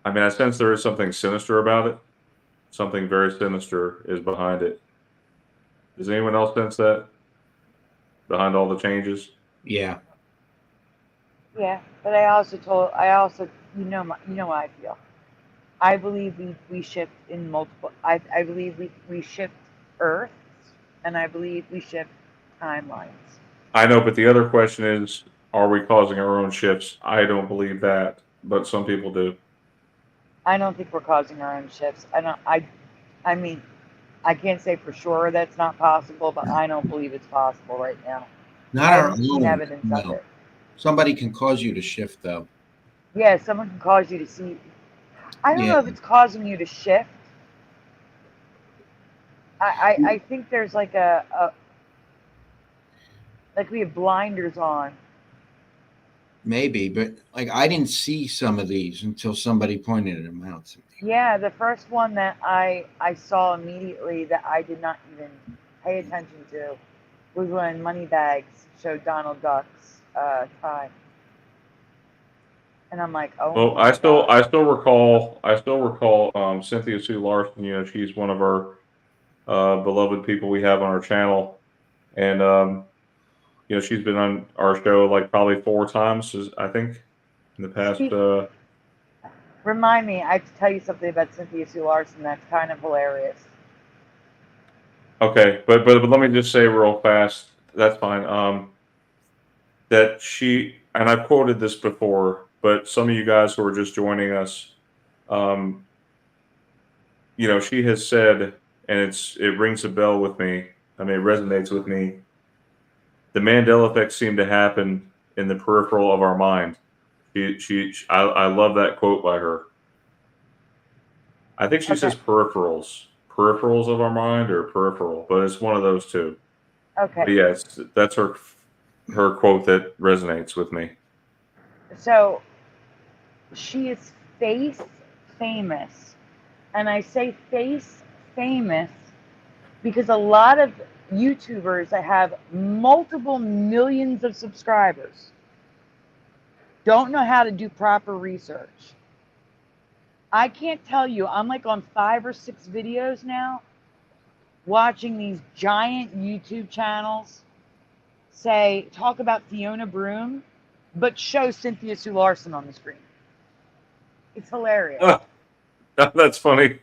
S5: I mean, I sense there is something sinister about it. Something very sinister is behind it. Does anyone else sense that? Behind all the changes?
S6: Yeah.
S1: Yeah, but I also you know how I feel. I believe we shift in multiple. I believe we shift Earths, and I believe we shift timelines.
S5: I know, but the other question is, are we causing our own shifts? I don't believe that, but some people do.
S1: I don't think we're causing our own shifts. I mean, I can't say for sure that's not possible, but I don't believe it's possible right now.
S6: Not
S1: I
S6: our
S1: haven't seen
S6: own.
S1: evidence of
S6: No.
S1: it.
S6: Somebody can cause you to shift, though.
S1: Yeah, someone can cause you to see. I don't know if it's causing you to shift. I think there's like like we have blinders on.
S6: Maybe, but like I didn't see some of these until somebody pointed them out to me.
S1: Yeah, the first one that I saw immediately that I did not even pay attention to was when Moneybags showed Donald Duck's tie. And I'm like, oh.
S5: Well, I still recall Cynthia Sue Larson. You know, she's one of our beloved people we have on our channel, and you know, she's been on our show like probably 4 times, I think, in the past.
S1: Remind me, I have to tell you something about Cynthia Sue Larson that's kind of hilarious.
S5: Okay, but let me just say real fast. That's fine. That she, and I've quoted this before, but some of you guys who are just joining us, you know, she has said, and it rings a bell with me. I mean, it resonates with me. The Mandela effect seemed to happen in the peripheral of our mind. I love that quote by her. I think she says peripherals. peripherals of our mind or peripheral, but it's one of those two.
S1: Okay.
S5: But yes, that's her quote that resonates with me.
S1: So she is face famous. And I say face famous because a lot of YouTubers that have multiple millions of subscribers don't know how to do proper research. I can't tell you, I'm like on 5 or 6 videos now watching these giant YouTube channels talk about Fiona Broom, but show Cynthia Sue Larson on the screen. It's hilarious.
S5: Oh, that's funny.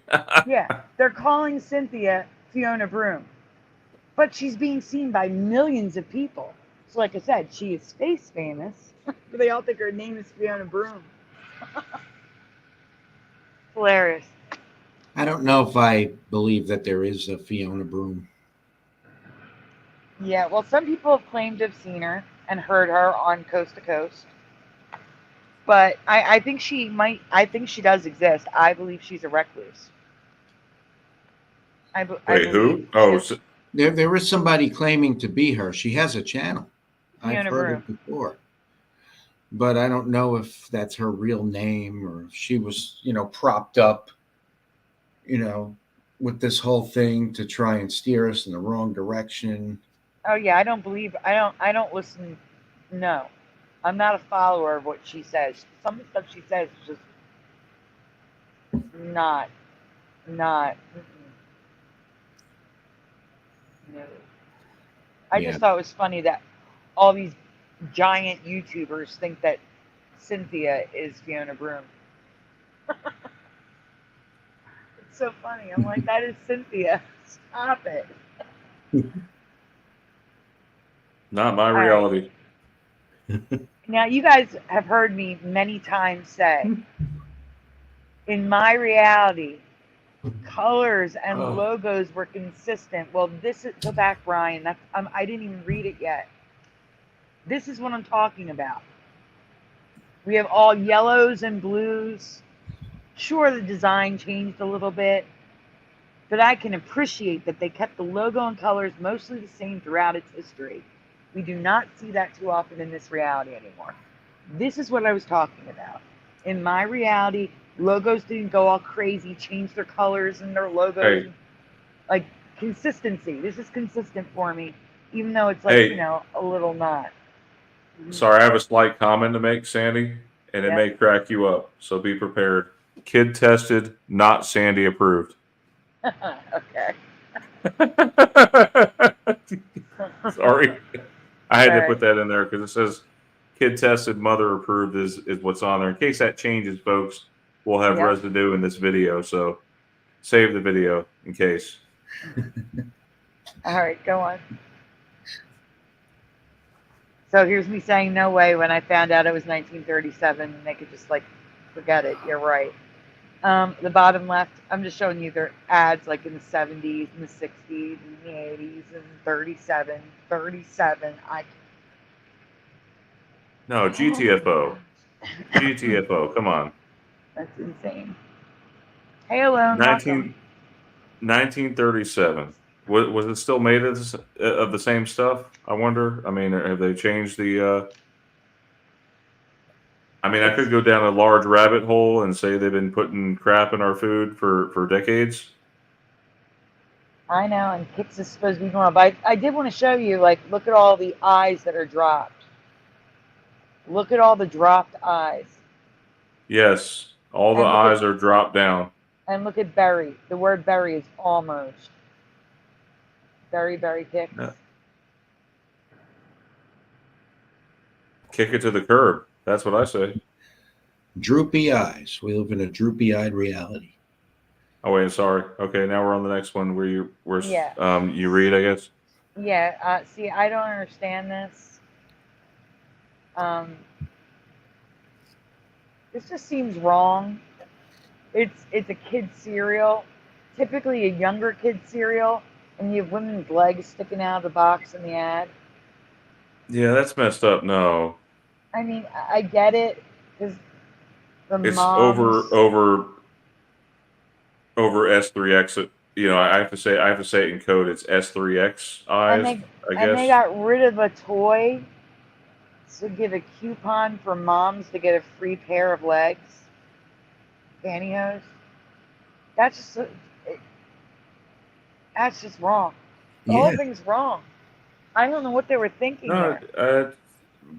S1: Yeah, they're calling Cynthia Fiona Broom, but she's being seen by millions of people. So like I said, she is face famous, but they all think her name is Fiona Broom. Hilarious.
S6: I don't know if I believe that there is a Fiona Broom.
S1: Yeah, well, some people have claimed to have seen her and heard her on Coast to Coast. But I think she might. I think she does exist. I believe she's a recluse.
S5: Wait, who? Oh,
S6: There is somebody claiming to be her. She has a channel. I've
S1: Fiona
S6: heard
S1: Broom.
S6: it before. But I don't know if that's her real name or if she was, propped up, with this whole thing to try and steer us in the wrong direction.
S1: Oh yeah, I don't listen. No, I'm not a follower of what she says. Some of the stuff she says is just not. No. I just thought it was funny that all these giant YouTubers think that Cynthia is Fiona Broom. It's so funny. I'm like, that is Cynthia. Stop it.
S5: not my reality.
S1: Now, you guys have heard me many times say, in my reality, colors and logos were consistent. Well, go back, Brian. I didn't even read it yet. This is what I'm talking about. We have all yellows and blues. Sure, the design changed a little bit, but I can appreciate that they kept the logo and colors mostly the same throughout its history. We do not see that too often in this reality anymore. This is what I was talking about. In my reality, logos didn't go all crazy, change their colors and their logos.
S5: Hey.
S1: Like consistency. This is consistent for me, even though it's like, a little not.
S5: Sorry, I have a slight comment to make, Sandy, and it
S1: Yeah.
S5: may crack you up, so be prepared. Kid tested, not Sandy approved.
S1: Okay.
S5: Sorry. I had to
S1: Sorry.
S5: put that in there because it says kid tested, mother approved is what's on there. In case that changes, folks, we'll have
S1: Yep.
S5: residue in this video, so save the video in case.
S1: All right, go on. So here's me saying no way when I found out it was 1937 and they could just forget it. You're right. The bottom left, I'm just showing you their ads like in the 70s and the 60s and the 80s and 37.
S5: No, GTFO. GTFO, come on.
S1: That's insane. Hey, Alone, welcome.
S5: 1937. Was it still made of the same stuff? I wonder. I mean, have they changed the? I could go down a large rabbit hole and say they've been putting crap in our food for decades.
S1: I know, and Kix is supposed to be normal, but I did want to show you, look at all the eyes that are dropped. Look at all the dropped eyes.
S5: Yes, all the eyes are dropped down.
S1: And look at Berry. The word Berry is all merged. Berry Kix.
S5: Yeah. Kick it to the curb. That's what I say.
S6: Droopy eyes. We live in a droopy-eyed reality.
S5: Oh wait, sorry. Okay, now we're on the next one where you
S1: Yeah.
S5: read, I guess.
S1: Yeah. See, I don't understand this. This just seems wrong. It's a kid's cereal, typically a younger kid's cereal, and you have women's legs sticking out of the box in the ad.
S5: Yeah, that's messed up. No.
S1: I mean, I get it because the
S5: It's
S1: moms.
S5: over S3 exit. I have to say it in code. It's S3X
S1: And
S5: eyes,
S1: they
S5: I
S1: and they
S5: guess.
S1: got rid of a toy to give a coupon for moms to get a free pair of legs, pantyhose. That's just that's just wrong. The whole
S6: Yeah.
S1: thing's wrong. I don't know what they were thinking
S5: No,
S1: there.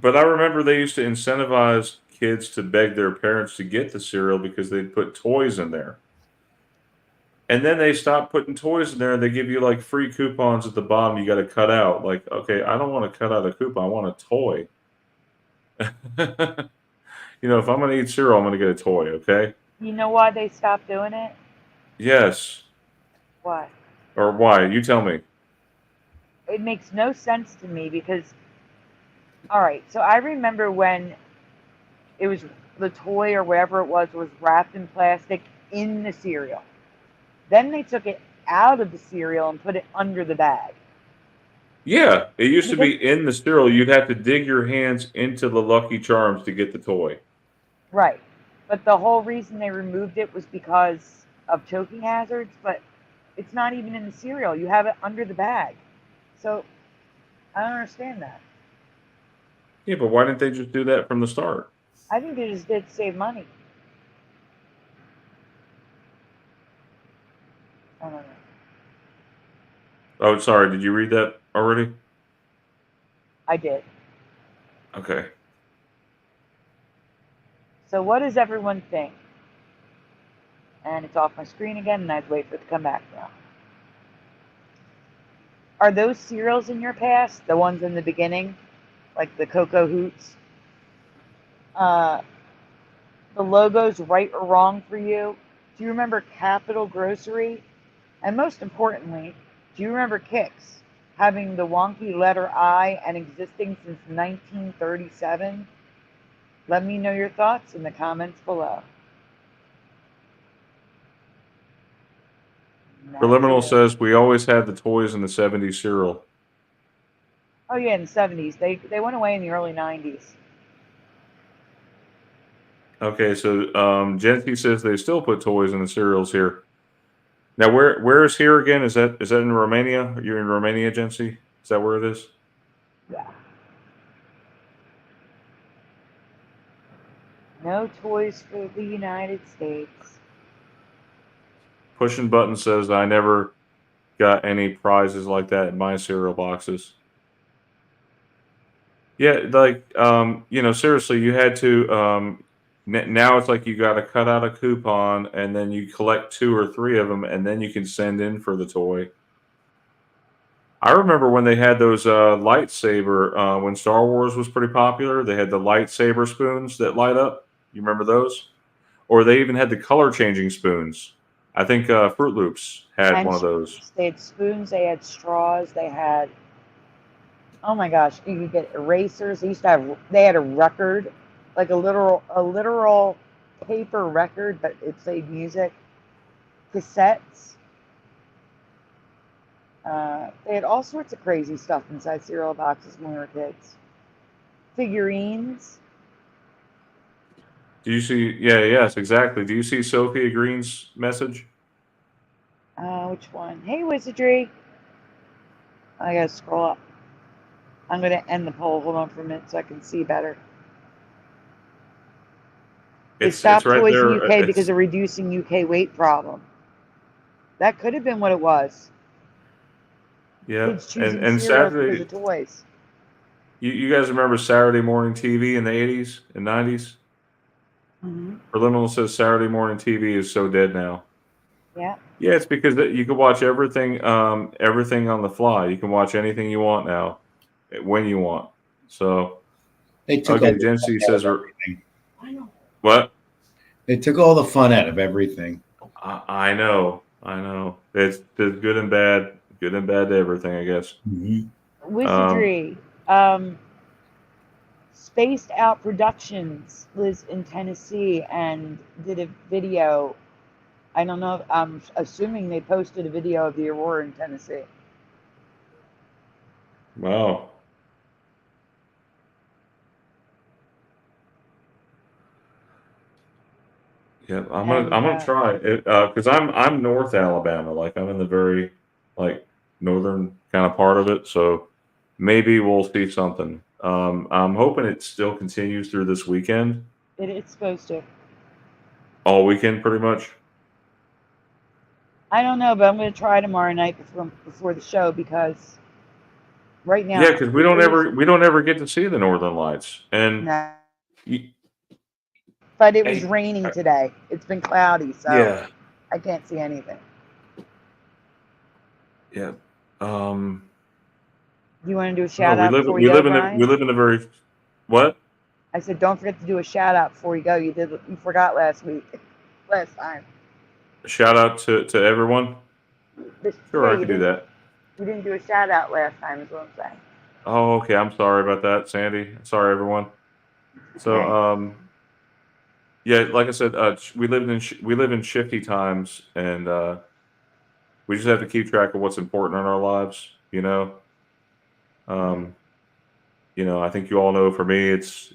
S5: but I remember they used to incentivize kids to beg their parents to get the cereal because they'd put toys in there. And then they stopped putting toys in there and they give you like free coupons at the bottom you got to cut out. Like, okay, I don't want to cut out a coupon. I want a toy. If I'm going to eat cereal, I'm going to get a toy, okay?
S1: You know why they stopped doing it?
S5: Yes.
S1: Why?
S5: Or why? You tell me.
S1: It makes no sense to me because, all right, so I remember when it was the toy or whatever it was wrapped in plastic in the cereal. Then they took it out of the cereal and put it under the bag.
S5: Yeah, it used to
S1: Because,
S5: be in the cereal. You'd have to dig your hands into the Lucky Charms to get the toy.
S1: right. But the whole reason they removed it was because of choking hazards, but it's not even in the cereal. You have it under the bag. So I don't understand that.
S5: Yeah, but why didn't they just do that from the start?
S1: I think they just did save money. I don't know.
S5: Oh, sorry. Did you read that already?
S1: I did.
S5: Okay.
S1: So what does everyone think? And it's off my screen again, and I have to wait for it to come back now. Are those cereals in your past, the ones in the beginning, like the Cocoa Hoots? The logo's right or wrong for you? Do you remember Capital Grocery? And most importantly, do you remember Kix having the wonky letter I and existing since 1937? Let me know your thoughts in the comments below.
S5: Preliminal
S1: Matthew.
S5: says we always had the toys in the 70s cereal.
S1: Oh yeah, in the 70s. They went away in the early 90s.
S5: Okay, so Genty says they still put toys in the cereals here. Now, where is here again? Is that in Romania? Are you in Romania, Genty? Is that where it is?
S1: Yeah. No toys for the United States.
S5: Pushing Button says I never got any prizes like that in my cereal boxes. Yeah, like seriously, you had to. Now it's like you got to cut out a coupon and then you collect 2 or 3 of them and then you can send in for the toy. I remember when they had those lightsaber when Star Wars was pretty popular. They had the lightsaber spoons that light up. You remember those? Or they even had the color changing spoons. I think Fruit Loops had one of those.
S1: They had spoons, they had straws, they had, oh my gosh, you could get erasers. They had a record, like a literal paper record, but it played music. Cassettes. They had all sorts of crazy stuff inside cereal boxes when we were kids. Figurines.
S5: Do you see? Yeah, yes, exactly. Do you see Sophia Green's message?
S1: Which one? Hey, Wizardry. I gotta scroll up. I'm gonna end the poll. Hold on for a minute so I can see better. They
S5: It's
S1: stopped
S5: right
S1: toys in
S5: there.
S1: UK because of reducing UK weight problem. That could have been what it was.
S5: Yeah,
S1: Kids choosing
S5: and
S1: cereals because
S5: Saturday.
S1: of toys.
S5: You guys remember Saturday morning TV in the 80s and 90s?
S1: Mm-hmm.
S5: Preliminal says Saturday morning TV is so dead now.
S1: Yeah.
S5: Yeah, it's because you can watch everything on the fly. You can watch anything you want now, when you want. So,
S6: They took
S5: okay,
S6: all the
S5: Gen
S6: fun
S5: C
S6: out
S5: says,
S6: of everything.
S5: what?
S6: They took all the fun out of everything.
S5: I know. It's good and bad to everything, I guess.
S6: Mm-hmm.
S1: Wizardry. Spaced Out Productions lives in Tennessee and did a video. I don't know. I'm assuming they posted a video of the Aurora in Tennessee.
S5: Wow. Yeah, I'm
S1: And
S5: gonna try it because I'm North Alabama, like I'm in the very like northern kind of part of it, so maybe we'll see something. I'm hoping it still continues through this weekend,
S1: it's supposed to.
S5: all weekend pretty much.
S1: I don't know, but I'm going to try tomorrow night before the show because right
S5: Yeah,
S1: now
S5: because
S1: it is
S5: we don't ever get to see the Northern Lights, and
S1: no,
S5: y-
S1: but it was
S5: hey,
S1: raining today. It's been cloudy, so
S5: yeah,
S1: I can't see anything.
S5: yeah. Um,
S1: You want to do a
S5: no,
S1: shout out before we go,
S5: we
S1: Brian?
S5: live in the very what?
S1: I said, don't forget to do a shout out before you go. You forgot last time.
S5: Shout out to everyone. Sure,
S1: Yeah,
S5: I could do that.
S1: you didn't do a shout out last time. Is what I'm saying.
S5: Oh, okay. I'm sorry about that, Sandy. Sorry, everyone. So,
S1: Okay.
S5: yeah, like I said, we live in shifty times, and we just have to keep track of what's important in our lives. Um, I think you all know. For me, it's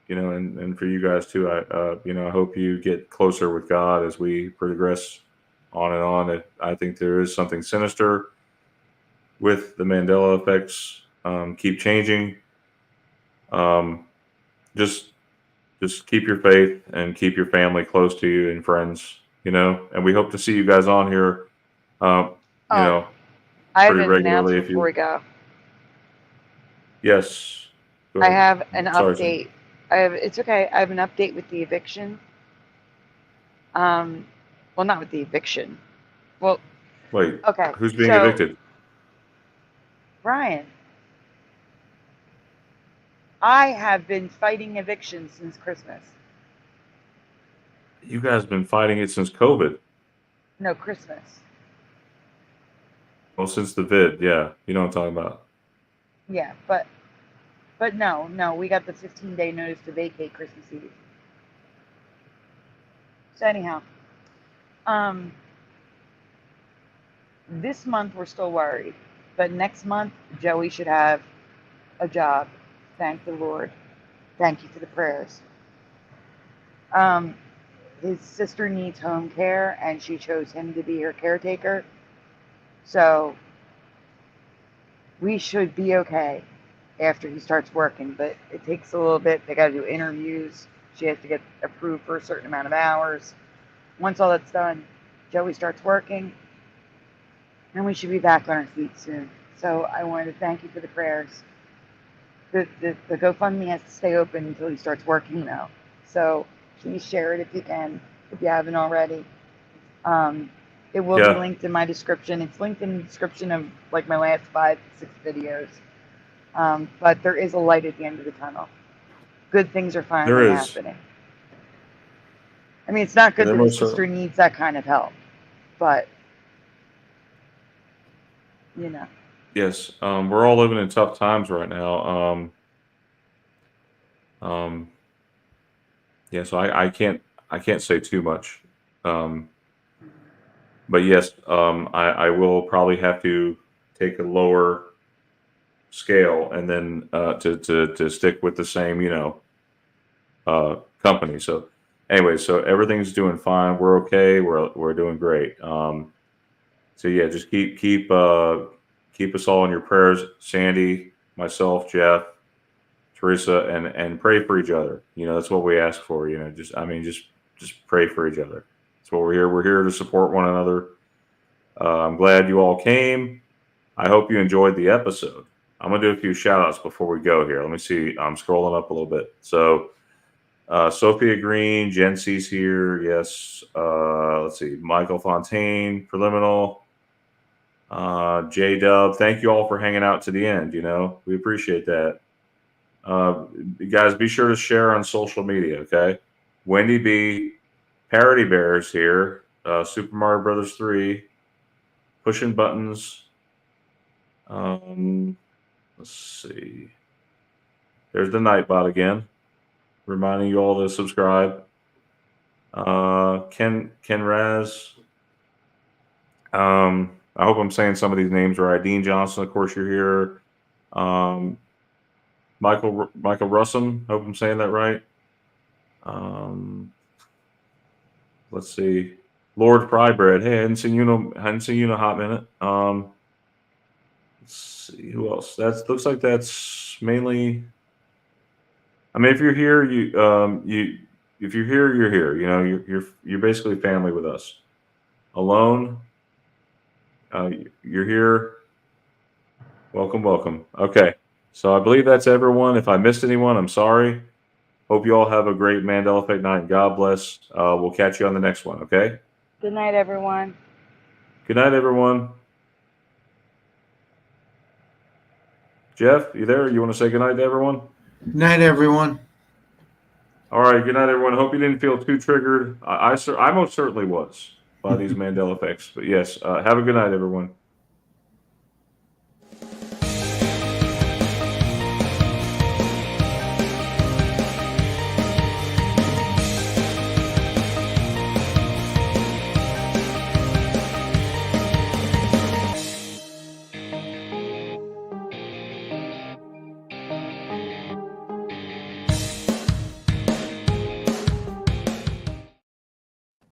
S5: and for you guys too. I hope you get closer with God as we progress on and on. I think there is something sinister with the Mandela effects. Keep changing. Um, just keep your faith and keep your family close to you and friends, and we hope to see you guys on here, um, you
S1: Oh,
S5: know,
S1: I have
S5: pretty
S1: an
S5: regularly
S1: announcement
S5: if
S1: before we
S5: you,
S1: go.
S5: yes, go
S1: I
S5: ahead.
S1: have an
S5: Sorry, Sam.
S1: update. It's okay. I have an update with the eviction. Well, not with the eviction. Well,
S5: Wait,
S1: okay.
S5: who's being
S1: So,
S5: evicted?
S1: Brian, I have been fighting eviction since Christmas.
S5: You guys been fighting it since COVID.
S1: No, Christmas.
S5: Well, since the vid, yeah. You know what I'm talking about.
S1: Yeah, but no, we got the 15-day notice to vacate Christmas Eve. So anyhow, um, this month we're still worried, but next month Joey should have a job. Thank the Lord. Thank you for the prayers. Um, his sister needs home care, and she chose him to be her caretaker. So we should be okay after he starts working, but it takes a little bit. They got to do interviews. She has to get approved for a certain amount of hours. Once all that's done, Joey starts working, and we should be back on our feet soon. So I wanted to thank you for the prayers. The GoFundMe has to stay open until he starts working now. So please share it if you can, if you haven't already. It will be
S5: Yeah,
S1: linked in my description. It's linked in the description of like my last 5 to 6 videos. But there is a light at the end of the tunnel. Good things are
S5: there
S1: finally
S5: is.
S1: happening. I mean, it's not
S5: Yeah,
S1: good
S5: there
S1: that his
S5: most
S1: sister
S5: certainly.
S1: needs that kind of help, but you know.
S5: Yes, we're all living in tough times right now. Um, yeah, so I can't say too much. Um, but yes, I will probably have to take a lower scale and then to stick with the same company. So anyway, so everything's doing fine. We're okay. We're doing great. So yeah, just keep us all in your prayers, Sandy, myself, Jeff, Teresa, and pray for each other. That's what we ask for. Just pray for each other. That's what we're here. We're here to support one another. I'm glad you all came. I hope you enjoyed the episode. I'm gonna do a few shout outs before we go here. Let me see. I'm scrolling up a little bit. So Sophia Green, Jen C's here. Yes. Let's see. Michael Fontaine, Preliminal. J Dub. Thank you all for hanging out to the end. We appreciate that. You guys, be sure to share on social media. Okay. Wendy B. Parody Bears here. Super Mario Brothers 3. Pushing buttons. Let's see. There's the Nightbot again, reminding you all to subscribe. Ken Raz. I hope I'm saying some of these names right. Dean Johnson, of course, you're here. Michael Russum. Hope I'm saying that right. let's see. Lord Frybread. Hey, I hadn't seen you in a hot minute. Let's see who else. Looks like that's mainly. I mean, if you're here, if you're here, you're here. You know, you're basically family with us. Alone, you're here. Welcome, welcome. Okay, so I believe that's everyone. If I missed anyone, I'm sorry. Hope you all have a great Mandela Effect night. God bless. We'll catch you on the next one. Okay.
S1: Good night, everyone.
S5: Good night, everyone. Jeff, you there? You want to say good night to everyone?
S6: Night, everyone.
S5: All right. Good night, everyone. Hope you didn't feel too triggered. I most certainly was by these Mandela effects. But yes, have a good night, everyone.